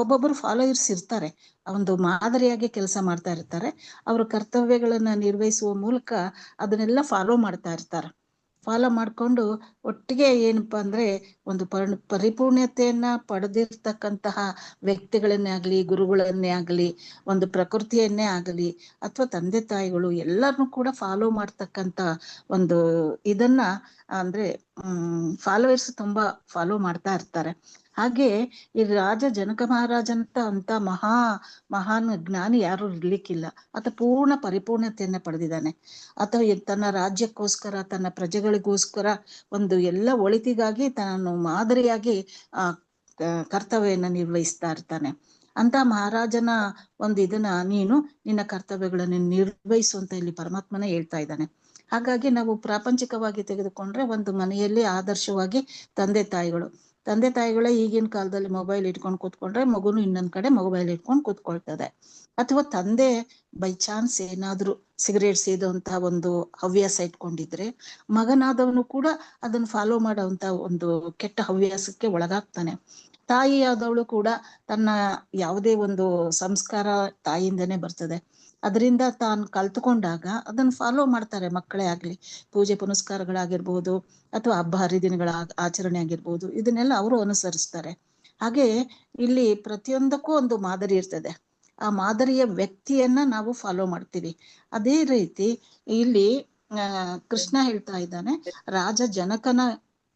ಒಬ್ಬೊಬ್ಬರು ಫಾಲೋಯರ್ಸ್ ಇರ್ತಾರೆ, ಒಂದು ಮಾದರಿಯಾಗಿ ಕೆಲಸ ಮಾಡ್ತಾ ಇರ್ತಾರೆ. ಅವ್ರ ಕರ್ತವ್ಯಗಳನ್ನ ನಿರ್ವಹಿಸುವ ಮೂಲಕ ಅದನ್ನೆಲ್ಲ ಫಾಲೋ ಮಾಡ್ತಾ ಇರ್ತಾರೆ. ಫಾಲೋ ಮಾಡ್ಕೊಂಡು ಒಟ್ಟಿಗೆ ಏನಪ್ಪಾ ಅಂದ್ರೆ ಒಂದು ಪರಿಪೂರ್ಣತೆಯನ್ನ ಪಡೆದಿರ್ತಕ್ಕಂತಹ ವ್ಯಕ್ತಿಗಳನ್ನೇ ಆಗ್ಲಿ, ಗುರುಗಳನ್ನೇ ಆಗ್ಲಿ, ಒಂದು ಪ್ರಕೃತಿಯನ್ನೇ ಆಗಲಿ, ಅಥವಾ ತಂದೆ ತಾಯಿಗಳು ಎಲ್ಲರನ್ನೂ ಕೂಡ ಫಾಲೋ ಮಾಡ್ತಕ್ಕಂತ ಒಂದು ಇದನ್ನ ಅಂದ್ರೆ ಫಾಲೋವರ್ಸ್ ತುಂಬಾ ಫಾಲೋ ಮಾಡ್ತಾ ಇರ್ತಾರೆ. ಹಾಗೆ ಈ ರಾಜ ಜನಕ ಮಹಾರಾಜಂತ ಅಂತ ಮಹಾನ್ ಜ್ಞಾನಿ ಯಾರು ಇರ್ಲಿಕ್ಕಿಲ್ಲ. ಆತ ಪೂರ್ಣ ಪರಿಪೂರ್ಣತೆಯನ್ನ ಪಡೆದಿದ್ದಾನೆ. ಆತ ತನ್ನ ರಾಜ್ಯಕ್ಕೋಸ್ಕರ, ತನ್ನ ಪ್ರಜೆಗಳಿಗೋಸ್ಕರ, ಒಂದು ಎಲ್ಲ ಒಳಿತಿಗಾಗಿ ತಾನು ಮಾದರಿಯಾಗಿ ಕರ್ತವ್ಯನ ನಿರ್ವಹಿಸ್ತಾ ಇರ್ತಾನೆ. ಅಂತ ಮಹಾರಾಜನ ಒಂದು ಇದನ್ನ ನೀನು ನಿನ್ನ ಕರ್ತವ್ಯಗಳನ್ನು ನಿರ್ವಹಿಸು ಅಂತ ಇಲ್ಲಿ ಪರಮಾತ್ಮನೇ ಹೇಳ್ತಾ ಇದ್ದಾನೆ. ಹಾಗಾಗಿ ನಾವು ಪ್ರಾಪಂಚಿಕವಾಗಿ ತೆಗೆದುಕೊಂಡ್ರೆ ಒಂದು ಮನೆಯಲ್ಲಿ ಆದರ್ಶವಾಗಿ ತಂದೆ ತಾಯಿಗಳೇ ಈಗಿನ ಕಾಲದಲ್ಲಿ ಮೊಬೈಲ್ ಇಟ್ಕೊಂಡು ಕೂತ್ಕೊಂಡ್ರೆ ಮಗುನು ಇನ್ನೊಂದ್ ಕಡೆ ಮೊಬೈಲ್ ಇಟ್ಕೊಂಡು ಕೂತ್ಕೊಳ್ತದೆ. ಅಥವಾ ತಂದೆ ಬೈ ಚಾನ್ಸ್ ಏನಾದ್ರೂ ಸಿಗರೇಟ್ ಸೇದುವಂತ ಒಂದು ಹವ್ಯಾಸ ಇಟ್ಕೊಂಡಿದ್ರೆ ಮಗನಾದವನು ಕೂಡ ಅದನ್ನ ಫಾಲೋ ಮಾಡೋವಂತ ಒಂದು ಕೆಟ್ಟ ಹವ್ಯಾಸಕ್ಕೆ ಒಳಗಾಗ್ತಾನೆ. ತಾಯಿ ಆದವಳು ಕೂಡ ತನ್ನ ಯಾವುದೇ ಒಂದು ಸಂಸ್ಕಾರ ತಾಯಿಯಿಂದನೇ ಬರ್ತದೆ. ಅದರಿಂದ ತಾನು ಕಲ್ತುಕೊಂಡಾಗ ಅದನ್ನ ಫಾಲೋ ಮಾಡ್ತಾರೆ ಮಕ್ಕಳೇ ಆಗ್ಲಿ. ಪೂಜೆ ಪುನಸ್ಕಾರಗಳಾಗಿರ್ಬೋದು ಅಥವಾ ಹಬ್ಬ ಹರಿದಿನಗಳ ಆಚರಣೆ ಆಗಿರ್ಬೋದು, ಇದನ್ನೆಲ್ಲ ಅವರು ಅನುಸರಿಸ್ತಾರೆ. ಹಾಗೆ ಇಲ್ಲಿ ಪ್ರತಿಯೊಂದಕ್ಕೂ ಒಂದು ಮಾದರಿ ಇರ್ತದೆ. ಆ ಮಾದರಿಯ ವ್ಯಕ್ತಿಯನ್ನ ನಾವು ಫಾಲೋ ಮಾಡ್ತೀವಿ. ಅದೇ ರೀತಿ ಇಲ್ಲಿ ಕೃಷ್ಣ ಹೇಳ್ತಾ ಇದ್ದಾನೆ, ರಾಜ ಜನಕನ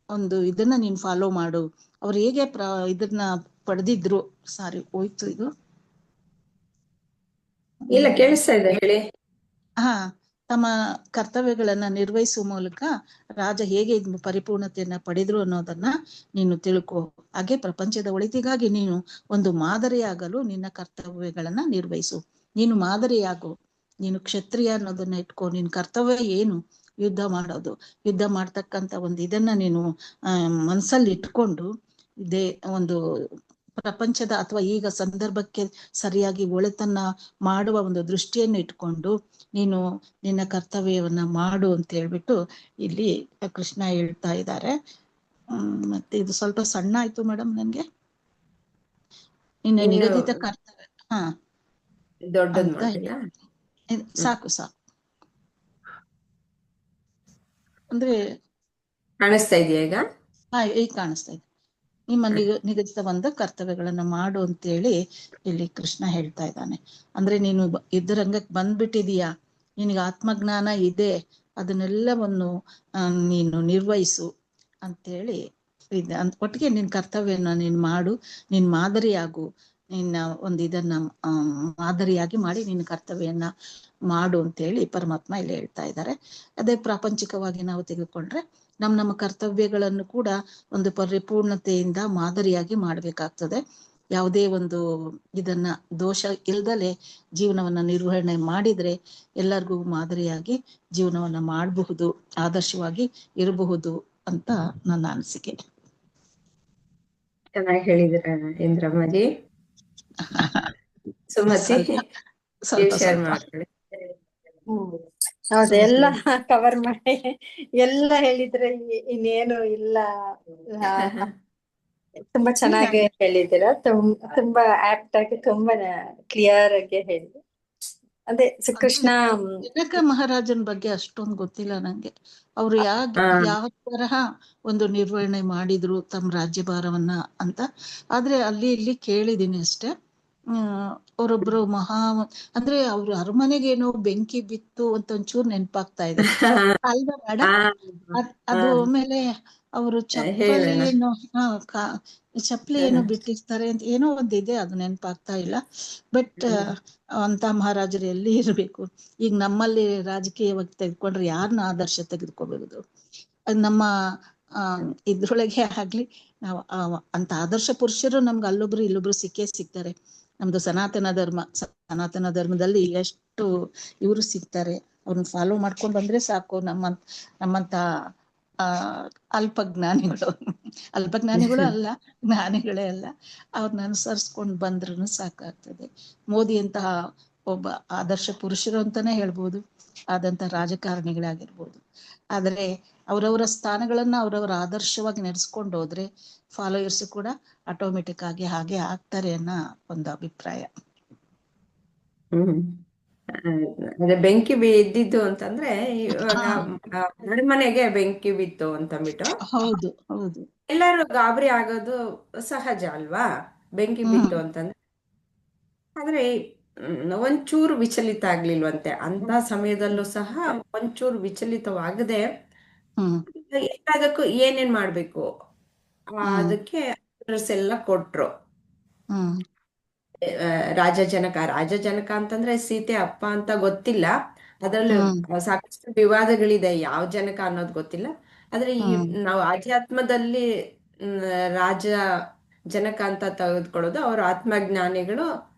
ಒಂದು ಇದನ್ನ ನೀನ್ ಫಾಲೋ ಮಾಡು. ಅವ್ರು ಹೇಗೆ ಇದನ್ನ ಪಡೆದಿದ್ರು. ಸಾರಿ ಹೋಯ್ತು ಇದು. ಇಲ್ಲ, ಕೇಳಿಸ್ತಾ ಇದೆ, ಹೇಳಿ. ತಮ್ಮ ಕರ್ತವ್ಯಗಳನ್ನ ನಿರ್ವಹಿಸುವ ಮೂಲಕ ರಾಜ ಹೇಗೆ ಪರಿಪೂರ್ಣತೆಯನ್ನ ಪಡೆದ್ರು ಅನ್ನೋದನ್ನ ನೀನು ತಿಳ್ಕೊ. ಹಾಗೆ ಪ್ರಪಂಚದ ಒಳಿತಿಗಾಗಿ ನೀನು ಒಂದು ಮಾದರಿಯಾಗಲು ನಿನ್ನ ಕರ್ತವ್ಯಗಳನ್ನ ನಿರ್ವಹಿಸು. ನೀನು ಮಾದರಿಯಾಗು. ನೀನು ಕ್ಷತ್ರಿಯ ಅನ್ನೋದನ್ನ ಇಟ್ಕೊ. ನಿನ್ ಕರ್ತವ್ಯ ಏನು? ಯುದ್ಧ ಮಾಡೋದು. ಯುದ್ಧ ಮಾಡ್ತಕ್ಕಂತ ಒಂದು ಇದನ್ನ ನೀನು ಮನಸ್ಸಲ್ಲಿ ಇಟ್ಕೊಂಡು ಇದೇ ಒಂದು ಪ್ರಪಂಚದ ಅಥವಾ ಈಗ ಸಂದರ್ಭಕ್ಕೆ ಸರಿಯಾಗಿ ಒಳಿತನ್ನ ಮಾಡುವ ಒಂದು ದೃಷ್ಟಿಯನ್ನು ಇಟ್ಕೊಂಡು ನೀನು ನಿನ್ನ ಕರ್ತವ್ಯವನ್ನ ಮಾಡು ಅಂತ ಹೇಳ್ಬಿಟ್ಟು ಇಲ್ಲಿ ಕೃಷ್ಣ ಹೇಳ್ತಾ ಇದ್ದಾರೆ. ಮತ್ತೆ ಇದು ಸ್ವಲ್ಪ ಸಣ್ಣ ಆಯ್ತು ಮೇಡಮ್ ನನ್ಗೆ. ನಿನ್ನ ನಿಗದಿತ ಕರ್ತವ್ಯ ದೊಡ್ಡದು ಸಾಕು ಅಂದ್ರೆ ಕಾಣಿಸ್ತಾ ಇದೆಯಾ ಈಗ? ಈಗ ಕಾಣಿಸ್ತಾ ಇದೆ. ನಿಮ್ಮ ನಿಗದಿತ ಒಂದು ಕರ್ತವ್ಯಗಳನ್ನ ಮಾಡು ಅಂತೇಳಿ ಇಲ್ಲಿ ಕೃಷ್ಣ ಹೇಳ್ತಾ ಇದ್ದಾನೆ. ಅಂದ್ರೆ ನೀನು ಯುದ್ಧರಂಗಕ್ಕೆ ಬಂದ್ಬಿಟ್ಟಿದೀಯಾ, ನಿನಗೆ ಆತ್ಮಜ್ಞಾನ ಇದೆ, ಅದನ್ನೆಲ್ಲವನ್ನು ನೀನು ನಿರ್ವಹಿಸು ಅಂತೇಳಿ ಒಟ್ಟಿಗೆ ನಿನ್ ಕರ್ತವ್ಯನ ನೀನ್ ಮಾಡು, ನೀನ್ ಮಾದರಿಯಾಗು. ನಿನ್ನ ಒಂದು ಇದನ್ನ ಮಾದರಿಯಾಗಿ ಮಾಡಿ ನಿನ್ನ ಕರ್ತವ್ಯನ ಮಾಡು ಅಂತೇಳಿ ಪರಮಾತ್ಮ ಇಲ್ಲಿ ಹೇಳ್ತಾ ಇದ್ದಾರೆ. ಅದೇ ಪ್ರಾಪಂಚಿಕವಾಗಿ ನಾವು ತೆಗೆದುಕೊಂಡ್ರೆ ನಮ್ಮ ಕರ್ತವ್ಯಗಳನ್ನು ಕೂಡ ಒಂದು ಪರಿಪೂರ್ಣತೆಯಿಂದ ಮಾದರಿಯಾಗಿ ಮಾಡ್ಬೇಕಾಗ್ತದೆ. ಯಾವುದೇ ಒಂದು ಇದನ್ನ ದೋಷ ಇಲ್ದಲೆ ಜೀವನವನ್ನ ನಿರ್ವಹಣೆ ಮಾಡಿದ್ರೆ ಎಲ್ಲರಿಗೂ ಮಾದರಿಯಾಗಿ ಜೀವನವನ್ನ ಮಾಡಬಹುದು, ಆದರ್ಶವಾಗಿ ಇರಬಹುದು ಅಂತ ನನ್ನ ಅನಿಸಿಕೆ. ಚೆನ್ನಾಗಿ ಹೇಳಿದ್ರ ಇಂದ್ರಮ್ಮಜಿ. ಸುಮತಿ ಶೇರ್ ಮಾಡ್ಕೊಳ್ಳಿ. ಹೌದು, ಎಲ್ಲ ಕವರ್ ಮಾಡಿ ಎಲ್ಲ ಹೇಳಿದ್ರೆ ಇನ್ನೇನು ಇಲ್ಲ. ತುಂಬಾ ಚೆನ್ನಾಗಿ ಹೇಳಿದ್ದೀರಾ. ತುಂಬಾ ಆಪ್ಟ್ ಆಗಿ, ತುಂಬಾ ಕ್ಲಿಯರ್ ಆಗಿ ಹೇಳಿದ್ರು. ಅದೇ ಕೃಷ್ಣ ಜನಕ ಮಹಾರಾಜನ್ ಬಗ್ಗೆ ಅಷ್ಟೊಂದು ಗೊತ್ತಿಲ್ಲ ನಂಗೆ. ಅವ್ರು ಯಾವ ತರಹ ಒಂದು ನಿರ್ವಹಣೆ ಮಾಡಿದ್ರು ತಮ್ಮ ರಾಜ್ಯಭಾರವನ್ನ ಅಂತ. ಆದ್ರೆ ಅಲ್ಲಿ ಇಲ್ಲಿ ಕೇಳಿದೀನಿ ಅಷ್ಟೇ. ಅವರೊಬ್ರು ಅಂದ್ರೆ ಅವ್ರ ಅರಮನೆಗೇನೋ ಬೆಂಕಿ ಬಿತ್ತು ಅಂತ ಒಂಚೂರು ನೆನಪಾಗ್ತಾ ಇದೆ ಅಲ್ವಾ ಮೇಡಮ್? ಅದು ಆಮೇಲೆ ಅವರು ಚಪ್ಪಲಿ ಏನೋ ಬಿಟ್ಟಿರ್ತಾರೆ ಅಂತ ಏನೋ ಒಂದಿದೆ, ಅದು ನೆನಪಾಗ್ತಾ ಇಲ್ಲ. ಬಟ್ ಅಂತ ಮಹಾರಾಜರು ಎಲ್ಲಿ ಇರ್ಬೇಕು? ಈಗ ನಮ್ಮಲ್ಲಿ ರಾಜಕೀಯವಾಗಿ ತೆಗೆದುಕೊಂಡ್ರೆ ಯಾರನ್ನ ಆದರ್ಶ ತೆಗೆದುಕೋಬಹುದು? ನಮ್ಮ ಇದ್ರೊಳಗೆ ಆಗ್ಲಿ ನಾವು ಅಂತ ಆದರ್ಶ ಪುರುಷರು ನಮ್ಗೆ ಅಲ್ಲೊಬ್ರು ಇಲ್ಲೊಬ್ರು ಸಿಗ್ತಾರೆ. ನಮ್ದು ಸನಾತನ ಧರ್ಮದಲ್ಲಿ ಎಷ್ಟು ಇವರು ಸಿಗ್ತಾರೆ. ಅವ್ರನ್ನ ಫಾಲೋ ಮಾಡ್ಕೊಂಡ್ ಬಂದ್ರೆ ಸಾಕು. ನಮ್ಮಂತ ಅಲ್ಪಜ್ಞಾನಿಗಳು ಅಲ್ಲ, ಜ್ಞಾನಿಗಳೇ ಅಲ್ಲ, ಅವ್ರನ್ನ ಅನುಸರಿಸ್ಕೊಂಡ್ ಬಂದ್ರು ಸಾಕಾಗ್ತದೆ. ಮೋದಿ ಅಂತಹ ಒಬ್ಬ ಆದರ್ಶ ಪುರುಷರು ಅಂತಾನೆ ಹೇಳ್ಬೋದು, ಆದಂತ ರಾಜಕಾರಣಿಗಳಾಗಿರ್ಬೋದು. ಆದ್ರೆ ಅವರವರ ಸ್ಥಾನಗಳನ್ನ ಅವರವರ ಆದರ್ಶವಾಗಿ ನಡೆಸ್ಕೊಂಡು ಹೋದ್ರೆ ಫಾಲೋಯರ್ಸ್ ಕೂಡ ಆಟೋಮೆಟಿಕ್ ಆಗಿ ಹಾಗೆ ಆಗ್ತಾರೆ ಅನ್ನೋ ಒಂದು ಅಭಿಪ್ರಾಯ. ಅದೇ ಬೆಂಕಿ ಬಿದ್ದಿದ್ದು ಅಂತಂದ್ರೆ ಇವಾಗ ಹಾ ಅರಮನೆಗೆ ಬೆಂಕಿ ಬಿತ್ತು ಅಂತಂದ್ಬಿಟ್ಟು ಹೌದು ಹೌದು. ಎಲ್ಲರೂ ಗಾಬರಿ ಆಗೋದು ಸಹಜ ಅಲ್ವಾ? ಬೆಂಕಿ ಬಿತ್ತು ಹ್ಮ್ ಅಂತಂದ್ರೆ. ಆದ್ರೆ ಒಂಚೂರು ವಿಚಲಿತ ಆಗ್ಲಿಲ್ವಂತೆ ಅಂತ ಸಮಯದಲ್ಲೂ ಸಹ. ಒಂಚೂರು ವಿಚಲಿತವಾಗದೆ ಹ್ಮ್ ಎಲ್ಲದಕ್ಕೂ ಏನೇನ್ ಮಾಡ್ಬೇಕು ಹ್ಮ್ ಅದಕ್ಕೆ ಅಡ್ರೆಸ್ ಎಲ್ಲ ಕೊಟ್ರು. ಹ್ಮ್ ರಾಜ ಜನಕ ಅಂತಂದ್ರೆ ಸೀತೆ ಅಪ್ಪ ಅಂತ ಗೊತ್ತಿಲ್ಲ. ಅದ್ರಲ್ಲಿ ಹ್ಮ್ ಸಾಕಷ್ಟು ವಿವಾದಗಳಿದೆ, ಯಾವ ಜನಕ ಅನ್ನೋದು ಗೊತ್ತಿಲ್ಲ. ಆದ್ರೆ ಈ ಹ್ಮ್ ನಾವು ಆಧ್ಯಾತ್ಮದಲ್ಲಿ ಮ್, ರಾಜ ಜನಕ ಅಂತ ತೆಗೆದುಕೊಳ್ಳೋದು ಅವ್ರ ಆತ್ಮಜ್ಞಾನಿಗಳು,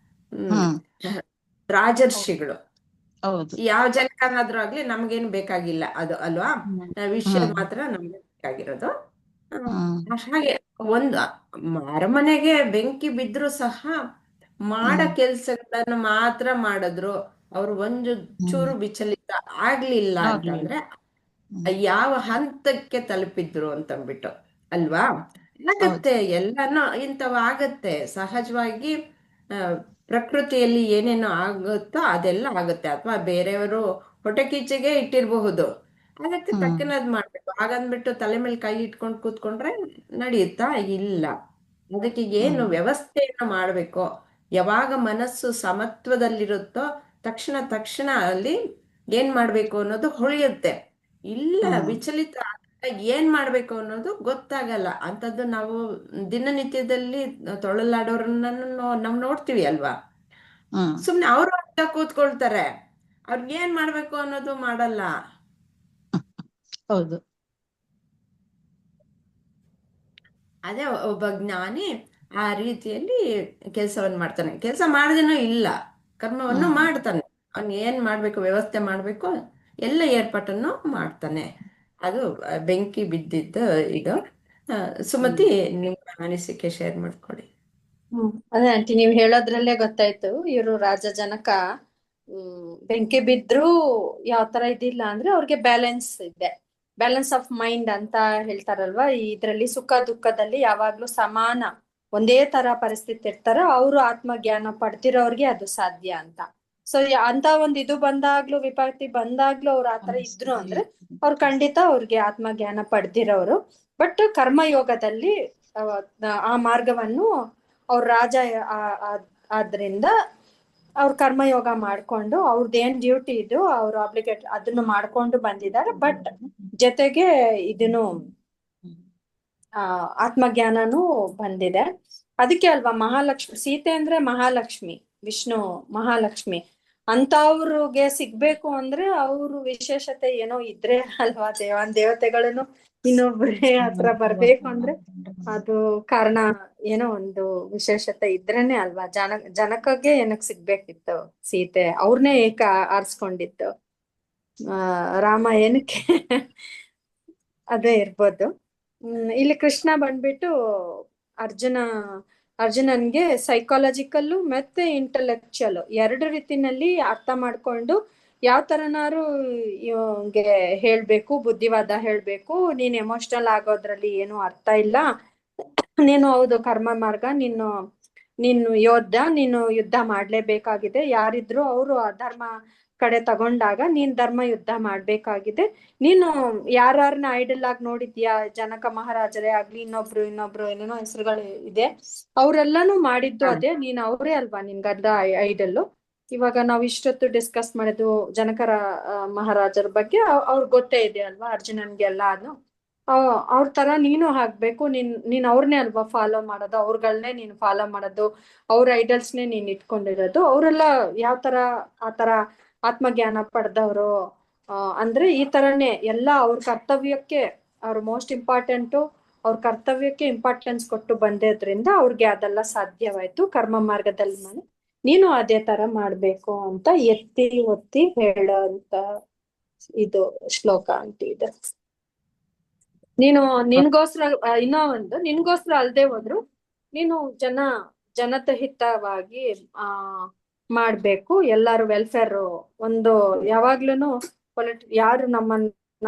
ಹ್ಮ್ ಹ್ಮ್ ರಾಜರ್ಷಿಗಳು. ಹೌದು. ಯಾವ ಜನಕನಾದ್ರೂ ಆಗ್ಲಿ ನಮ್ಗೇನು ಬೇಕಾಗಿಲ್ಲ ಅದು ಅಲ್ವಾ? ಹ್ಮ್ ವಿಷಯ ಹ್ಮ್ ಮಾತ್ರ ನಮ್ಗೆ ಬೇಕಾಗಿರೋದು. ಹ್ಮ್ ಹಾಗೆ ಒಂದು ಅರಮನೆಗೆ ಬೆಂಕಿ ಬಿದ್ರು ಸಹ ಮಾಡ ಹ್ಮ್ ಕೆಲ್ಸಗಳನ್ನ ಮಾತ್ರ ಮಾಡಿದ್ರು. ಅವ್ರು ಒಂದು ಹ್ಮ್ ಚೂರು ವಿಚಲಿತ ಆಗ್ಲಿಲ್ಲ ಆಗ್ಲಿಲ್ಲ. ಅಂತಂದ್ರೆ ಹ್ಮ್ ಯಾವ ಹಂತಕ್ಕೆ ತಲುಪಿದ್ರು ಅಂತಂದ್ಬಿಟ್ಟು ಅಲ್ವಾ? ಹೌದು. ಆಗತ್ತೆ, ಎಲ್ಲಾನು ಇಂಥವು ಆಗತ್ತೆ ಸಹಜವಾಗಿ. ಆ, ಪ್ರಕೃತಿಯಲ್ಲಿ ಏನೇನು ಆಗುತ್ತೋ ಅದೆಲ್ಲ ಆಗುತ್ತೆ. ಅಥವಾ ಬೇರೆಯವರು ಹೊಟ್ಟೆ ಕಿಚ್ಚಿಗೆ ಇಟ್ಟಿರಬಹುದು, ಅದಕ್ಕೆ ಹ್ಮ್ ತಕ್ಕನಾದ್ ಮಾಡ್ಬೇಕು. ಹಾಗಂದ್ಬಿಟ್ಟು ತಲೆ ಮೇಲೆ ಕೈ ಇಟ್ಕೊಂಡು ಕೂತ್ಕೊಂಡ್ರೆ ನಡೆಯುತ್ತಾ? ಇಲ್ಲ. ಅದಕ್ಕೆ ಏನು ಹ್ಮ್ ವ್ಯವಸ್ಥೆಯನ್ನ ಮಾಡ್ಬೇಕು. ಯಾವಾಗ ಮನಸ್ಸು ಸಮತ್ವದಲ್ಲಿರುತ್ತೋ ತಕ್ಷಣ ಅಲ್ಲಿ ಏನ್ ಮಾಡ್ಬೇಕು ಅನ್ನೋದು ಹೊಳೆಯುತ್ತೆ. ಇಲ್ಲ ಹ್ಮ್ ವಿಚಲಿತ ಆದಾಗ ಏನ್ ಮಾಡ್ಬೇಕು ಅನ್ನೋದು ಗೊತ್ತಾಗಲ್ಲ. ಅಂತದ್ದು ನಾವು ದಿನನಿತ್ಯದಲ್ಲಿ ತೊಳಲಾಡೋರನ್ನ ನಾವು ನೋಡ್ತೀವಿ ಅಲ್ವಾ? ಹ್ಮ್ ಸುಮ್ನೆ ಅವರು ಅಂತ ಕೂತ್ಕೊಳ್ತಾರೆ, ಅವ್ರಿಗೆ ಏನ್ ಮಾಡ್ಬೇಕು ಅನ್ನೋದು ಮಾಡಲ್ಲ. ಹೌದು. ಅದೇ ಒಬ್ಬ ಜ್ಞಾನಿ ಆ ರೀತಿಯಲ್ಲಿ ಕೆಲಸವನ್ನು ಮಾಡ್ತಾನೆ. ಕೆಲಸ ಮಾಡದೇನೂ ಇಲ್ಲ, ಕರ್ಮವನ್ನು ಹ್ಮ್ ಮಾಡ್ತಾನೆ. ಅವ್ನು ಏನ್ ಮಾಡ್ಬೇಕು, ವ್ಯವಸ್ಥೆ ಮಾಡ್ಬೇಕು, ಎಲ್ಲ ಏರ್ಪಾಟನ್ನು ಮಾಡ್ತಾನೆ. ಅದು ಬೆಂಕಿ ಬಿದ್ದಿದ್ದು ಇದು. ಸುಮತಿ, ನಿಮ್ಮ ಅನಿಸಿಕೆ ಶೇರ್ ಮಾಡ್ಕೊಳ್ಳಿ. ಅದೇ ಆಂಟಿ, ನೀವ್ ಹೇಳೋದ್ರಲ್ಲೇ ಗೊತ್ತಾಯ್ತು ಇವರು ರಾಜ ಜನಕ ಬೆಂಕಿ ಬಿದ್ರು ಯಾವ ತರ ಇದಿಲ್ಲ ಅಂದ್ರೆ ಅವ್ರಿಗೆ ಬ್ಯಾಲೆನ್ಸ್ ಇದೆ, ಬ್ಯಾಲೆನ್ಸ್ ಆಫ್ ಮೈಂಡ್ ಅಂತ ಹೇಳ್ತಾರಲ್ವಾ. ಇದ್ರಲ್ಲಿ ಸುಖ ದುಃಖದಲ್ಲಿ ಯಾವಾಗ್ಲೂ ಸಮಾನ ಒಂದೇ ತರ ಪರಿಸ್ಥಿತಿ ಇರ್ತಾರ. ಅವರು ಆತ್ಮಜ್ಞಾನ ಪಡ್ತಿರೋರ್ಗೆ ಅದು ಸಾಧ್ಯ ಅಂತ. ಸೊ ಅಂತ ಒಂದ್ ಇದು ಬಂದಾಗ್ಲೂ, ವಿಪತ್ತಿ ಬಂದಾಗ್ಲೂ ಅವ್ರು ಆತರ ಇದ್ರು ಅಂದ್ರೆ ಅವ್ರು ಖಂಡಿತ ಅವ್ರಿಗೆ ಆತ್ಮಜ್ಞಾನ ಪಡ್ದಿರೋರು. ಬಟ್ ಕರ್ಮಯೋಗದಲ್ಲಿ ಆ ಮಾರ್ಗವನ್ನು ಅವ್ರ ರಾಜ ಆದ್ರಿಂದ ಅವ್ರ ಕರ್ಮಯೋಗ ಮಾಡ್ಕೊಂಡು ಅವ್ರದ್ದೇನ್ ಡ್ಯೂಟಿ ಇದು ಅವ್ರ ಆಬ್ಲಿಗೇಟ್ ಅದನ್ನು ಮಾಡ್ಕೊಂಡು ಬಂದಿದ್ದಾರೆ. ಬಟ್ ಜೊತೆಗೆ ಇದನ್ನು ಆತ್ಮಜ್ಞಾನನೂ ಬಂದಿದೆ. ಅದಕ್ಕೆ ಅಲ್ವಾ ಮಹಾಲಕ್ಷ್ಮಿ, ಸೀತೆ ಅಂದ್ರೆ ಮಹಾಲಕ್ಷ್ಮಿ, ವಿಷ್ಣು ಮಹಾಲಕ್ಷ್ಮಿ ಅಂತವ್ರಿಗೆ ಸಿಗ್ಬೇಕು ಅಂದ್ರೆ ಅವ್ರು ವಿಶೇಷತೆ ಏನೋ ಇದ್ರೆ ಅಲ್ವಾ? ದೇವತೆಗಳನ್ನು ಇನ್ನೊಬ್ರೇ ಹತ್ರ ಬರ್ಬೇಕು ಅಂದ್ರೆ ಅದು ಕಾರಣ ಏನೋ ಒಂದು ವಿಶೇಷತೆ ಇದ್ರೇನೆ ಅಲ್ವಾ? ಜನಕಗೆ ಏನಕ್ ಸಿಗ್ಬೇಕಿತ್ತು ಸೀತೆ? ಅವ್ರನ್ನೇ ಏಕ ಆರಿಸ್ಕೊಂಡಿತ್ತು. ರಾಮ ಏನಕ್ಕೆ ಅದೇ ಇರ್ಬೋದು. ಇಲ್ಲಿ ಕೃಷ್ಣ ಬಂದ್ಬಿಟ್ಟು ಅರ್ಜುನನ್ಗೆ ಸೈಕಾಲಜಿಕಲ್ಲು ಮತ್ತೆ ಇಂಟೆಲೆಕ್ಚುಯಲ್ ಎರಡು ರೀತಿನಲ್ಲಿ ಅರ್ಥ ಮಾಡ್ಕೊಂಡು ಯಾವ ತರನಾರು ಇವಂಗೆ ಹೇಳ್ಬೇಕು, ಬುದ್ಧಿವಾದ ಹೇಳ್ಬೇಕು. ನೀನ್ ಎಮೋಷನಲ್ ಆಗೋದ್ರಲ್ಲಿ ಏನು ಅರ್ಥ ಇಲ್ಲ, ನೀನು ಹೌದು ಕರ್ಮ ಮಾರ್ಗ, ನೀನು ಯೋಧ, ನೀನು ಯುದ್ಧ ಮಾಡ್ಲೇಬೇಕಾಗಿದೆ. ಯಾರಿದ್ರು ಅವರು ಅಧರ್ಮ ಕಡೆ ತಗೊಂಡಾಗ ನೀನ್ ಧರ್ಮ ಯುದ್ಧ ಮಾಡ್ಬೇಕಾಗಿದೆ. ನೀನು ಯಾರನ್ನ ಐಡಲ್ ಆಗಿ ನೋಡಿದ್ಯಾ, ಜನಕ ಮಹಾರಾಜರೇ ಆಗ್ಲಿ, ಇನ್ನೊಬ್ರು ಏನೇನೋ ಹೆಸರುಗಳು ಇದೆ, ಅವ್ರೆಲ್ಲಾನು ಮಾಡಿದ್ದು ಅದೇ. ನೀನ್ ಅವರೇ ಅಲ್ವಾ ನಿನ್ ಗದ್ದ ಐಡಲ್ಲು. ಇವಾಗ ನಾವ್ ಇಷ್ಟೊತ್ತು ಡಿಸ್ಕಸ್ ಮಾಡಿದ್ದು ಜನಕರ ಮಹಾರಾಜರ ಬಗ್ಗೆ ಅವ್ರಿಗೆ ಗೊತ್ತೇ ಇದೆ ಅಲ್ವಾ, ಅರ್ಜುನನ್ಗೆ ಎಲ್ಲ. ಅದು ಅವ್ರ ತರ ನೀನು ಆಗ್ಬೇಕು. ನೀನ್ ಅವ್ರನ್ನೇ ಅಲ್ವಾ ಫಾಲೋ ಮಾಡೋದು, ಅವ್ರಗಳನ್ನೇ ನೀನ್ ಫಾಲೋ ಮಾಡೋದು, ಅವ್ರ ಐಡಲ್ಸ್ನೇ ನೀನ್ ಇಟ್ಕೊಂಡಿರೋದು. ಅವರೆಲ್ಲ ಯಾವ ತರ ಆ ತರ ಆತ್ಮಜ್ಞಾನ ಪಡೆದವರು ಅಂದ್ರೆ ಈ ತರನೇ ಎಲ್ಲ ಅವ್ರ ಕರ್ತವ್ಯಕ್ಕೆ, ಅವ್ರ ಮೋಸ್ಟ್ ಇಂಪಾರ್ಟೆಂಟು ಅವ್ರ ಕರ್ತವ್ಯಕ್ಕೆ ಇಂಪಾರ್ಟೆನ್ಸ್ ಕೊಟ್ಟು ಬಂದಿದ್ರಿಂದ ಅವ್ರಿಗೆ ಅದೆಲ್ಲ ಸಾಧ್ಯವಾಯ್ತು. ಕರ್ಮ ಮಾರ್ಗದಲ್ಲಿ ನೀನು ಅದೇ ತರ ಮಾಡ್ಬೇಕು ಅಂತ ಎತ್ತಿ ಒತ್ತಿ ಹೇಳೋಂತ ಇದು ಶ್ಲೋಕ ಅಂತ ಇದೆ. ನೀನು ನಿನ್ಗೋಸ್ಕರ ಇನ್ನೂ ಒಂದು, ನಿನ್ಗೋಸ್ಕರ ಅಲ್ದೆ ಹೋದ್ರು ನೀನು ಜನತ ಹಿತವಾಗಿ ಮಾಡ್ಬೇಕು. ಎಲ್ಲಾರು ವೆಲ್ಫೇರ್ ಒಂದು ಯಾವಾಗ್ಲೂನು ಯಾರು ನಮ್ಮನ್ನ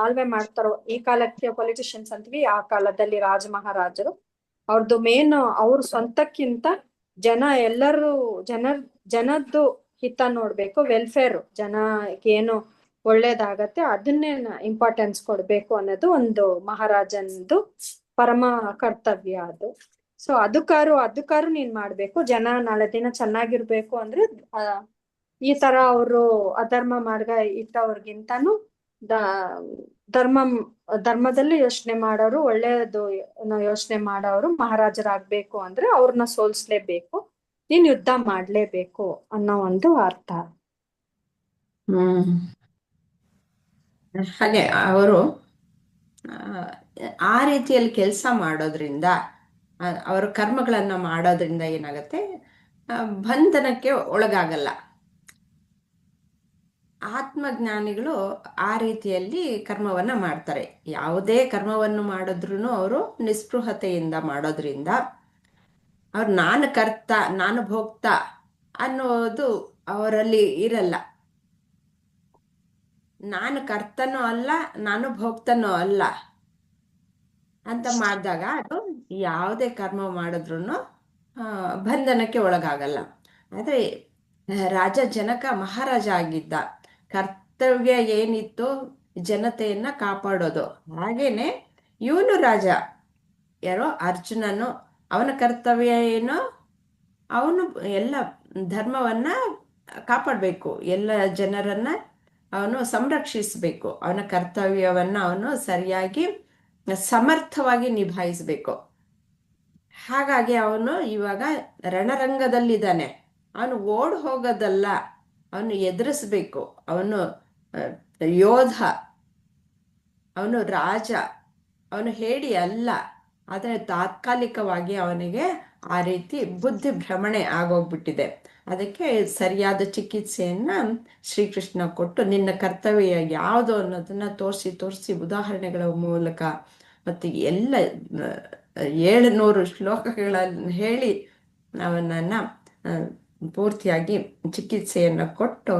ಆಳ್ವೆ ಮಾಡ್ತಾರೋ, ಈ ಕಾಲಕ್ಕೆ ಪೊಲಿಟಿಷಿಯನ್ಸ್ ಅಂತೀವಿ, ಆ ಕಾಲದಲ್ಲಿ ರಾಜ ಮಹಾರಾಜರು ಅವ್ರದ್ದು ಮೇನ್ ಅವ್ರ ಸ್ವಂತಕ್ಕಿಂತ ಎಲ್ಲರೂ ಜನದ್ದು ಹಿತ ನೋಡ್ಬೇಕು, ವೆಲ್ಫೇರ್ ಜನಕ್ಕೆ ಏನು ಒಳ್ಳೇದಾಗತ್ತೆ ಅದನ್ನೇ ಇಂಪಾರ್ಟೆನ್ಸ್ ಕೊಡ್ಬೇಕು ಅನ್ನೋದು ಒಂದು ಮಹಾರಾಜಂದು ಪರಮ ಕರ್ತವ್ಯ ಅದು. ಸೊ ಅದಕ್ಕಾರು ನೀನ್ ಮಾಡ್ಬೇಕು. ಜನ ನಾಳೆ ದಿನ ಚೆನ್ನಾಗಿರ್ಬೇಕು ಅಂದ್ರೆ ಈ ತರ ಅವರು ಅಧರ್ಮ ಮಾರ್ಗ ಇಟ್ಟವ್ರಿಗಿಂತಾನು ಧರ್ಮ ಧರ್ಮದಲ್ಲಿ ಯೋಚನೆ ಮಾಡೋರು, ಒಳ್ಳೇದು ಯೋಚನೆ ಮಾಡೋರು ಮಹಾರಾಜರಾಗ್ಬೇಕು ಅಂದ್ರೆ ಅವ್ರನ್ನ ಸೋಲ್ಸ್ಲೇಬೇಕು, ನೀನ್ ಯುದ್ಧ ಮಾಡ್ಲೇಬೇಕು ಅನ್ನೋ ಒಂದು ಅರ್ಥ. ಹ್ಮ್ ಹಾಗೆ ಅವರು ಆ ರೀತಿಯಲ್ಲಿ ಕೆಲಸ ಮಾಡೋದ್ರಿಂದ ಅವರ ಕರ್ಮಗಳನ್ನ ಮಾಡೋದ್ರಿಂದ ಏನಾಗತ್ತೆ, ಬಂಧನಕ್ಕೆ ಒಳಗಾಗಲ್ಲ. ಆತ್ಮಜ್ಞಾನಿಗಳು ಆ ರೀತಿಯಲ್ಲಿ ಕರ್ಮವನ್ನ ಮಾಡ್ತಾರೆ. ಯಾವುದೇ ಕರ್ಮವನ್ನು ಮಾಡಿದ್ರು ಅವರು ನಿಸ್ಪೃಹತೆಯಿಂದ ಮಾಡೋದ್ರಿಂದ ಅವ್ರು ನಾನು ಕರ್ತ ನಾನು ಭೋಕ್ತ ಅನ್ನೋದು ಅವರಲ್ಲಿ ಇರಲ್ಲ. ನಾನು ಕರ್ತನೂ ಅಲ್ಲ ನಾನು ಭೋಕ್ತನೂ ಅಲ್ಲ ಅಂತ ಮಾಡಿದಾಗ ಅದು ಯಾವುದೇ ಕರ್ಮ ಮಾಡಿದ್ರು ಬಂಧನಕ್ಕೆ ಒಳಗಾಗಲ್ಲ. ಆದರೆ ರಾಜ ಜನಕ ಮಹಾರಾಜ ಆಗಿದ್ದ, ಕರ್ತವ್ಯ ಏನಿತ್ತು ಜನತೆಯನ್ನ ಕಾಪಾಡೋದು. ಹಾಗೇನೆ ಇವನು ರಾಜ, ಯಾರೋ ಅರ್ಜುನನು, ಅವನ ಕರ್ತವ್ಯ ಏನು, ಅವನು ಎಲ್ಲ ಧರ್ಮವನ್ನ ಕಾಪಾಡಬೇಕು, ಎಲ್ಲ ಜನರನ್ನ ಅವನು ಸಂರಕ್ಷಿಸಬೇಕು, ಅವನ ಕರ್ತವ್ಯವನ್ನ ಅವನು ಸರಿಯಾಗಿ ಸಮರ್ಥವಾಗಿ ನಿಭಾಯಿಸಬೇಕು. ಹಾಗಾಗಿ ಅವನು ಇವಾಗ ರಣರಂಗದಲ್ಲಿದ್ದಾನೆ. ಅವನು ಓಡ್ ಹೋಗೋದಲ್ಲ, ಅವನು ಎದುರಿಸ್ಬೇಕು. ಅವನು ಯೋಧ, ಅವನು ರಾಜ, ಅವನು ಹೇಳಿ ಅಲ್ಲ. ಆದರೆ ತಾತ್ಕಾಲಿಕವಾಗಿ ಅವನಿಗೆ ಆ ರೀತಿ ಬುದ್ಧಿ ಭ್ರಮಣೆ ಆಗೋಗ್ಬಿಟ್ಟಿದೆ. ಅದಕ್ಕೆ ಸರಿಯಾದ ಚಿಕಿತ್ಸೆಯನ್ನ ಶ್ರೀಕೃಷ್ಣ ಕೊಟ್ಟು ನಿನ್ನ ಕರ್ತವ್ಯ ಯಾವುದು ಅನ್ನೋದನ್ನ ತೋರಿಸಿ ಉದಾಹರಣೆಗಳ ಮೂಲಕ ಮತ್ತು ಎಲ್ಲ 700 ಶ್ಲೋಕಗಳನ್ನು ಹೇಳಿ ಅವನನ್ನ ಪೂರ್ತಿಯಾಗಿ ಚಿಕಿತ್ಸೆಯನ್ನು ಕೊಟ್ಟು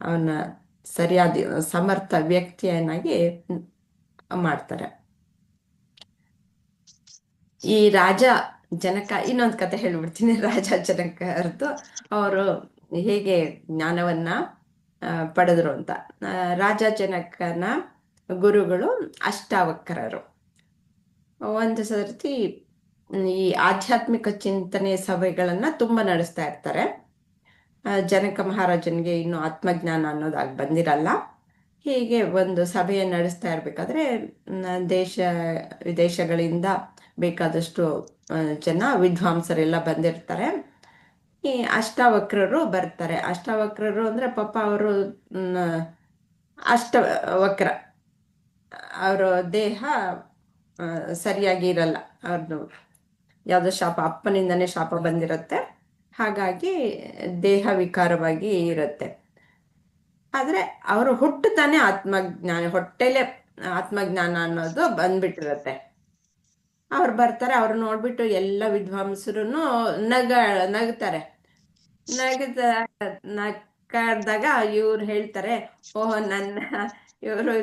ಅವನ ಸರಿಯಾದ ಸಮರ್ಥ ವ್ಯಕ್ತಿಯನ್ನಾಗಿ ಮಾಡ್ತಾರೆ. ಈ ರಾಜ ಜನಕ, ಇನ್ನೊಂದು ಕತೆ ಹೇಳ್ಬಿಡ್ತೀನಿ. ರಾಜ ಜನಕರದ್ದು ಅವರು ಹೇಗೆ ಜ್ಞಾನವನ್ನ ಪಡೆದ್ರು ಅಂತ. ರಾಜ ಜನಕನ ಗುರುಗಳು ಅಷ್ಟಾವಕ್ರರು. ಒಂದು ಸರ್ತಿ ಈ ಆಧ್ಯಾತ್ಮಿಕ ಚಿಂತನೆ ಸಭೆಗಳನ್ನ ತುಂಬಾ ನಡೆಸ್ತಾ ಇರ್ತಾರೆ. ಜನಕ ಮಹಾರಾಜನಿಗೆ ಇನ್ನು ಆತ್ಮಜ್ಞಾನ ಅನ್ನೋದಾಗಿ ಬಂದಿರಲ್ಲ. ಹೀಗೆ ಒಂದು ಸಭೆಯ ನಡೆಸ್ತಾ ಇರ್ಬೇಕಾದ್ರೆ ದೇಶ ವಿದೇಶಗಳಿಂದ ಬೇಕಾದಷ್ಟು ಜನ ವಿದ್ವಾಂಸರೆಲ್ಲ ಬಂದಿರ್ತಾರೆ. ಈ ಅಷ್ಟಾವಕ್ರರು ಬರ್ತಾರೆ. ಅಷ್ಟಾವಕ್ರರು ಅಂದ್ರೆ ಪಾಪ ಅವರು ಅಷ್ಟವಕ್ರ, ಅವರ ದೇಹ ಸರಿಯಾಗಿ ಇರಲ್ಲ. ಅವ್ರದ್ದು ಯಾವುದೋ ಶಾಪ, ಅಪ್ಪನಿಂದನೇ ಶಾಪ ಬಂದಿರುತ್ತೆ. ಹಾಗಾಗಿ ದೇಹ ವಿಕಾರವಾಗಿ ಇರುತ್ತೆ. ಆದ್ರೆ ಅವರು ಹುಟ್ಟುತ್ತಾನೆ ಆತ್ಮಜ್ಞಾನ, ಹೊಟ್ಟೆಲೆ ಆತ್ಮಜ್ಞಾನ ಅನ್ನೋದು ಬಂದ್ಬಿಟ್ಟಿರುತ್ತೆ. ಅವ್ರು ಬರ್ತಾರೆ, ಅವ್ರು ನೋಡ್ಬಿಟ್ಟು ಎಲ್ಲ ವಿದ್ವಾಂಸರು ನಗ್ತಾರೆ. ನಕ್ಕಾಡ್ದಾಗ ಇವ್ರು ಹೇಳ್ತಾರೆ, ಓಹ್ ಇವರು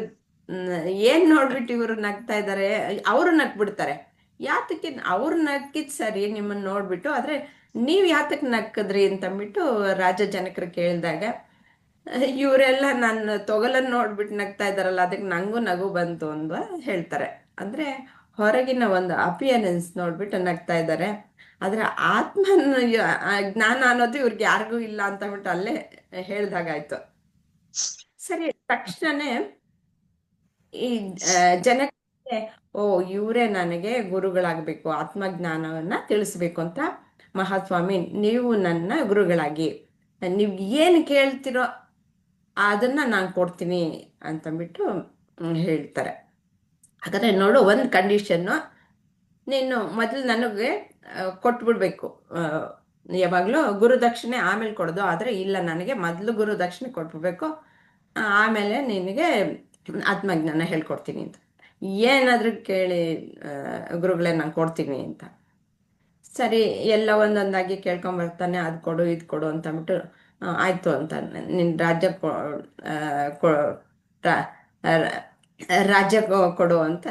ಏನ್ ನೋಡ್ಬಿಟ್ಟು ಇವ್ರು ನಗ್ತಾ ಇದ್ದಾರೆ. ಅವರು ನಕ್ಬಿಡ್ತಾರೆ. ಯಾತಕ್ಕೆ ಅವ್ರು ನಕ್ಕಿದ್ ಸರಿ ನಿಮ್ಮನ್ನ ನೋಡ್ಬಿಟ್ಟು, ಆದ್ರೆ ನೀವ್ ಯಾತಕ್ ನಕ್ಕದ್ರಿ ಅಂತಂದ್ಬಿಟ್ಟು ರಾಜ ಜನಕರು ಕೇಳಿದಾಗ ಇವರೆಲ್ಲ ನನ್ನ ತೊಗಲನ್ನ ನೋಡ್ಬಿಟ್ಟು ನಗ್ತಾ ಇದ್ದಾರಲ್ಲ, ಅದಕ್ಕೆ ನಂಗೂ ನಗು ಬಂತು ಅಂತ ಹೇಳ್ತಾರೆ. ಅಂದ್ರೆ ಹೊರಗಿನ ಒಂದು ಅಪಿಯರೆನ್ಸ್ ನೋಡ್ಬಿಟ್ಟು ನಗ್ತಾ ಇದ್ದಾರೆ, ಆದ್ರೆ ಆತ್ಮನ ಜ್ಞಾನ ಅನ್ನೋದು ಇವ್ರಿಗೆ ಯಾರಿಗೂ ಇಲ್ಲ ಅಂತ ಬಿಟ್ಟು ಅಲ್ಲೇ ಹೇಳ್ದಾಗಾಯ್ತು. ಸರಿ, ತಕ್ಷಣನೇ ಈ ಜನಕ್ಕೆ ಓ ಇವರೇ ನನಗೆ ಗುರುಗಳಾಗ್ಬೇಕು, ಆತ್ಮಜ್ಞಾನವನ್ನ ತಿಳಿಸ್ಬೇಕು ಅಂತ, ಮಹಾಸ್ವಾಮಿ ನೀವು ನನ್ನ ಗುರುಗಳಾಗಿ, ನೀವ್ ಏನ್ ಕೇಳ್ತಿರೋ ಅದನ್ನ ನಾನು ಕೊಡ್ತೀನಿ ಅಂತಂದ್ಬಿಟ್ಟು ಹೇಳ್ತಾರೆ. ಹಾಗಾದ್ರೆ ನೋಡು, ಒಂದು ಕಂಡೀಷನ್ನು, ನೀನು ಮೊದಲು ನನಗೆ ಕೊಟ್ಬಿಡ್ಬೇಕು. ಯಾವಾಗಲೂ ಗುರುದಕ್ಷಿಣೆ ಆಮೇಲೆ ಕೊಡೋದು, ಆದರೆ ಇಲ್ಲ, ನನಗೆ ಮೊದಲು ಗುರುದಕ್ಷಿಣೆ ಕೊಟ್ಬಿಡ್ಬೇಕು, ಆಮೇಲೆ ನಿನಗೆ ಆತ್ಮಜ್ಞಾನ ಹೇಳ್ಕೊಡ್ತೀನಿ ಅಂತ. ಏನಾದ್ರೂ ಕೇಳಿ ಗುರುಗಳೇ ನಾನು ಕೊಡ್ತೀನಿ ಅಂತ. ಸರಿ, ಎಲ್ಲ ಒಂದೊಂದಾಗಿ ಕೇಳ್ಕೊಂಬರ್ತಾನೆ. ಅದು ಕೊಡು ಇದು ಕೊಡು ಅಂತಂದ್ಬಿಟ್ಟು ಆಯ್ತು ಅಂತ, ನಿನ್ನ ರಾಜ್ಯ ಕೊಡು ಅಂತ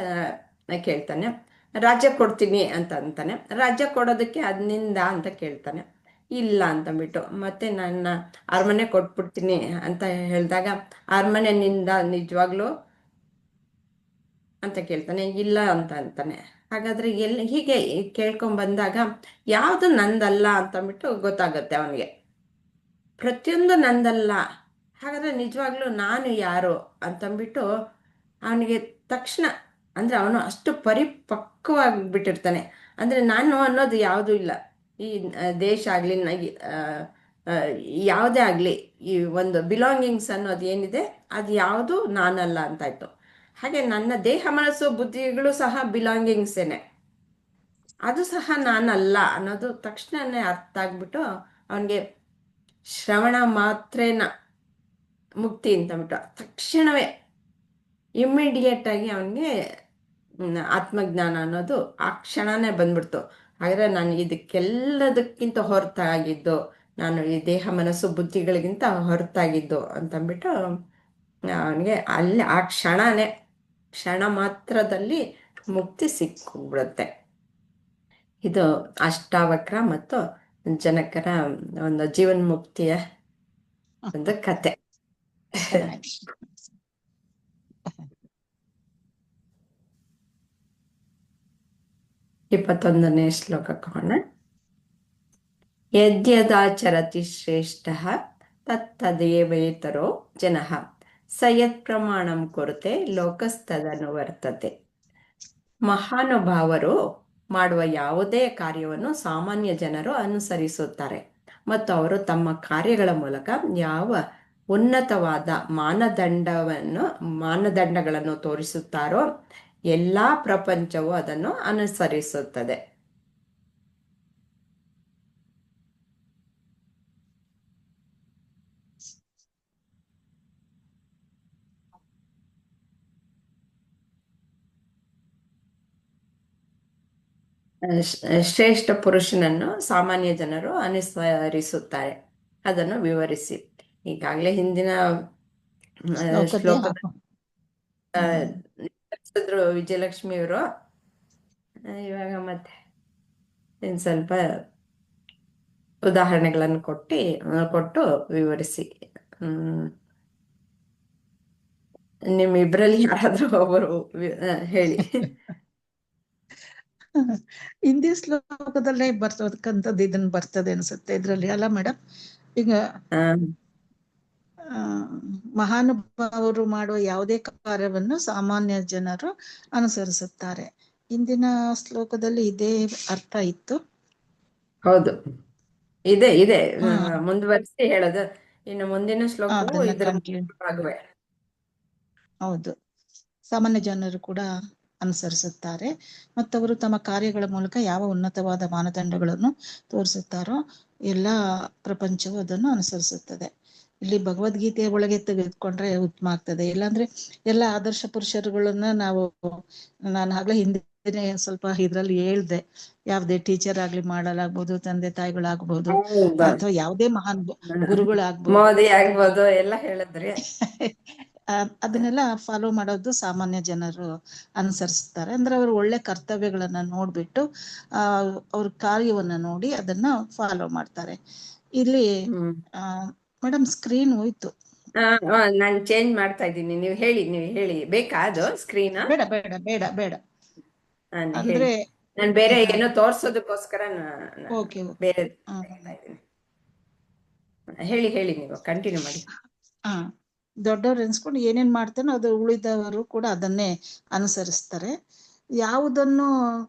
ಕೇಳ್ತಾನೆ. ರಾಜ್ಯ ಕೊಡ್ತೀನಿ ಅಂತ ಅಂತಾನೆ. ರಾಜ್ಯ ಕೊಡೋದಕ್ಕೆ ಅದನಿಂದ ಅಂತ ಕೇಳ್ತಾನೆ. ಇಲ್ಲ ಅಂತಂದ್ಬಿಟ್ಟು ಮತ್ತೆ ನನ್ನ ಅರಮನೆ ಕೊಟ್ಬಿಡ್ತೀನಿ ಅಂತ ಹೇಳಿದಾಗ ಅರಮನೆನಿಂದ ನಿಜವಾಗ್ಲೂ ಅಂತ ಕೇಳ್ತಾನೆ. ಇಲ್ಲ ಅಂತ ಅಂತಾನೆ. ಹಾಗಾದ್ರೆ ಎಲ್ಲಿ ಹೀಗೆ ಕೇಳ್ಕೊಂಡ್ ಬಂದಾಗ ಯಾವುದು ನಂದಲ್ಲ ಅಂತಂದ್ಬಿಟ್ಟು ಗೊತ್ತಾಗುತ್ತೆ ಅವನಿಗೆ. ಪ್ರತಿಯೊಂದು ನಂದಲ್ಲ, ಹಾಗಾದ್ರೆ ನಿಜವಾಗ್ಲೂ ನಾನು ಯಾರು ಅಂತಂದ್ಬಿಟ್ಟು ಅವನಿಗೆ ತಕ್ಷಣ, ಅಂದ್ರೆ ಅವನು ಅಷ್ಟು ಪರಿಪಕ್ವವಾಗಿಬಿಟ್ಟಿರ್ತಾನೆ. ಅಂದ್ರೆ ನಾನು ಅನ್ನೋದು ಯಾವುದೂ ಇಲ್ಲ. ಈ ದೇಶ ಆಗಲಿ ಯಾವುದೇ ಆಗಲಿ, ಈ ಒಂದು ಬಿಲಾಂಗಿಂಗ್ಸ್ ಅನ್ನೋದು ಏನಿದೆ ಅದು ಯಾವುದು ನಾನಲ್ಲ ಅಂತಾಯ್ತು. ಹಾಗೆ ನನ್ನ ದೇಹ ಮನಸ್ಸು ಬುದ್ಧಿಗಳು ಸಹ ಬಿಲಾಂಗಿಂಗ್ಸೇನೆ, ಅದು ಸಹ ನಾನಲ್ಲ ಅನ್ನೋದು ತಕ್ಷಣನೇ ಅರ್ಥ ಆಗ್ಬಿಟ್ಟು ಅವನಿಗೆ ಶ್ರವಣ ಮಾತ್ರೇನ ಮುಕ್ತಿ ಅಂತಂದ್ಬಿಟ್ಟು ತಕ್ಷಣವೇ ಇಮ್ಮಿಡಿಯೇಟ್ ಆಗಿ ಅವನಿಗೆ ಆತ್ಮಜ್ಞಾನ ಅನ್ನೋದು ಆ ಕ್ಷಣನೇ ಬಂದ್ಬಿಡ್ತು. ಹಾಗಾದ್ರೆ ನಾನು ಇದಕ್ಕೆಲ್ಲದಕ್ಕಿಂತ ಹೊರತಾಗಿದ್ದು, ನಾನು ಈ ದೇಹ ಮನಸ್ಸು ಬುದ್ಧಿಗಳಿಗಿಂತ ಹೊರತಾಗಿದ್ದು ಅಂತಂದ್ಬಿಟ್ಟು ಅವನಿಗೆ ಅಲ್ಲಿ ಆ ಕ್ಷಣ ಮಾತ್ರದಲ್ಲಿ ಮುಕ್ತಿ ಸಿಕ್ಬಿಡುತ್ತೆ. ಇದು ಅಷ್ಟಾವಕ್ರ ಮತ್ತು ಜನಕರ ಒಂದು ಜೀವನ್ಮುಕ್ತಿಯ ಒಂದು ಕತೆ. ಚೆನ್ನಾಗಿ 21ನೇ ಶ್ಲೋಕಕ್ಕೆ ಹೋಗೋಣ. ಯದ್ಯದಾಚರತಿ ಶ್ರೇಷ್ಠಃ ತತ್ತದೇವೇತರೋ ಜನಃ ಸ ಯತ್ ಪ್ರಮಾಣಂ ಕುರುತೆ ಲೋಕಸ್ತದನುವರ್ತತೆ. ಮಹಾನುಭಾವರು ಮಾಡುವ ಯಾವುದೇ ಕಾರ್ಯವನ್ನು ಸಾಮಾನ್ಯ ಜನರು ಅನುಸರಿಸುತ್ತಾರೆ ಮತ್ತು ಅವರು ತಮ್ಮ ಕಾರ್ಯಗಳ ಮೂಲಕ ಯಾವ ಉನ್ನತವಾದ ಮಾನದಂಡಗಳನ್ನು ತೋರಿಸುತ್ತಾರೋ ಎಲ್ಲಾ ಪ್ರಪಂಚವು ಅದನ್ನು ಅನುಸರಿಸುತ್ತದೆ. ಶ್ರೇಷ್ಠ ಪುರುಷನನ್ನು ಸಾಮಾನ್ಯ ಜನರು ಅನುಸರಿಸುತ್ತಾರೆ, ಅದನ್ನು ವಿವರಿಸಿ. ಈಗಾಗಲೇ ಹಿಂದಿನ ಶ್ಲೋಕದ ವಿಜಯಲಕ್ಷ್ಮಿಯವರು, ಇವಾಗ ಮತ್ತೆ ಇನ್ ಸ್ವಲ್ಪ ಉದಾಹರಣೆಗಳನ್ನು ಕೊಟ್ಟು ವಿವರಿಸಿ. ನಿಮ್ಮಿಬ್ರಲ್ಲಿ ಯಾರಾದ್ರೂ ಒಬ್ಬರು ಹೇಳಿ. ಹಿಂದಿ ಶ್ಲೋಕದಲ್ಲೇ ಬರ್ತಕ್ಕಂಥದ್ದು ಇದನ್ನ ಬರ್ತದೆ ಅನ್ಸುತ್ತೆ ಇದ್ರಲ್ಲಿ, ಅಲ್ಲ ಮೇಡಮ್? ಈಗ ಮಹಾನುಭಾವರು ಮಾಡುವ ಯಾವುದೇ ಕಾರ್ಯವನ್ನು ಸಾಮಾನ್ಯ ಜನರು ಅನುಸರಿಸುತ್ತಾರೆ. ಇಂದಿನ ಶ್ಲೋಕದಲ್ಲಿ ಇದೇ ಅರ್ಥ ಇತ್ತು. ಹೌದು, ಇದೆ ಮುಂದುವರಿಸಿ ಹೇಳೋದು. ಇನ್ನು ಮುಂದಿನ ಶ್ಲೋಕವು ಇದರ ಭಾಗವೇ. ಹೌದು, ಸಾಮಾನ್ಯ ಜನರು ಕೂಡ ಅನುಸರಿಸುತ್ತಾರೆ ಮತ್ತು ಅವರು ತಮ್ಮ ಕಾರ್ಯಗಳ ಮೂಲಕ ಯಾವ ಉನ್ನತವಾದ ಮಾನದಂಡಗಳನ್ನು ತೋರಿಸುತ್ತಾರೋ ಎಲ್ಲ ಪ್ರಪಂಚವು ಅದನ್ನು ಅನುಸರಿಸುತ್ತದೆ. ಇಲ್ಲಿ ಭಗವದ್ಗೀತೆಯ ಒಳಗೆ ತೆಗೆದುಕೊಂಡ್ರೆ ಉತ್ತಮ ಆಗ್ತದೆ. ಇಲ್ಲಾಂದ್ರೆ ಎಲ್ಲ ಆದರ್ಶ ಪುರುಷರುಗಳನ್ನ ನಾನು ಆಗ್ಲೇ ಹಿಂದೆ ಸ್ವಲ್ಪ ಇದ್ರಲ್ಲಿ ಹೇಳ್ದೆ, ಯಾವುದೇ ಟೀಚರ್ ಆಗ್ಲಿ ಮಾಡಲಾಗ್ಬೋದು, ತಂದೆ ತಾಯಿಗಳಾಗ್ಬೋದು, ಅಥವಾ ಯಾವುದೇ ಮಹಾನ್ ಗುರುಗಳಾಗ್ಬೋದು, ಮೋದಿ ಆಗ್ಬೋದು, ಎಲ್ಲ ಹೇಳಿದ್ರಿ. ಅದನ್ನೆಲ್ಲ ಫಾಲೋ ಮಾಡೋದು ಸಾಮಾನ್ಯ ಜನರು ಅನುಸರಿಸ್ತಾರೆ. ಅಂದ್ರೆ ಅವರು ಒಳ್ಳೆ ಕರ್ತವ್ಯಗಳನ್ನ ನೋಡ್ಬಿಟ್ಟು ಅವ್ರ ಕಾರ್ಯವನ್ನ ನೋಡಿ ಅದನ್ನ ಫಾಲೋ ಮಾಡ್ತಾರೆ. ಇಲ್ಲಿ ಮೇಡಮ್ ಸ್ಕ್ರೀನ್ ಹೋಯ್ತು. ನಾನು ಚೇಂಜ್ ಮಾಡ್ತಾ ಇದ್ದೀನಿ, ನೀವು ಹೇಳಿ. ಬೇಕಾ ಅದು ಸ್ಕ್ರೀನ್? ಬೇಡ ಬೇಡ ಬೇಡ ಬೇಡ ಅಂದ್ರೆ ನಾನು ಬೇರೆ ಏನೋ ತೋರ್ಸೋದಕ್ಕೋಸ್ಕರ ಬೇರೆ ಹೇಳಿ, ನೀವು ಕಂಟಿನ್ಯೂ ಮಾಡಿ. ದೊಡ್ಡವ್ರು ಎನ್ಸ್ಕೊಂಡು ಏನೇನ್ ಮಾಡ್ತಾನೋ ಅದು ಉಳಿದವರು ಕೂಡ ಅದನ್ನೇ ಅನುಸರಿಸ್ತಾರೆ. ಯಾವುದನ್ನು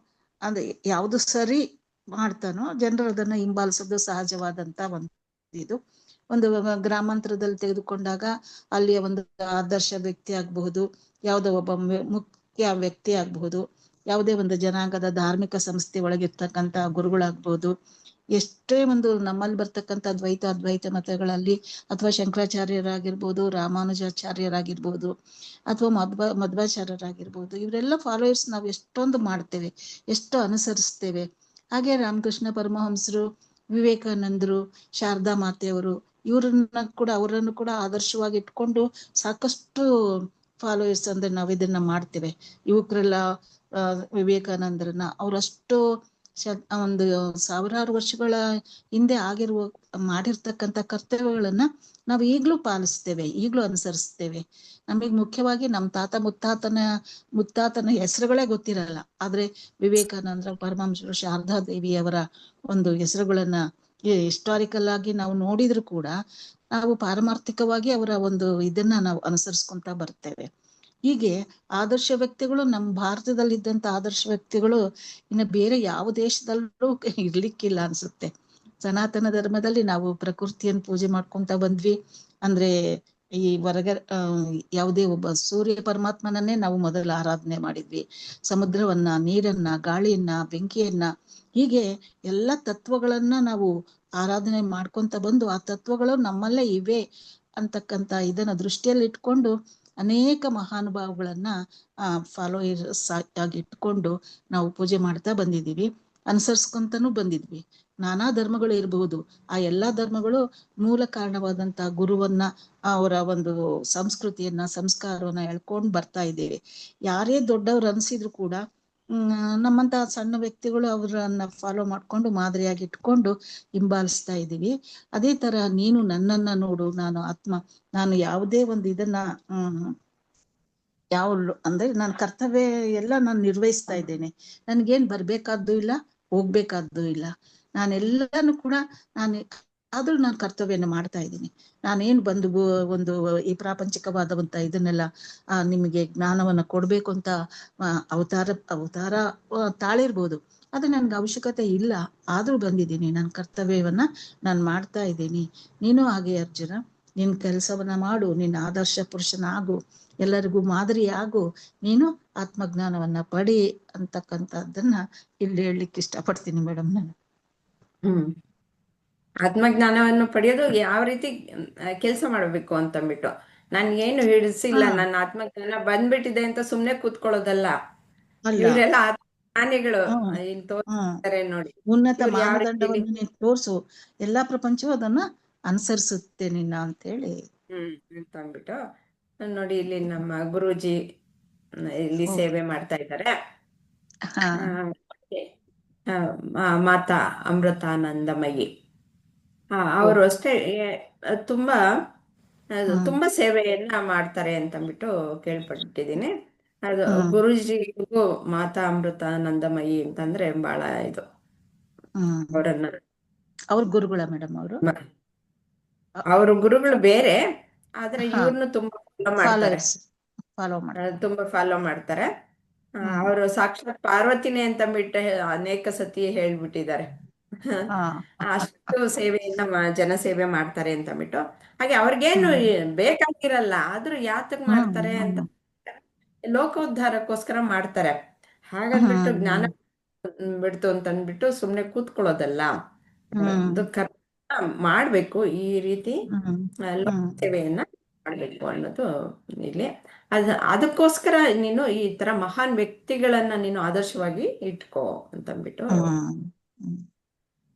ಅಂದ್ರೆ ಯಾವುದು ಸರಿ ಮಾಡ್ತಾನೋ ಜನರು ಅದನ್ನ ಹಿಂಬಾಲಿಸೋದು ಸಹಜವಾದಂತ ಒಂದು ಗ್ರಾಮಾಂತರದಲ್ಲಿ ತೆಗೆದುಕೊಂಡಾಗ ಅಲ್ಲಿಯ ಒಂದು ಆದರ್ಶ ವ್ಯಕ್ತಿ ಆಗಬಹುದು, ಯಾವುದೋ ಒಬ್ಬ ಮುಖ್ಯ ವ್ಯಕ್ತಿ ಆಗಬಹುದು, ಯಾವುದೇ ಒಂದು ಜನಾಂಗದ ಧಾರ್ಮಿಕ ಸಂಸ್ಥೆ ಒಳಗಿರ್ತಕ್ಕಂಥ ಗುರುಗಳಾಗ್ಬೋದು, ಎಷ್ಟೇ ಒಂದು ನಮ್ಮಲ್ಲಿ ಬರ್ತಕ್ಕಂಥ ಅದ್ವೈತ ಮತಗಳಲ್ಲಿ ಅಥವಾ ಶಂಕರಾಚಾರ್ಯರಾಗಿರ್ಬೋದು, ರಾಮಾನುಜಾಚಾರ್ಯರಾಗಿರ್ಬೋದು, ಅಥವಾ ಮಧ್ವಾಚಾರ್ಯರಾಗಿರ್ಬೋದು, ಇವರೆಲ್ಲ ಫಾಲೋಯರ್ಸ್ ನಾವು ಎಷ್ಟೊಂದು ಮಾಡ್ತೇವೆ, ಎಷ್ಟು ಅನುಸರಿಸ್ತೇವೆ. ಹಾಗೆ ರಾಮಕೃಷ್ಣ ಪರಮಹಂಸರು, ವಿವೇಕಾನಂದರು, ಶಾರದಾ ಮಾತೆಯವರು, ಅವರನ್ನು ಕೂಡ ಆದರ್ಶವಾಗಿ ಇಟ್ಕೊಂಡು ಸಾಕಷ್ಟು ಫಾಲೋಯರ್ಸ್ ಅಂದ್ರೆ ನಾವು ಇದನ್ನ ಮಾಡ್ತೇವೆ. ಯುವಕರೆಲ್ಲ ವಿವೇಕಾನಂದರನ್ನ ಅವರಷ್ಟು ಒಂದು ಸಾವಿರಾರು ವರ್ಷಗಳ ಹಿಂದೆ ಮಾಡಿರ್ತಕ್ಕಂಥ ಕರ್ತವ್ಯಗಳನ್ನ ನಾವು ಈಗ್ಲೂ ಪಾಲಿಸ್ತೇವೆ, ಈಗ್ಲೂ ಅನುಸರಿಸ್ತೇವೆ. ನಮಗೆ ಮುಖ್ಯವಾಗಿ ನಮ್ಮ ತಾತ ಮುತ್ತಾತನ ಹೆಸರುಗಳೇ ಗೊತ್ತಿರಲ್ಲ. ಆದ್ರೆ ವಿವೇಕಾನಂದ, ಪರಮಹಂಸರು, ಶಾರದಾ ದೇವಿಯವರ ಒಂದು ಹೆಸರುಗಳನ್ನ ಹಿಸ್ಟಾರಿಕಲ್ ಆಗಿ ನಾವು ನೋಡಿದ್ರು ಕೂಡ ನಾವು ಪಾರಮಾರ್ಥಿಕವಾಗಿ ಅವರ ಒಂದು ಇದನ್ನ ನಾವು ಅನುಸರಿಸ್ಕೊಂತ ಬರ್ತೇವೆ. ಹೀಗೆ ಆದರ್ಶ ವ್ಯಕ್ತಿಗಳು ನಮ್ಮ ಭಾರತದಲ್ಲಿದ್ದಂತ ಆದರ್ಶ ವ್ಯಕ್ತಿಗಳು ಇನ್ನು ಬೇರೆ ಯಾವ ದೇಶದಲ್ಲೂ ಇರ್ಲಿಕ್ಕಿಲ್ಲ ಅನ್ಸುತ್ತೆ. ಸನಾತನ ಧರ್ಮದಲ್ಲಿ ನಾವು ಪ್ರಕೃತಿಯನ್ನು ಪೂಜೆ ಮಾಡ್ಕೊಂತ ಬಂದ್ವಿ. ಅಂದ್ರೆ ಈ ಯಾವುದೇ ಒಬ್ಬ ಸೂರ್ಯ ಪರಮಾತ್ಮನನ್ನೇ ನಾವು ಮೊದಲು ಆರಾಧನೆ ಮಾಡಿದ್ವಿ. ಸಮುದ್ರವನ್ನ, ನೀರನ್ನ, ಗಾಳಿಯನ್ನ, ಬೆಂಕಿಯನ್ನ, ಹೀಗೆ ಎಲ್ಲ ತತ್ವಗಳನ್ನ ನಾವು ಆರಾಧನೆ ಮಾಡ್ಕೊಂತ ಬಂದು ಆ ತತ್ವಗಳು ನಮ್ಮಲ್ಲೇ ಇವೆ ಅಂತಕ್ಕಂಥ ಇದನ್ನ ದೃಷ್ಟಿಯಲ್ಲಿ ಇಟ್ಕೊಂಡು ಅನೇಕ ಮಹಾನುಭಾವಗಳನ್ನ ಫಾಲೋಯರ್ಸ್ ಆಗಿ ಇಟ್ಕೊಂಡು ನಾವು ಪೂಜೆ ಮಾಡ್ತಾ ಬಂದಿದ್ದೀವಿ, ಅನುಸರಿಸ್ಕೊಂತಾನು ಬಂದಿದ್ವಿ. ನಾನಾ ಧರ್ಮಗಳು ಇರಬಹುದು, ಆ ಎಲ್ಲಾ ಧರ್ಮಗಳು ಮೂಲ ಕಾರಣವಾದಂತ ಗುರುವನ್ನ, ಅವರ ಒಂದು ಸಂಸ್ಕೃತಿಯನ್ನ, ಸಂಸ್ಕಾರವನ್ನ ಎಳ್ಕೊಂಡ್ ಬರ್ತಾ ಇದ್ದೇವೆ. ಯಾರೇ ದೊಡ್ಡವ್ರು ಅನ್ಸಿದ್ರು ಕೂಡ ನಮ್ಮಂತ ಸಣ್ಣ ವ್ಯಕ್ತಿಗಳು ಅವರನ್ನ ಫಾಲೋ ಮಾಡ್ಕೊಂಡು ಮಾದರಿಯಾಗಿ ಇಟ್ಕೊಂಡು ಹಿಂಬಾಲಿಸ್ತಾ ಇದ್ದೀವಿ. ಅದೇ ತರ ನೀನು ನನ್ನನ್ನ ನೋಡು, ನಾನು ಆತ್ಮ, ನಾನು ಯಾವುದೇ ಒಂದು ಇದನ್ನ ಅಂದ್ರೆ ನಾನು ಕರ್ತವ್ಯ ಎಲ್ಲ ನಾನು ನಿರ್ವಹಿಸ್ತಾ ಇದ್ದೇನೆ. ನನ್ಗೇನ್ ಬರ್ಬೇಕಾದ್ದು ಇಲ್ಲ, ಹೋಗ್ಬೇಕಾದ್ದು ಇಲ್ಲ. ನಾನೆಲ್ಲಾನು ಕೂಡ ಆದ್ರೂ ನಾನು ಕರ್ತವ್ಯನ ಮಾಡ್ತಾ ಇದ್ದೀನಿ. ನಾನೇನ್ ಒಂದು ಈ ಪ್ರಾಪಂಚಿಕವಾದಂತ ಇದನ್ನೆಲ್ಲ ನಿಮಗೆ ಜ್ಞಾನವನ್ನ ಕೊಡ್ಬೇಕು ಅಂತ ಅವತಾರ ತಾಳಿರ್ಬೋದು, ಅದು ನನ್ಗೆ ಅವಶ್ಯಕತೆ ಇಲ್ಲ. ಆದ್ರೂ ಬಂದಿದ್ದೀನಿ, ನನ್ನ ಕರ್ತವ್ಯವನ್ನ ನಾನು ಮಾಡ್ತಾ ಇದ್ದೀನಿ. ನೀನು ಹಾಗೆ ಅರ್ಜುನ, ನಿನ್ ಕೆಲಸವನ್ನ ಮಾಡು, ನಿನ್ನ ಆದರ್ಶ ಪುರುಷನಾಗು, ಎಲ್ಲರಿಗೂ ಮಾದರಿ ಆಗು, ನೀನು ಆತ್ಮಜ್ಞಾನವನ್ನ ಪಡಿ ಅಂತಕ್ಕಂಥದ್ದನ್ನ ಇಲ್ಲಿ ಹೇಳಲಿಕ್ಕೆ ಇಷ್ಟಪಡ್ತೀನಿ ಮೇಡಮ್ ನಾನು. ಆತ್ಮಜ್ಞಾನವನ್ನು ಪಡೆಯೋದು ಯಾವ ರೀತಿ ಕೆಲಸ ಮಾಡಬೇಕು ಅಂತಂದ್ಬಿಟ್ಟು ನನ್ಗೇನು ಹಿಡಿಸಿಲ್ಲ. ನನ್ನ ಆತ್ಮಜ್ಞಾನ ಬಂದ್ಬಿಟ್ಟಿದೆ ಅಂತ ಸುಮ್ನೆ ಕೂತ್ಕೊಳ್ಳೋದಲ್ಲ. ಇವರೆಲ್ಲ ಆತ್ಮಜ್ಞಾನಿಗಳು ತೋರಿಸ್ತಾರೆ ನೋಡಿ, ಉನ್ನತ ಮಾನದಂಡವನ್ನು ನೀನು ತೋರ್ಸು, ಎಲ್ಲಾ ಪ್ರಪಂಚವು ಅದನ್ನ ಅನುಸರಿಸುತ್ತೆ ನಿನ್ನ ಅಂತ ಹೇಳಿ ಅಂತ ಅಂದ್ಬಿಟ್ಟು ನೋಡಿ. ಇಲ್ಲಿ ನಮ್ಮ ಗುರೂಜಿ ಇಲ್ಲಿ ಸೇವೆ ಮಾಡ್ತಾ ಇದ್ದಾರೆ. ಮಾತಾ ಅಮೃತಾನಂದಮಯಿ ಅವರು ಅಷ್ಟೇ ತುಂಬಾ ಸೇವೆಯನ್ನ ಮಾಡ್ತಾರೆ ಅಂತಂದ್ಬಿಟ್ಟು ಕೇಳ್ಪಟ್ಟಿದ್ದೀನಿ. ಅದು ಗುರೂಜಿಗೂ ಮಾತಾ ಅಮೃತಾನಂದಮಯಿ ಅಂತಂದ್ರೆ ಬಹಳ ಇದು. ಅವ್ರ ಗುರುಗಳ ಮೇಡಮ್ ಅವರು ಗುರುಗಳು ಬೇರೆ, ಆದ್ರೆ ಇವ್ರನ್ನು ತುಂಬಾ ತುಂಬಾ ಫಾಲೋ ಮಾಡ್ತಾರೆ. ಅವರು ಸಾಕ್ಷಾತ್ ಪಾರ್ವತಿನೇ ಅಂತಂದ್ಬಿಟ್ಟು ಅನೇಕ ಸತಿ ಹೇಳ್ಬಿಟ್ಟಿದ್ದಾರೆ. ಅಷ್ಟು ಸೇವೆಯನ್ನ ಜನಸೇವೆ ಮಾಡ್ತಾರೆ ಅಂತಂದ್ಬಿಟ್ಟು. ಹಾಗೆ ಅವ್ರಿಗೇನು ಬೇಕಾಗಿರಲ್ಲ, ಆದ್ರೂ ಯಾತಕ್ ಮಾಡ್ತಾರೆ ಅಂತ ಲೋಕೋದ್ಧಾರಕ್ಕೋಸ್ಕರ ಮಾಡ್ತಾರೆ. ಹಾಗಂದ್ಬಿಟ್ಟು ಜ್ಞಾನ ಬಿಡ್ತು ಅಂತಂದ್ಬಿಟ್ಟು ಸುಮ್ನೆ ಕೂತ್ಕೊಳ್ಳೋದಲ್ಲ. ಮಾಡ್ಬೇಕು, ಈ ರೀತಿ ಸೇವೆಯನ್ನ ಮಾಡ್ಬೇಕು ಅನ್ನೋದು ಇಲ್ಲಿ. ಅದಕ್ಕೋಸ್ಕರ ನೀನು ಈ ತರ ಮಹಾನ್ ವ್ಯಕ್ತಿಗಳನ್ನ ನೀನು ಆದರ್ಶವಾಗಿ ಇಟ್ಕೋ ಅಂತಂದ್ಬಿಟ್ಟು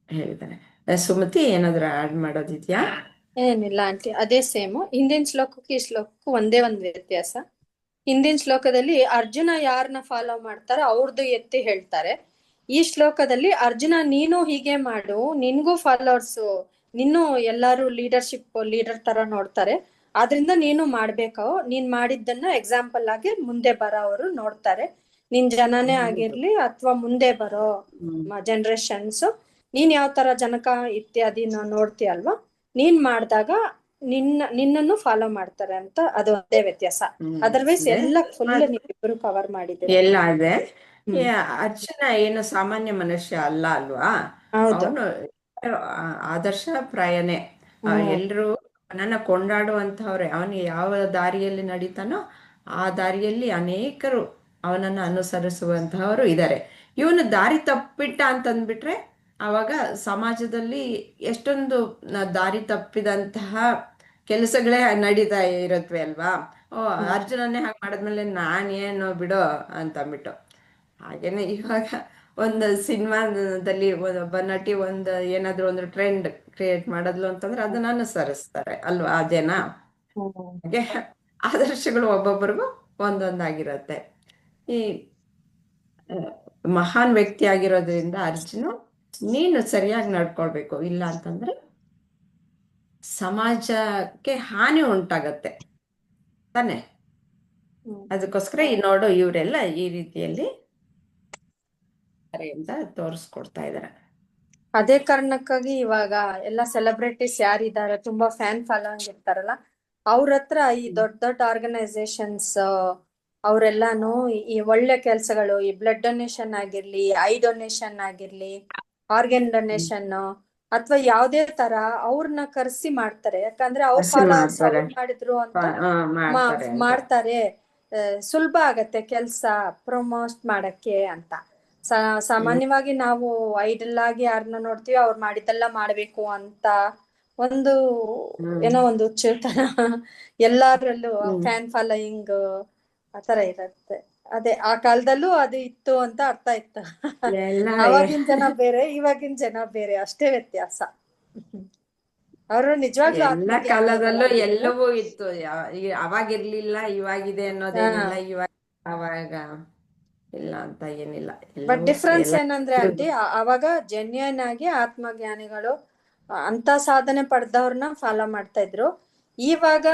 ಹೇಳಿದ್ದಾರೆ. ಸುಮತಿ ಏನಾದ್ರು ಆಡ್ ಮಾಡೋದಿದ್ಯಾ? ಏನಿಲ್ಲ ಆಂಟಿ, ಅದೇ ಸೇಮು. ಹಿಂದಿನ ಶ್ಲೋಕಕ್ಕೂ ಈ ಶ್ಲೋಕಕ್ಕೂ ಒಂದೇ ಒಂದು ವ್ಯತ್ಯಾಸ. ಹಿಂದಿನ ಶ್ಲೋಕದಲ್ಲಿ ಅರ್ಜುನ ಯಾರನ್ನ ಫಾಲೋ ಮಾಡ್ತಾರೋ ಅವ್ರದ್ದು ಎತ್ತಿ ಹೇಳ್ತಾರೆ. ಈ ಶ್ಲೋಕದಲ್ಲಿ ಅರ್ಜುನ ನೀನು ಹೀಗೆ ಮಾಡು, ನಿನ್ಗೂ ಫಾಲೋವರ್ಸು, ನಿನ್ನೂ ಎಲ್ಲಾರು ಲೀಡರ್ ತರ ನೋಡ್ತಾರೆ, ಆದ್ರಿಂದ ನೀನು ಮಾಡ್ಬೇಕು. ನೀನ್ ಮಾಡಿದ್ದನ್ನ ಎಕ್ಸಾಂಪಲ್ ಆಗಿ ಮುಂದೆ ಬರೋವರು ನೋಡ್ತಾರೆ. ನಿನ್ ಜನನೇ ಆಗಿರ್ಲಿ ಅಥವಾ ಮುಂದೆ ಬರೋ ಜನರೇಷನ್ಸ್, ನೀನ್ ಯಾವ ತರ ಜನಕ ಇತ್ಯಾದಿ ನೋಡ್ತೀಯಲ್ವಾ, ನೀನ್ ಮಾಡಿದಾಗ ನಿನ್ನನ್ನು ಫಾಲೋ ಮಾಡ್ತಾರೆ ಅಂತ. ಅದು ಒಂದೇ ವ್ಯತ್ಯಾಸ. ಅದರ್ವೈಸ್ ಎಲ್ಲ ಫುಲ್ ನೀವಿಬ್ರು ಕವರ್ ಮಾಡಿದ್ದೀರಿ. ಎಲ್ಲ ಇದೆ. ಅರ್ಜುನ ಏನು ಸಾಮಾನ್ಯ ಮನುಷ್ಯ ಅಲ್ಲ ಅಲ್ವಾ, ಅವನು ಆದರ್ಶ ಪ್ರಾಯನೇ. ಎಲ್ರು ಅವನನ್ನ ಕೊಂಡಾಡುವಂತವ್ರೆ. ಅವನು ಯಾವ ದಾರಿಯಲ್ಲಿ ನಡೀತಾನೋ ಆ ದಾರಿಯಲ್ಲಿ ಅನೇಕರು ಅವನನ್ನ ಅನುಸರಿಸುವಂತಹವರು ಇದ್ದಾರೆ. ಇವನು ದಾರಿ ತಪ್ಪಿಟ್ಟ ಅಂತಂದ್ಬಿಟ್ರೆ ಆವಾಗ ಸಮಾಜದಲ್ಲಿ ಎಷ್ಟೊಂದು ದಾರಿ ತಪ್ಪಿದಂತಹ ಕೆಲಸಗಳೇ ನಡೀತಾ ಇರತ್ವೆ ಅಲ್ವಾ. ಅರ್ಜುನನ್ನೇ ಹಾಗೆ ಮಾಡಿದ್ಮೇಲೆ ನಾನೇನೋ ಬಿಡೋ ಅಂತಂದ್ಬಿಟ್ಟು. ಹಾಗೇನೆ ಇವಾಗ ಒಂದು ಸಿನಿಮಾದಲ್ಲಿ ಒಬ್ಬ ನಟಿ ಏನಾದ್ರು ಒಂದು ಟ್ರೆಂಡ್ ಕ್ರಿಯೇಟ್ ಮಾಡಿದ್ಲು ಅಂತಂದ್ರೆ ಅದನ್ನ ಅನುಸರಿಸ್ತಾರೆ ಅಲ್ವಾ ಆ ಜನ. ಹಾಗೆ ಆದರ್ಶಗಳು ಒಬ್ಬೊಬ್ಬರಿಗೂ ಒಂದೊಂದಾಗಿರತ್ತೆ. ಈ ಮಹಾನ್ ವ್ಯಕ್ತಿ ಆಗಿರೋದ್ರಿಂದ ಅರ್ಜುನು ನೀನು ಸರಿಯಾಗಿ ನಡ್ಕೊಳ್ಬೇಕು, ಇಲ್ಲ ಅಂತಂದ್ರೆ ಸಮಾಜಕ್ಕೆ ಹಾನಿ ಉಂಟಾಗತ್ತೆ ತಾನೆ. ಅದಕ್ಕೋಸ್ಕರ ಈ ನೋಡು ಇವರೆಲ್ಲ ಈ ರೀತಿಯಲ್ಲಿ ಅಂತ ತೋರಿಸ್ಕೊಡ್ತಾ ಇದಾರೆ. ಅದೇ ಕಾರಣಕ್ಕಾಗಿ ಇವಾಗ ಎಲ್ಲ ಸೆಲೆಬ್ರಿಟೀಸ್ ಯಾರಿದ್ದಾರೆ, ತುಂಬಾ ಫ್ಯಾನ್ ಫಾಲೋಯಿಂಗ್ ಇರ್ತಾರಲ್ಲ, ಅವ್ರ ಹತ್ರ ಈ ದೊಡ್ಡ ದೊಡ್ಡ ಆರ್ಗನೈಸೇಷನ್ಸ್ ಅವರೆಲ್ಲಾನು ಈ ಒಳ್ಳೆ ಕೆಲಸಗಳು, ಈ ಬ್ಲಡ್ ಡೊನೇಷನ್ ಆಗಿರ್ಲಿ, ಐ ಡೊನೇಷನ್ ಆಗಿರ್ಲಿ, ಆರ್ಗನ್ ಡೊನೇಷನ್ ಅಥವಾ ಯಾವ್ದೇ ತರ ಅವ್ರನ್ನ ಕರೆಸಿ ಮಾಡ್ತಾರೆ. ಯಾಕಂದ್ರೆ ಅವ್ರ ಫಾಲೋವರ್ಸ್ ಅವ್ರು ಮಾಡಿದ್ರು ಅಂತ ಮಾಡ್ತಾರೆ, ಸುಲಭ ಆಗತ್ತೆ ಕೆಲ್ಸ ಪ್ರಮೋಟ್ ಮಾಡಕ್ಕೆ ಅಂತ. ಸಾಮಾನ್ಯವಾಗಿ ನಾವು ಐಡಲ್ ಆಗಿ ಯಾರನ್ನ ನೋಡ್ತೀವಿ, ಅವ್ರು ಮಾಡಿದ್ದೆಲ್ಲ ಮಾಡ್ಬೇಕು ಅಂತ ಒಂದು ಏನೋ ಒಂದು ಚೇತನ ಎಲ್ಲಾದ್ರಲ್ಲೂ ಫ್ಯಾನ್ ಫಾಲೋಯಿಂಗ್ ಆತರ ಇರತ್ತೆ. ಅದೇ ಆ ಕಾಲದಲ್ಲೂ ಅದು ಇತ್ತು ಅಂತ ಅರ್ಥ ಇತ್ತು. ಅವಾಗಿನ ಜನ ಬೇರೆ, ಇವಾಗಿನ ಜನ ಬೇರೆ, ಅಷ್ಟೇ ವ್ಯತ್ಯಾಸ. ಅವರು ನಿಜವಾಗ್ಲೂ ಎಲ್ಲ ಕಾಲದಲ್ಲೂ ಎಲ್ಲವೂ ಇತ್ತು, ಅವಾಗಿರ್ಲಿಲ್ಲ ಇವಾಗಿದೆ ಅನ್ನೋದೇನಿಲ್ಲ, ಇವಾಗ ಅವಾಗ ಇಲ್ಲ ಅಂತ ಏನಿಲ್ಲ. ಬಟ್ ಡಿಫ್ರೆನ್ಸ್ ಏನಂದ್ರೆ ಆಂಟಿ, ಅವಾಗ ಜೆನ್ಯೂನ್ ಆಗಿ ಆತ್ಮಜ್ಞಾನಿಗಳು ಅಂತ ಸಾಧನೆ ಪಡೆದವ್ರನ್ನ ಫಾಲೋ ಮಾಡ್ತಾ ಇದ್ರು. ಇವಾಗ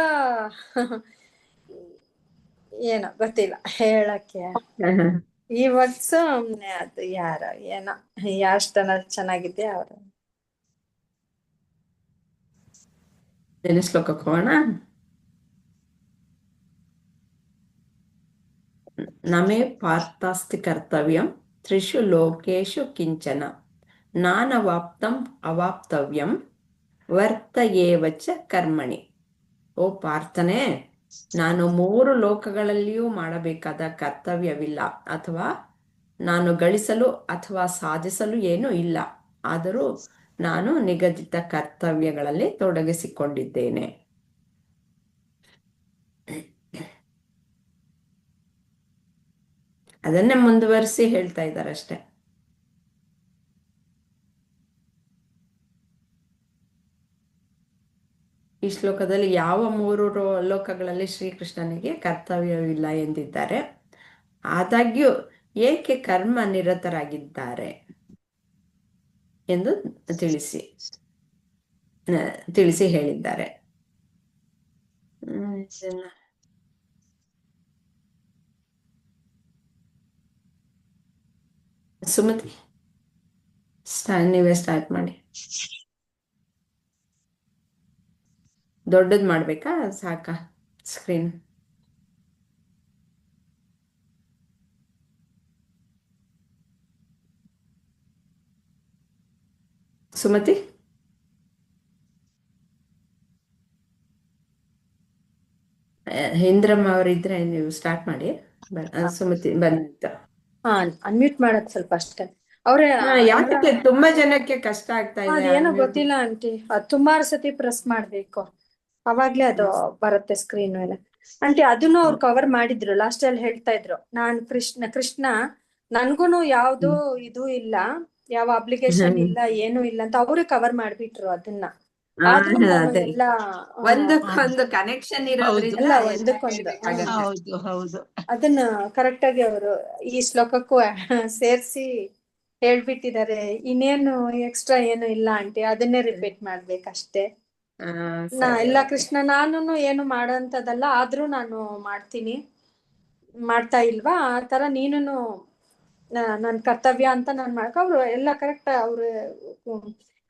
ಏನೋ ಗೊತ್ತಿಲ್ಲ ಹೇಳಕ್ಕೆ. ಇವಾಗ ಸುಮ್ನೆ ಅದು ಯಾರೋ ಏನೋ ಯಾಷ್ಟನ ಚೆನ್ನಾಗಿದೆ ಅವರು. ಶ್ಲೋಕಕ್ಕೆ ಹೋಗೋಣ. ನಮೇ ಪಾರ್ಥಾಸ್ತಿ ಕರ್ತವ್ಯಂ ತ್ರಿಷು ಲೋಕೇಶು ಕಿಂಚನ ನಾನವಾಪ್ತಂ ಅವಾಪ್ತವ್ಯಂ ವರ್ತಯೇವಚ ಕರ್ಮಣಿ. ಓ ಪಾರ್ಥನೆ, ನಾನು 3 ಲೋಕಗಳಲ್ಲಿಯೂ ಮಾಡಬೇಕಾದ ಕರ್ತವ್ಯವಿಲ್ಲ, ಅಥವಾ ನಾನು ಗಳಿಸಲು ಅಥವಾ ಸಾಧಿಸಲು ಏನೂ ಇಲ್ಲ. ಆದರೂ ನಾನು ನಿಗದಿತ ಕರ್ತವ್ಯಗಳಲ್ಲಿ ತೊಡಗಿಸಿಕೊಂಡಿದ್ದೇನೆ. ಅದನ್ನೇ ಮುಂದುವರಿಸಿ ಹೇಳ್ತಾ ಇದ್ದಾರೆ ಅಷ್ಟೆ. ಈ ಶ್ಲೋಕದಲ್ಲಿ ಯಾವ 3 ಲೋಕಗಳಲ್ಲಿ ಶ್ರೀಕೃಷ್ಣನಿಗೆ ಕರ್ತವ್ಯವಿಲ್ಲ ಎಂದಿದ್ದಾರೆ, ಆದಾಗ್ಯೂ ಏಕೆ ಕರ್ಮ ನಿರತರಾಗಿದ್ದಾರೆ ಎಂದು ತಿಳಿಸಿ ಹೇಳಿದ್ದಾರೆ. ಸುಮತಿ, ನೀವೇ ಸ್ಟಾರ್ಟ್ ಮಾಡಿ. ದೊಡ್ಡದ್ ಮಾಡ್ಬೇಕಾ ಸಾಕಾ ಸ್ಕ್ರೀನ್? ಸುಮತಿ, ಇಂದ್ರಮ್ಮ ಅವರಿದ್ರೆ ನೀವು ಸ್ಟಾರ್ಟ್ ಮಾಡಿ. ಸುಮತಿ ಬಂತ ಅನ್ಮ್ಯೂಟ್ ಮಾಡೋದು ಸ್ವಲ್ಪ ಅಷ್ಟೇ. ಅವ್ರೆ ಯಾಕೆ ತುಂಬಾ ಜನಕ್ಕೆ ಕಷ್ಟ ಆಗ್ತಾ ಇದೆ? ಏನೋ ಗೊತ್ತಿಲ್ಲ ಆಂಟಿ, ಅದು ಸುಮಾರು ಸತಿ ಪ್ರೆಸ್ ಮಾಡ್ಬೇಕು, ಅವಾಗ್ಲೇ ಅದು ಬರುತ್ತೆ ಸ್ಕ್ರೀನ್ ಮೇಲೆ. ಆಂಟಿ ಅದನ್ನು ಅವ್ರು ಕವರ್ ಮಾಡಿದ್ರು, ಲಾಸ್ಟ್ ಅಲ್ಲಿ ಹೇಳ್ತಾ ಇದ್ರು, ನಾನ್ ಕೃಷ್ಣ ನನ್ಗೂನು ಯಾವ್ದು ಇದು ಇಲ್ಲ, ಯಾವ ಅಪ್ಲಿಕೇಶನ್ ಇಲ್ಲ, ಏನು ಇಲ್ಲ ಅಂತ ಅವರೇ ಕವರ್ ಮಾಡ್ಬಿಟ್ರು ಅದನ್ನ. ಒಂದಕ್ಕೊಂದು ಕನೆಕ್ಷನ್ ಇರೋದ್ರಿಂದ ಹೌದು ಅದನ್ನ ಕರೆಕ್ಟ್ ಆಗಿ ಅವರು ಈ ಶ್ಲೋಕಕ್ಕೂ ಸೇರ್ಸಿ ಹೇಳ್ಬಿಟ್ಟಿದ್ದಾರೆ. ಇನ್ನೇನು ಎಕ್ಸ್ಟ್ರಾ ಏನು ಇಲ್ಲ ಆಂಟಿ, ಅದನ್ನೇ ರಿಪೀಟ್ ಮಾಡ್ಬೇಕಷ್ಟೇ. ಇಲ್ಲ ಕೃಷ್ಣ ನಾನು ಏನು ಮಾಡೋಂಥದ್ದಲ್ಲ, ಆದ್ರೂ ನಾನು ಮಾಡ್ತಾ ಇಲ್ವಾ ಆ ತರ ನೀನು ನನ್ ಕರ್ತವ್ಯ ಅಂತ ನಾನ್ ಅವ್ರು ಎಲ್ಲ ಕರೆಕ್ಟ್. ಅವ್ರು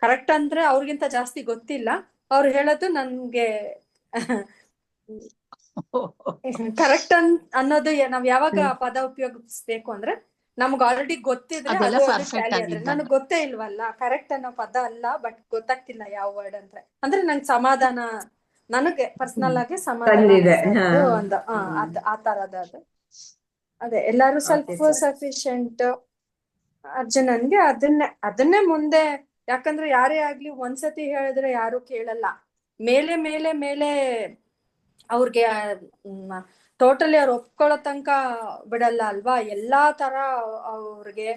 ಕರೆಕ್ಟ್ ಅಂದ್ರೆ ಅವ್ರಿಗಿಂತ ಜಾಸ್ತಿ ಗೊತ್ತಿಲ್ಲ, ಅವ್ರು ಹೇಳೋದು ನನ್ಗೆ ಕರೆಕ್ಟ್ ಅನ್ನೋದು. ನಾವ್ ಯಾವಾಗ ಪದ ಉಪಯೋಗಿಸ್ಬೇಕು ಅಂದ್ರೆ ನಮ್ಗೆ ಆಲ್ರೆಡಿ ಗೊತ್ತಿದ್ರೆ, ನನಗ್ ಗೊತ್ತೇ ಇಲ್ವಲ್ಲ, ಕರೆಕ್ಟ್ ಅನ್ನೋ ಪದ ಅಲ್ಲ, ಬಟ್ ಗೊತ್ತಾಗ್ತಿಲ್ಲ ಯಾವ ವರ್ಡ್ ಅಂದ್ರೆ ನಂಗೆ ಸಮಾಧಾನ, ನನಗೆ ಪರ್ಸನಲ್ ಆಗಿ ಸಮಾಧಾನ ಒಂದು ಆ ತರದ. ಅದೇ ಎಲ್ಲಾರು ಸೆಲ್ಫ್ ಸಫಿಶಿಯಂಟ್ ಅರ್ಜುನನ್ಗೆ ಅದನ್ನೇ ಮುಂದೆ. ಯಾಕಂದ್ರೆ ಯಾರೇ ಆಗ್ಲಿ ಒಂದ್ಸತಿ ಹೇಳಿದ್ರೆ ಯಾರು ಕೇಳಲ್ಲ, ಮೇಲೆ ಮೇಲೆ ಮೇಲೆ ಅವ್ರಿಗೆ ಟೋಟಲಿ ಅವ್ರು ಒಪ್ಕೊಳ್ಳೋ ತನಕ ಬಿಡಲ್ಲ ಅಲ್ವಾ. ಎಲ್ಲಾ ತರ ಅವ್ರಿಗೆ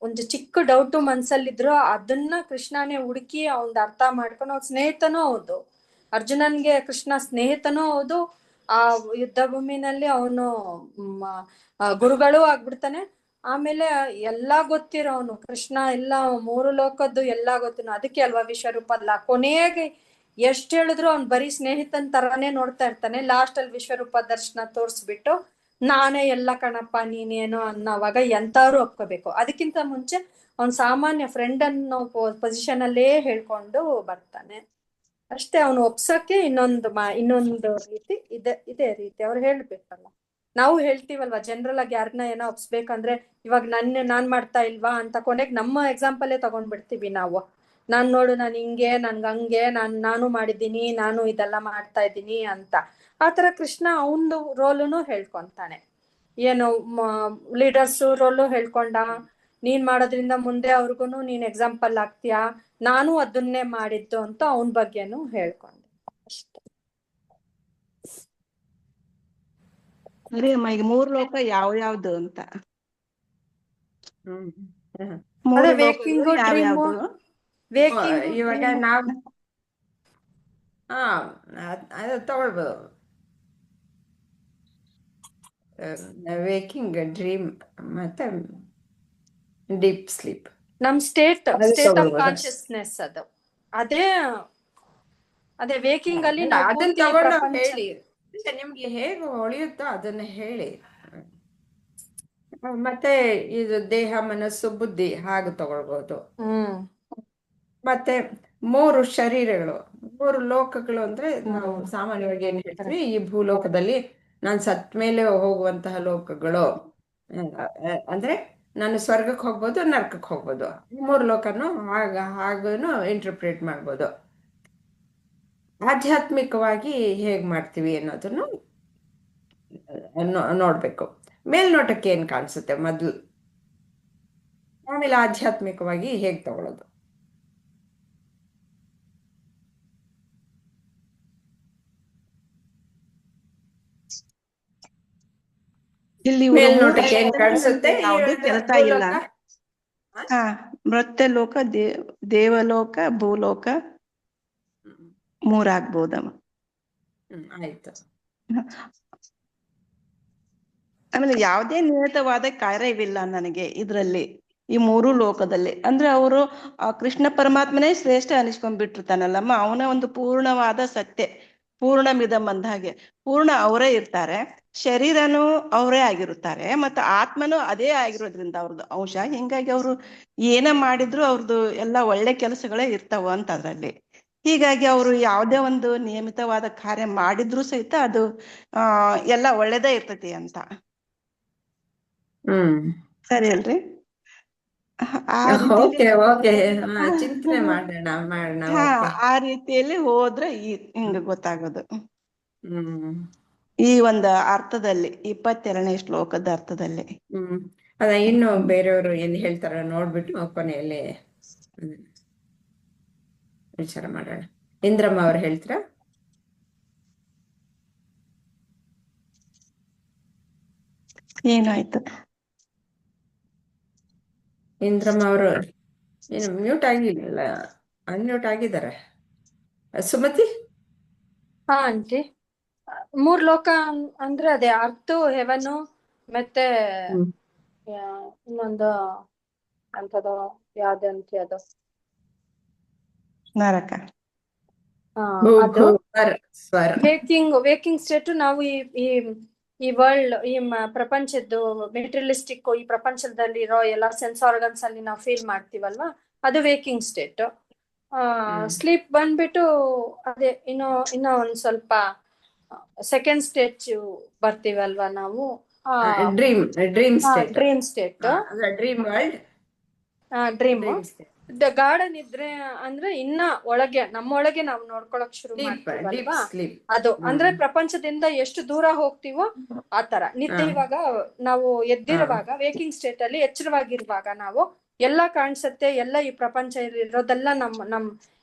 ಒಂದು ಚಿಕ್ಕ ಡೌಟ್ ಮನ್ಸಲ್ಲಿದ್ರು ಅದನ್ನ ಕೃಷ್ಣನೇ ಹುಡುಕಿ ಅವ್ನ್ ಅರ್ಥ ಮಾಡ್ಕೊಂಡು, ಅವ್ರ ಸ್ನೇಹಿತನೂ ಹೌದು, ಅರ್ಜುನನ್ಗೆ ಕೃಷ್ಣ ಸ್ನೇಹಿತನೂ ಹೌದು, ಆ ಯುದ್ಧ ಭೂಮಿನಲ್ಲಿ ಅವನು ಗುರುಗಳು ಆಗ್ಬಿಡ್ತಾನೆ, ಆಮೇಲೆ ಎಲ್ಲಾ ಗೊತ್ತಿರೋನು ಕೃಷ್ಣ, ಎಲ್ಲ ಮೂರು ಲೋಕದ್ದು ಎಲ್ಲಾ ಗೊತ್ತಿನ, ಅದಕ್ಕೆ ಅಲ್ವಾ ವಿಶ್ವರೂಪ ಅಲ್ಲ. ಕೊನೆಗೆ ಎಷ್ಟ್ ಹೇಳಿದ್ರು ಅವ್ನ್ ಬರೀ ಸ್ನೇಹಿತನ್ ತರಾನೇ ನೋಡ್ತಾ ಇರ್ತಾನೆ. ಲಾಸ್ಟ್ ಅಲ್ಲಿ ವಿಶ್ವರೂಪ ದರ್ಶನ ತೋರ್ಸ್ಬಿಟ್ಟು ನಾನೇ ಎಲ್ಲ ಕಣಪ್ಪ ನೀನೇನೋ ಅನ್ನೋವಾಗ ಎಂತಾದ್ರು ಒಪ್ಕೋಬೇಕು. ಅದಕ್ಕಿಂತ ಮುಂಚೆ ಅವ್ನ್ ಸಾಮಾನ್ಯ ಫ್ರೆಂಡ್ ಅನ್ನೋ ಪೊಸಿಷನ್ ಅಲ್ಲೇ ಹೇಳ್ಕೊಂಡು ಬರ್ತಾನೆ ಅಷ್ಟೇ. ಅವನು ಒಪ್ಸಕ್ಕೆ ಇನ್ನೊಂದು ರೀತಿ ಇದೇ ರೀತಿ ಅವ್ರು ಹೇಳ್ಬೇಕಲ್ಲ. ನಾವು ಹೇಳ್ತೀವಲ್ವಾ ಜನರಲ್ ಆಗಿ ಯಾರನ್ನ ಏನೋ ಒಪ್ಸ್ಬೇಕಂದ್ರೆ, ಇವಾಗ ನಾನ್ ಮಾಡ್ತಾ ಇಲ್ವಾ ಅಂತ ಕೊನೆಗೆ ನಮ್ಮ ಎಕ್ಸಾಂಪಲೇ ತಗೊಂಡ್ಬಿಡ್ತೀವಿ ನಾವು. ನೋಡು ನಾನು ಹಿಂಗೆ, ಹಂಗೆ, ನಾನು ಮಾಡಿದ್ದೀನಿ, ನಾನು ಇದೆಲ್ಲ ಮಾಡ್ತಾ ಇದ್ದೀನಿ ಅಂತ. ಆತರ ಕೃಷ್ಣ ಅವನದು ರೋಲುನು ಹೇಳ್ಕೊಂತಾನೆ. ಏನು ಲೀಡರ್ಸ್ ರೋಲು ಹೇಳ್ಕೊಂಡ, ನೀನ್ ಮಾಡೋದ್ರಿಂದ ಮುಂದೆ ಅವ್ರಿಗೂನು ನೀನ್ ಎಕ್ಸಾಂಪಲ್ ಆಗ್ತೀಯಾ, ನಾನು ಅದನ್ನೇ ಮಾಡಿದ್ದು ಅಂತ ಅವನ ಬಗ್ಗೆನು ಹೇಳ್ಕೊಂಡೆ ಅಷ್ಟೇ. ಸರಿ ಅಮ್ಮ, ಈಗ ಮೂರ್ ಲೋಕ ಯಾವ್ಯಾವ್ದು ಅಂತ? ಹ್ಮ್ ಹ್ಮ್. ಮೂರು ಅದೇ ಲೋಕಗಳು ವೇಕಿಂಗು ಡ್ರೀಮು. ಯಾವ್ಯಾವ್ದು? ಇವಾಗ ನಾವು ಅದು ತಗೊಳ್ಬೋದು. ವೇಕಿಂಗ್, ಡ್ರೀಮ್ ಮತ್ತೆ ಡೀಪ್ ಸ್ಲೀಪ್. ನಮ್ ಸ್ಟೇಟ್ ಅದು ಆಫ್ ತಗೊಳ್ಬೋದು. ಕಾನ್ಶಿಯಸ್ನೆಸ್ ಅದು. ಅದೇ ವೇಕಿಂಗ್ ಅಲ್ಲಿ ಅಲ್ಲ, ನಾವು ಅದನ್ನ ಪೂರ್ತಿ ತಗೊಂಡು ಪ್ರಪಂಚ ಹೇಳಿ, ನಿಮ್ಗೆ ಹೇಗೆ ಹೊಳೆಯುತ್ತೋ ಅದನ್ನ ಹೇಳಿ. ಮತ್ತೆ ಇದು ದೇಹ, ಮನಸ್ಸು, ಬುದ್ಧಿ ಹಾಗೆ ತಗೊಳ್ಬೋದು. ಹ್ಮ್ ಮತ್ತೆ 3 ಶರೀರಗಳು, 3 ಲೋಕಗಳು ಅಂದ್ರೆ ನಾವು ಸಾಮಾನ್ಯವಾಗಿ ಏನ್ ಹೇಳ್ತೀವಿ, ಈ ಭೂಲೋಕದಲ್ಲಿ ನಾನು ಸತ್ ಮೇಲೆ ಹೋಗುವಂತಹ ಲೋಕಗಳು ಅಂದ್ರೆ ನಾನು ಸ್ವರ್ಗಕ್ಕೆ ಹೋಗ್ಬೋದು, ನರ್ಕಕ್ಕೆ ಹೋಗ್ಬೋದು. 3 ಲೋಕನು ಹಾಗೂನು ಇಂಟರ್ಪ್ರೇಟ್ ಮಾಡ್ಬೋದು. ಆಧ್ಯಾತ್ಮಿಕವಾಗಿ ಹೇಗ್ ಮಾಡ್ತೀವಿ ಅನ್ನೋದನ್ನು ನೋಡ್ಬೇಕು. ಮೇಲ್ನೋಟಕ್ಕೆ ಏನ್ ಕಾಣಿಸುತ್ತೆ ಮೊದ್ಲು, ಆಮೇಲೆ ಆಧ್ಯಾತ್ಮಿಕವಾಗಿ ಹೇಗ್ ತಗೊಳ್ಳೋದು. ಇಲ್ಲಿ ಇವ್ರು ಮೇಲ್ನೋಟಕ್ಕೆ ಏನ್ ಕಾಣಿಸುತ್ತೆ, ಯಾವುದೇ ಕೆಲಸ ಇಲ್ಲ. ಹಾ, ಮೃತ್ಯಲೋಕ, ದೇವಲೋಕ, ಭೂಲೋಕ ಮೂರಾಗ್ಬೋದಮ್ಮ. ಆಯ್ತು. ಆಮೇಲೆ ಯಾವುದೇ ನಿಯತವಾದ ಕಾರ್ಯವಿಲ್ಲ ನನಗೆ ಇದ್ರಲ್ಲಿ, ಈ 3 ಲೋಕದಲ್ಲಿ. ಅಂದ್ರೆ ಅವರು ಕೃಷ್ಣ ಪರಮಾತ್ಮನೇ ಶ್ರೇಷ್ಠ ಅನಿಸ್ಕೊಂಡ್ಬಿಟ್ಟಿರ್ತಾನಲ್ಲಮ್ಮ, ಅವನ ಒಂದು ಪೂರ್ಣವಾದ ಸತ್ಯ, ಪೂರ್ಣಮಿದಂ ಅಂದ ಹಾಗೆ ಪೂರ್ಣ ಅವರೇ ಇರ್ತಾರೆ, ಶರೀರನೂ ಅವರೇ ಆಗಿರುತ್ತಾರೆ, ಮತ್ತು ಆತ್ಮನೂ ಅದೇ ಆಗಿರೋದ್ರಿಂದ ಅವ್ರದ್ದು ಅಂಶ. ಹಿಂಗಾಗಿ ಅವರು ಏನ ಮಾಡಿದ್ರು ಅವ್ರದ್ದು ಎಲ್ಲ ಒಳ್ಳೆ ಕೆಲಸಗಳೇ ಇರ್ತಾವ ಅಂತ ಅದ್ರಲ್ಲಿ. ಹೀಗಾಗಿ ಅವರು ಯಾವುದೇ ಒಂದು ನಿಯಮಿತವಾದ ಕಾರ್ಯ ಮಾಡಿದ್ರು ಸಹಿತ ಅದು ಎಲ್ಲ ಒಳ್ಳೇದೇ ಇರ್ತತಿ ಅಂತ. ಸರಿ ಅಲ್ರಿ? ಚಿಂತನೆ ಮಾಡೋಣ. ಆ ರೀತಿಯಲ್ಲಿ ಹೋದ್ರೆ ಹಿಂಗ ಗೊತ್ತಾಗೋದು. ಈ ಒಂದು ಅರ್ಥದಲ್ಲಿ 22ನೇ ಶ್ಲೋಕದ ಅರ್ಥದಲ್ಲಿ. ಅದ ಇನ್ನು ಬೇರೆಯವರು ಏನ್ ಹೇಳ್ತಾರ ನೋಡ್ಬಿಟ್ಟು ಕೊನೆಯಲ್ಲಿ ವಿಚಾರ ಮಾಡೋಣ. ಇಂದ್ರಮ್ಮ ಅವ್ರು ಹೇಳ್ತೀರಾ? ಏನಾಯ್ತು? ಇಂದ್ರಮ್ಮ ಅವರು ಏನು ಮ್ಯೂಟ್ ಆಗಿಲ್ಲ, ಅನ್ಮ್ಯೂಟ್ ಆಗಿದ್ದಾರೆ. ಸುಮತಿ? ಹಾ ಆಂಟಿ, 3 ಲೋಕ ಅಂದ್ರೆ ಅದೇ ಅರ್ಥ, ಹೆವನು, ಮತ್ತೆ ಇನ್ನೊಂದು ಅಂತದ ಯಾವ್ದಂತಿ ಅದು ನರಕ. ಅದು ವೇಕಿಂಗ್ ಸ್ಟೇಟ್. ನಾವು ಈ ವರ್ಲ್ಡ್, ಈ ಪ್ರಪಂಚದ್ದು ಮೆಟೀರಿಯಲಿಸ್ಟಿಕ್, ಈ ಪ್ರಪಂಚದಲ್ಲಿ ಇರೋ ಎಲ್ಲ ಸೆನ್ಸ್ ಆರ್ಗನ್ಸ್ ಅಲ್ಲಿ ನಾವು ಫೀಲ್ ಮಾಡ್ತೀವಲ್ವಾ, ಅದು ವೇಕಿಂಗ್ ಸ್ಟೇಟ್. ಸ್ಲೀಪ್ ಬಂದ್ಬಿಟ್ಟು ಅದೇ ಇನ್ನೂ ಒಂದ್ ಸ್ವಲ್ಪ ಸೆಕೆಂಡ್ ಸ್ಟೇಜ್ ಬರ್ತೀವಲ್ವಾ ನಾವು, ಡ್ರೀಮ್ ಸ್ಟೇಟ್. ಡ್ರೀಮ್ ಗಾಢ ನಿದ್ರೆ ಅಂದ್ರೆ ಇನ್ನ ಒಳಗೆ, ನಮ್ಮೊಳಗೆ ನಾವು ನೋಡ್ಕೊಳಕ್ ಶುರು ಮಾಡ್ತೀವಲ್ವಾ, ಅದು ಅಂದ್ರೆ ಪ್ರಪಂಚದಿಂದ ಎಷ್ಟು ದೂರ ಹೋಗ್ತೀವೋ ಆತರ. ನಿದ್ದೆ ಇವಾಗ ನಾವು ಎದ್ದಿರುವಾಗ, ವೇಕಿಂಗ್ ಸ್ಟೇಟ್ ಅಲ್ಲಿ ಎಚ್ಚರವಾಗಿರುವಾಗ ನಾವು ಎಲ್ಲ ಕಾಣಿಸುತ್ತೆ, ಎಲ್ಲ ಈ ಪ್ರಪಂಚ ಇರೋದೆಲ್ಲ ನಮ್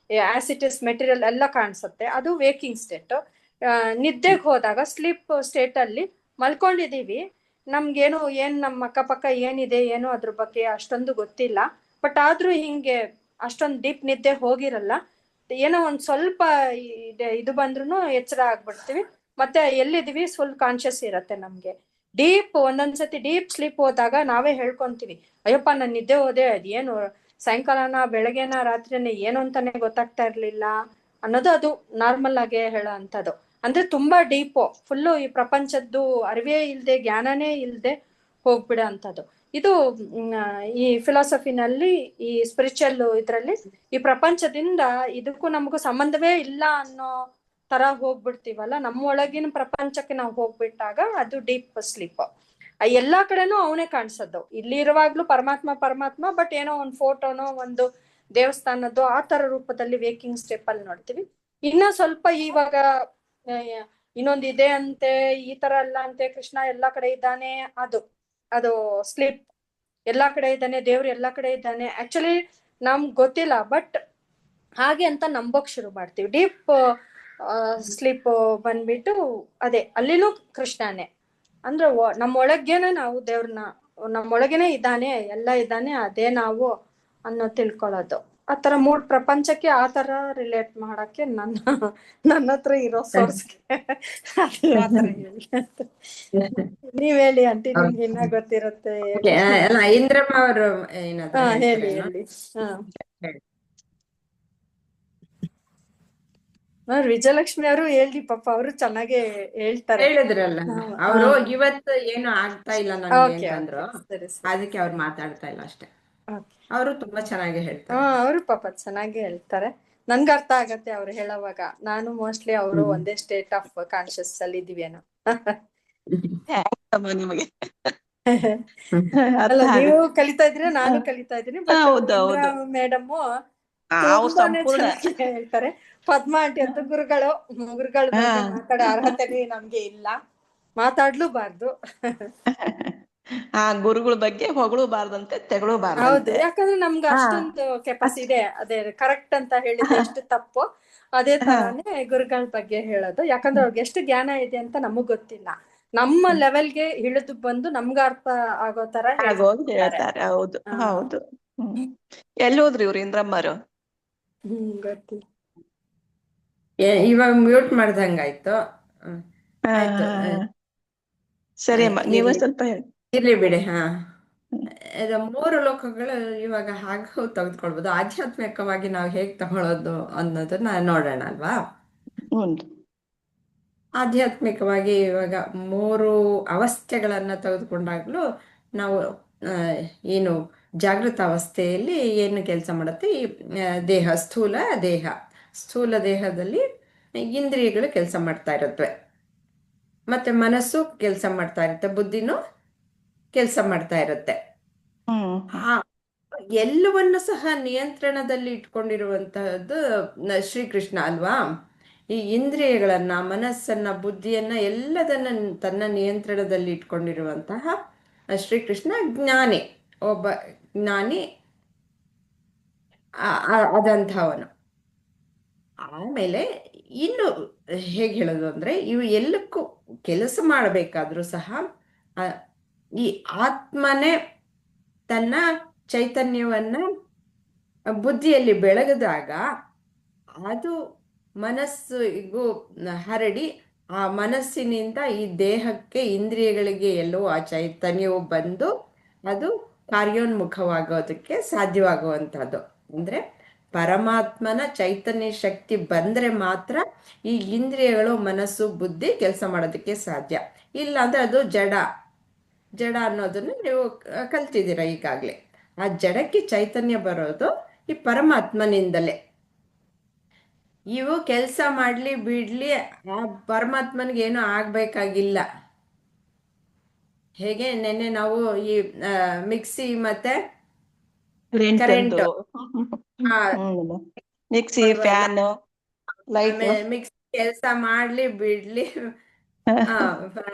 ಆಸಿಟಿಸ್ ಮೆಟೀರಿಯಲ್ ಎಲ್ಲ ಕಾಣಿಸುತ್ತೆ, ಅದು ವೇಕಿಂಗ್ ಸ್ಟೇಟ್. ನಿದ್ದೆಗೆ ಹೋದಾಗ ಸ್ಲೀಪ್ ಸ್ಟೇಟ್ ಅಲ್ಲಿ ಮಲ್ಕೊಂಡಿದೀವಿ, ನಮ್ಗೇನು ನಮ್ಮ ಅಕ್ಕಪಕ್ಕ ಏನಿದೆ ಏನೋ ಅದ್ರ ಬಗ್ಗೆ ಅಷ್ಟೊಂದು ಗೊತ್ತಿಲ್ಲ, ಬಟ್ ಆದ್ರೂ ಹಿಂಗೆ ಅಷ್ಟೊಂದು ಡೀಪ್ ನಿದ್ದೆ ಹೋಗಿರಲ್ಲ. ಏನೋ ಒಂದ್ ಸ್ವಲ್ಪ ಇದು ಬಂದ್ರು ಎಚ್ಚರ ಆಗ್ಬಿಡ್ತೀವಿ, ಮತ್ತೆ ಎಲ್ಲಿದೀವಿ ಫುಲ್ ಕಾನ್ಶಿಯಸ್ ಇರತ್ತೆ ನಮ್ಗೆ. ಡೀಪ್ ಒಂದೊಂದ್ಸತಿ ಡೀಪ್ ಸ್ಲೀಪ್ ಹೋದಾಗ ನಾವೇ ಹೇಳ್ಕೊಂತೀವಿ, ಅಯ್ಯಪ್ಪ ನಾನು ನಿದ್ದೆ ಹೋದೆ, ಅದೇನು ಸಾಯಂಕಾಲನ ಬೆಳಗ್ಗೆನ ರಾತ್ರಿನ ಏನು ಅಂತಾನೆ ಗೊತ್ತಾಗ್ತಾ ಇರ್ಲಿಲ್ಲ ಅನ್ನೋದು ಅದು ನಾರ್ಮಲ್ ಆಗಿ ಹೇಳೋ ಅಂಥದ್ದು. ಅಂದ್ರೆ ತುಂಬಾ ಡೀಪು, ಫುಲ್ಲು ಈ ಪ್ರಪಂಚದ್ದು ಅರಿವೇ ಇಲ್ದೆ, ಜ್ಞಾನನೇ ಇಲ್ದೆ ಹೋಗ್ಬಿಡೋ ಅಂಥದ್ದು. ಇದು ಈ ಫಿಲಾಸಫಿನಲ್ಲಿ, ಈ ಸ್ಪಿರಿಚುವಲ್ ಇದ್ರಲ್ಲಿ ಈ ಪ್ರಪಂಚದಿಂದ ಇದಕ್ಕೂ ನಮಗೂ ಸಂಬಂಧವೇ ಇಲ್ಲ ಅನ್ನೋ ತರ ಹೋಗ್ಬಿಡ್ತೀವಲ್ಲ, ನಮ್ಮ ಒಳಗಿನ ಪ್ರಪಂಚಕ್ಕೆ ನಾವು ಹೋಗ್ಬಿಟ್ಟಾಗ ಅದು ಡೀಪ್ ಸ್ಲೀಪ್. ಎಲ್ಲಾ ಕಡೆನೂ ಅವನೇ ಕಾಣಿಸೋದು. ಇಲ್ಲಿ ಇರುವಾಗ್ಲೂ ಪರಮಾತ್ಮ ಪರಮಾತ್ಮ, ಬಟ್ ಏನೋ ಒಂದು ಫೋಟೋನೋ ಒಂದು ದೇವಸ್ಥಾನದ್ದು ಆ ತರ ರೂಪದಲ್ಲಿ ವೇಕಿಂಗ್ ಸ್ಟೆಪ್ ಅಲ್ಲಿ ನೋಡ್ತೀವಿ. ಇನ್ನ ಸ್ವಲ್ಪ ಇವಾಗ ಇನ್ನೊಂದು ಇದೆ ಅಂತೆ, ಈ ತರ ಅಲ್ಲ ಅಂತೆ, ಕೃಷ್ಣ ಎಲ್ಲಾ ಕಡೆ ಇದ್ದಾನೆ, ಅದು ಸ್ಲೀಪ್. ಎಲ್ಲಾ ಕಡೆ ಇದ್ದಾನೆ ದೇವ್ರು, ಎಲ್ಲಾ ಕಡೆ ಇದ್ದಾನೆ, ಆಕ್ಚುಲಿ ನಮ್ಗ್ ಗೊತ್ತಿಲ್ಲ, ಬಟ್ ಹಾಗೆ ಅಂತ ನಂಬೋಕ್ ಶುರು ಮಾಡ್ತೀವಿ. ಡೀಪ್ ಸ್ಲೀಪ್ ಬಂದ್ಬಿಟ್ಟು ಅದೇ ಅಲ್ಲಿನೂ ಕೃಷ್ಣನೇ. ಅಂದ್ರೆ ನಮ್ಮೊಳಗೇನೆ ನಾವು ದೇವ್ರನ್ನ, ನಮ್ಮೊಳಗೇನೆ ಇದ್ದಾನೆ, ಎಲ್ಲ ಇದ್ದಾನೆ, ಅದೇ ನಾವು ಅನ್ನೋ ತಿಳ್ಕೊಳ್ಳೋದು. ಆತರ ಮೂಡ್ ಪ್ರಪಂಚಕ್ಕೆ ಆತರ ರಿಲೇಟ್ ಮಾಡಕ್ಕೆ ನನ್ನ ಹತ್ರ ಇರೋ ಸೋರ್ಸ್ಗೆ ಆತರ ಹೇಳಿ. ನೀವ್ ಹೇಳಿ ಆಂಟಿ, ನಿಮ್ಗೆ ಇನ್ನ ಗೊತ್ತಿರುತ್ತೆ. ಅಲ್ಲ, ಇಂದ್ರಮ್ಮ ಅವರು ಏನಾದ್ರು ಹೇಳಿ ಹೇಳ್ತಾರೇನೋ? ಹೇಳಿ. ಹೇಳಿ. ವಿಜಯಲಕ್ಷ್ಮಿ ಅವರು ಹೇಳ್ಲಿ, ಪಾಪ ಅವರು ಚೆನ್ನಾಗೆ ಹೇಳ್ತಾರೆ. ಹೇಳಿದ್ರಲ್ಲ, ಅವರು ಇವತ್ತು ಏನು ಆಗ್ತಾ ಇಲ್ಲ ನನ್ಗೆ ಓಕೆ, ಅಂತಂದ್ರು, ಸರಿ ಸರಿ. ಅದಕ್ಕೆ ಅವ್ರು ಮಾತಾಡ್ತಾ ಇಲ್ಲ ಅಷ್ಟೇ. ಓಕೆ. ಅವರು ತುಂಬಾ ಚೆನ್ನಾಗಿ ಹೇಳ್ತಾರೆ. ಅವರು ಪಾಪ ಚೆನ್ನಾಗಿ ಹೇಳ್ತಾರೆ, ನನ್ಗೆ ಅರ್ಥ ಆಗತ್ತೆ ಅವ್ರು ಹೇಳೋವಾಗ. ನಾನು ಮೋಸ್ಟ್ಲಿ ಅವರು ಒಂದೇ ಸ್ಟೇಟ್ ಆಫ್ ಕಾನ್ಶಿಯಸ್ ಅಲ್ಲಿ ಇದೀವೇನೋ. ನಿಮಗೆ ಅಲ್ಲ, ನೀವು ಕಲಿತಾ ಇದ್ರೆ ನಾನು ಕಲಿತಾ ಇದ್ದೀನಿ, ಬಟ್ ಮೇಡಮ್ ಅವ್ರು ತುಂಬಾನೇ ಸಂಪೂರ್ಣ ಚೆನ್ನಾಗಿ ಹೇಳ್ತಾರೆ. ಪದ್ಮಾ ಆಂಟಿ ಅಂತ ಗುರುಗಳ ಬಗ್ಗೆ ಮಾತಾಡೋ ಅರ್ಹತೆ ನಮ್ಗೆ ಇಲ್ಲ, ಮಾತಾಡ್ಲೂಬಾರ್ದು. ಆ ಗುರುಗಳ ಬಗ್ಗೆ ಹೊಗಳೂಬಾರ್ದಂತೆ, ಹೌದು, ತೆಗಳೂಬಾರ್ದಂತೆ. ಯಾಕಂದ್ರೆ ನಮ್ಗೆ ಅಷ್ಟೊಂದು ಕೆಪಾಸಿಟಿ ಇದೆ. ಅದೇ ಕರೆಕ್ಟ್ ಅಂತ ಹೇಳಿದ್ರೆ ಎಷ್ಟು ತಪ್ಪು, ಅದೇ ತರಾನೇ ಗುರುಗಳ ಬಗ್ಗೆ ಹೇಳೋದು. ಯಾಕಂದ್ರೆ ಅವ್ರಿಗೆ ಎಷ್ಟು ಜ್ಞಾನ ಇದೆ ಅಂತ ನಮಗ್ ಗೊತ್ತಿಲ್ಲ, ನಮ್ಮ ಲೆವೆಲ್ಗೆ ಇಳಿದು ಬಂದು ನಮ್ಗ ಅರ್ಥ ಆಗೋ ತರ ಹೇಳ್ತಾರೆ. ಹೌದು ಹೌದು. ಎಲ್ಲಿ ಹೋದ್ರಿ ಇವ್ರು ಇಂದ್ರಮ್ಮರು? ಗೊತ್ತಿಲ್ಲ. ಇವಾಗ ಮ್ಯೂಟ್ ಮಾಡ್ದಂಗಾಯ್ತು. ಆಯ್ತು, ಸರಿ ಅಮ್ಮ, ನೀವು ಸ್ವಲ್ಪ ಹೇಳಿ. ಇರ್ಲಿ ಬಿಡಿ. ಇದು ಮೂರು ಲೋಕಗಳು ಇವಾಗ ಹಾಗೂ ತೆಗೆದುಕೊಳ್ಬೋದು. ಆಧ್ಯಾತ್ಮಿಕವಾಗಿ ನಾವು ಹೇಗ್ ತಗೊಳ್ಳೋದು ಅನ್ನೋದನ್ನ ನೋಡೋಣ ಅಲ್ವಾ. ಆಧ್ಯಾತ್ಮಿಕವಾಗಿ ಇವಾಗ ಮೂರು ಅವಸ್ಥೆಗಳನ್ನ ತೆಗೆದುಕೊಂಡಾಗ್ಲೂ ನಾವು ಏನು ಜಾಗೃತ ಅವಸ್ಥೆಯಲ್ಲಿ ಏನು ಕೆಲಸ ಮಾಡುತ್ತೆ, ಈ ದೇಹ, ಸ್ಥೂಲ ದೇಹದಲ್ಲಿ ಇಂದ್ರಿಯಗಳು ಕೆಲಸ ಮಾಡ್ತಾ ಇರುತ್ತವೆ, ಮತ್ತೆ ಮನಸ್ಸು ಕೆಲಸ ಮಾಡ್ತಾ ಇರುತ್ತೆ, ಬುದ್ಧಿನೂ ಕೆಲಸ ಮಾಡ್ತಾ ಇರುತ್ತೆ. ಎಲ್ಲವನ್ನು ಸಹ ನಿಯಂತ್ರಣದಲ್ಲಿ ಇಟ್ಕೊಂಡಿರುವಂತಹದ್ದು ಶ್ರೀಕೃಷ್ಣ ಅಲ್ವಾ. ಈ ಇಂದ್ರಿಯಗಳನ್ನ, ಮನಸ್ಸನ್ನ, ಬುದ್ಧಿಯನ್ನ ಎಲ್ಲದನ್ನ ತನ್ನ ನಿಯಂತ್ರಣದಲ್ಲಿ ಇಟ್ಕೊಂಡಿರುವಂತಹ ಶ್ರೀಕೃಷ್ಣ ಜ್ಞಾನಿ, ಒಬ್ಬ ಜ್ಞಾನಿ ಆದಂಥವನು. ಆಮೇಲೆ ಇನ್ನು ಹೇಗೆ ಹೇಳೋದು ಅಂದ್ರೆ, ಇವು ಎಲ್ಲಕ್ಕೂ ಕೆಲಸ ಮಾಡಬೇಕಾದ್ರೂ ಸಹ ಈ ಆತ್ಮನೇ ತನ್ನ ಚೈತನ್ಯವನ್ನ ಬುದ್ಧಿಯಲ್ಲಿ ಬೆಳಗಿದಾಗ ಅದು ಮನಸ್ಸಿಗೂ ಹರಡಿ, ಆ ಮನಸ್ಸಿನಿಂದ ಈ ದೇಹಕ್ಕೆ, ಇಂದ್ರಿಯಗಳಿಗೆ ಎಲ್ಲೋ ಆ ಚೈತನ್ಯವು ಬಂದು ಅದು ಕಾರ್ಯೋನ್ಮುಖವಾಗೋದಕ್ಕೆ ಸಾಧ್ಯವಾಗುವಂಥದ್ದು. ಅಂದ್ರೆ ಪರಮಾತ್ಮನ ಚೈತನ್ಯ ಶಕ್ತಿ ಬಂದ್ರೆ ಮಾತ್ರ ಈ ಇಂದ್ರಿಯಗಳು, ಮನಸ್ಸು, ಬುದ್ಧಿ ಕೆಲಸ ಮಾಡೋದಕ್ಕೆ ಸಾಧ್ಯ. ಇಲ್ಲ ಅಂದ್ರೆ ಅದು ಜಡ ಅನ್ನೋದನ್ನು ನೀವು ಕಲ್ತಿದ್ದೀರ ಈಗಾಗಲೇ. ಆ ಜಡಕ್ಕೆ ಚೈತನ್ಯ ಬರೋದು ಈ ಪರಮಾತ್ಮನಿಂದಲೇ. ಇವು ಕೆಲಸ ಮಾಡ್ಲಿ ಬಿಡ್ಲಿ, ಆ ಪರಮಾತ್ಮನಿಗೆ ಏನೂ ಆಗ್ಬೇಕಾಗಿಲ್ಲ. ಹೇಗೆ ನೆನ್ನೆ ನಾವು ಈ ಮಿಕ್ಸಿ ಮತ್ತೆ current, mixie, fan, light, mixie ಕೆಲಸ ಮಾಡ್ಲಿ ಬಿಡ್ಲಿ,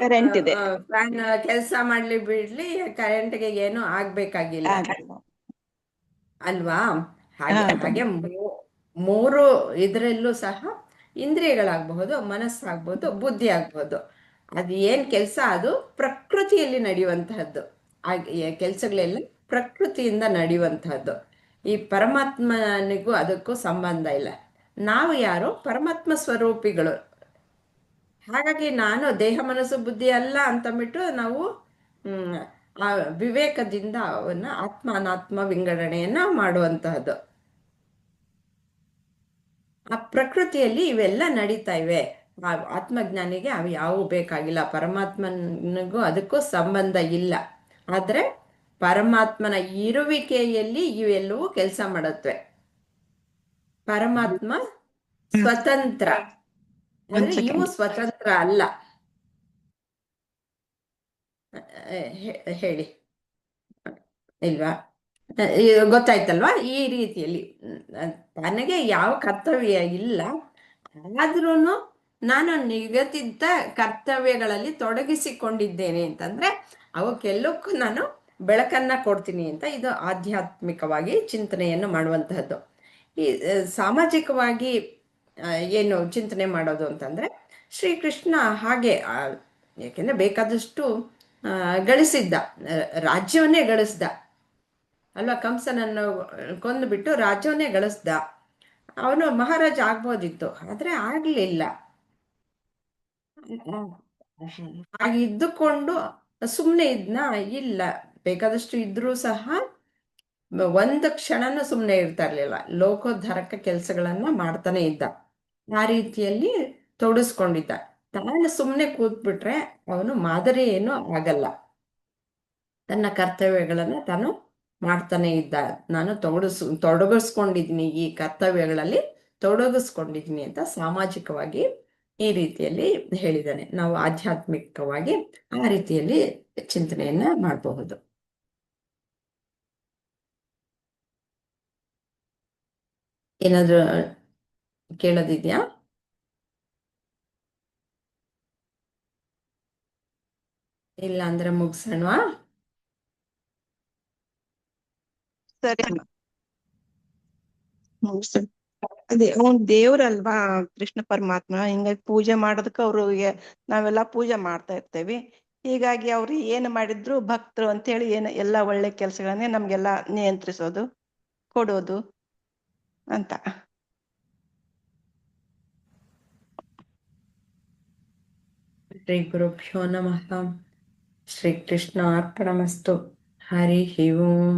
ಕರೆಂಟ್ ಇದೆ, ಫ್ಯಾನ್ ಕೆಲಸ ಮಾಡ್ಲಿ ಬಿಡ್ಲಿ, ಕರೆಂಟ್ಗೆ ಏನು ಆಗ್ಬೇಕಾಗಿಲ್ಲ ಅಲ್ವಾ. ಹಾಗೆ ಮೂರು ಇದರಲ್ಲೂ ಸಹ ಇಂದ್ರಿಯಗಳಾಗಬಹುದು, ಮನಸ್ಸಾಗಬಹುದು, ಬುದ್ಧಿ ಆಗ್ಬಹುದು. ಅದು ಏನ್ ಕೆಲಸ, ಅದು ಪ್ರಕೃತಿಯಲ್ಲಿ ನಡೆಯುವಂತಹದ್ದು. ಆ ಕೆಲಸಗಳೆಲ್ಲ ಪ್ರಕೃತಿಯಿಂದ ನಡೆಯುವಂತಹದ್ದು. ಈ ಪರಮಾತ್ಮನಿಗೂ ಅದಕ್ಕೂ ಸಂಬಂಧ ಇಲ್ಲ. ನಾವು ಯಾರು? ಪರಮಾತ್ಮ ಸ್ವರೂಪಿಗಳು. ಹಾಗಾಗಿ ನಾನು ದೇಹ ಮನಸ್ಸು ಬುದ್ಧಿ ಅಲ್ಲ ಅಂತಂದ್ಬಿಟ್ಟು ನಾವು ಹ್ಮ್, ಆ ವಿವೇಕದಿಂದ ಅವನ್ನ ಆತ್ಮ ಅನಾತ್ಮ ವಿಂಗಡಣೆಯನ್ನ ಮಾಡುವಂತಹದ್ದು. ಆ ಪ್ರಕೃತಿಯಲ್ಲಿ ಇವೆಲ್ಲ ನಡೀತಾ ಇವೆ. ಆ ಆತ್ಮಜ್ಞಾನಿಗೆ ಅವು ಯಾವುವು ಬೇಕಾಗಿಲ್ಲ, ಪರಮಾತ್ಮನಿಗೂ ಅದಕ್ಕೂ ಸಂಬಂಧ ಇಲ್ಲ. ಆದ್ರೆ ಪರಮಾತ್ಮನ ಇರುವಿಕೆಯಲ್ಲಿ ಇವೆಲ್ಲವೂ ಕೆಲಸ ಮಾಡತ್ವೆ. ಪರಮಾತ್ಮ ಸ್ವತಂತ್ರ, ಒಂದ್ ಆದ್ರೆ ಇವು ಸೆಕೆಂಡ್. ಸ್ವತಂತ್ರ ಅಲ್ಲ. ಹೇಳಿ ಇಲ್ವಾ? ಇದು ಗೊತ್ತಾಯ್ತಲ್ವಾ? ಈ ರೀತಿಯಲ್ಲಿ ನನಗೆ ಯಾವ ಕರ್ತವ್ಯ ಇಲ್ಲ, ಆದ್ರೂ ನಾನು ನಿಗದಿತ ಕರ್ತವ್ಯಗಳಲ್ಲಿ ತೊಡಗಿಸಿಕೊಂಡಿದ್ದೇನೆ ಅಂತಂದ್ರೆ ಅವಕ್ಕೆಲ್ಲಕ್ಕೂ ನಾನು ಬೆಳಕನ್ನ ಕೊಡ್ತೀನಿ ಅಂತ. ಇದು ಆಧ್ಯಾತ್ಮಿಕವಾಗಿ ಚಿಂತನೆಯನ್ನು ಮಾಡುವಂತಹದ್ದು. ಈ ಸಾಮಾಜಿಕವಾಗಿ ಏನು ಚಿಂತನೆ ಮಾಡೋದು ಅಂತಂದ್ರೆ ಶ್ರೀಕೃಷ್ಣ ಹಾಗೆ ಯಾಕೆಂದ್ರೆ ಬೇಕಾದಷ್ಟು ಗಳಿಸಿದ್ದ, ರಾಜ್ಯವನ್ನೇ ಗಳಿಸ್ದ ಅಲ್ವಾ? ಕಂಸನನ್ನು ಕೊಂದುಬಿಟ್ಟು ರಾಜ್ಯವನ್ನೇ ಗಳಿಸ್ದ. ಅವನು ಮಹಾರಾಜ ಆಗ್ಬೋದಿತ್ತು, ಆದ್ರೆ ಆಗ್ಲಿಲ್ಲ. ಹಾಗಿದ್ದುಕೊಂಡು ಸುಮ್ಮನೆ ಇದ್ನ? ಇಲ್ಲ, ಬೇಕಾದಷ್ಟು ಇದ್ರೂ ಸಹ ಒಂದು ಕ್ಷಣನೂ ಸುಮ್ಮನೆ ಇರ್ತಾ ಇರ್ಲಿಲ್ಲ. ಲೋಕೋದ್ಧಾರಕ ಕೆಲಸಗಳನ್ನ ಮಾಡ್ತಾನೆ ಇದ್ದ. ಆ ರೀತಿಯಲ್ಲಿ ತೊಡಸ್ಕೊಂಡಿದ್ದ. ತಾನು ಸುಮ್ಮನೆ ಕೂತ್ಬಿಟ್ರೆ ಅವನು ಮಾದರಿ ಏನೂ ಆಗಲ್ಲ. ತನ್ನ ಕರ್ತವ್ಯಗಳನ್ನ ತಾನು ಮಾಡ್ತಾನೆ ಇದ್ದ. ನಾನು ತೊಡಗಿಸ್ಕೊಂಡಿದ್ದೀನಿ, ಈ ಕರ್ತವ್ಯಗಳಲ್ಲಿ ತೊಡಗಿಸ್ಕೊಂಡಿದ್ದೀನಿ ಅಂತ ಸಾಮಾಜಿಕವಾಗಿ ಈ ರೀತಿಯಲ್ಲಿ ಹೇಳಿದ್ದಾನೆ. ನಾವು ಆಧ್ಯಾತ್ಮಿಕವಾಗಿ ಆ ರೀತಿಯಲ್ಲಿ ಚಿಂತನೆಯನ್ನ ಮಾಡಬಹುದು. ಏನಾದ್ರೂ ಕೇಳೋದಿದ್ಯಾ? ಇಲ್ಲ ಅಂದ್ರೆ ಮುಗಿಸೋಣವಾ? ಸರಿ ಅಮ್ಮ. ಸರಿ. ಅದೇ ಅವ್ನ್ ದೇವ್ರಲ್ವಾ ಕೃಷ್ಣ ಪರಮಾತ್ಮ, ಹಿಂಗಾಗಿ ಪೂಜೆ ಮಾಡೋದಕ್ಕ ಅವ್ರಿಗೆ ನಾವೆಲ್ಲಾ ಪೂಜೆ ಮಾಡ್ತಾ ಇರ್ತೇವಿ. ಹೀಗಾಗಿ ಅವ್ರು ಏನ್ ಮಾಡಿದ್ರು ಭಕ್ತರು ಅಂತ ಹೇಳಿ ಎಲ್ಲಾ ಒಳ್ಳೆ ಕೆಲ್ಸಗಳನ್ನೇ ನಮ್ಗೆಲ್ಲಾ ನಿಯಂತ್ರಿಸೋದು, ಕೊಡೋದು ಅಂತ. ಶ್ರೀ ಗುರುಭ್ಯೋ ನಮಃ. ಶ್ರೀಕೃಷ್ಣ ಅರ್ಪಣಮಸ್ತು. ಹರಿ ಓಂ.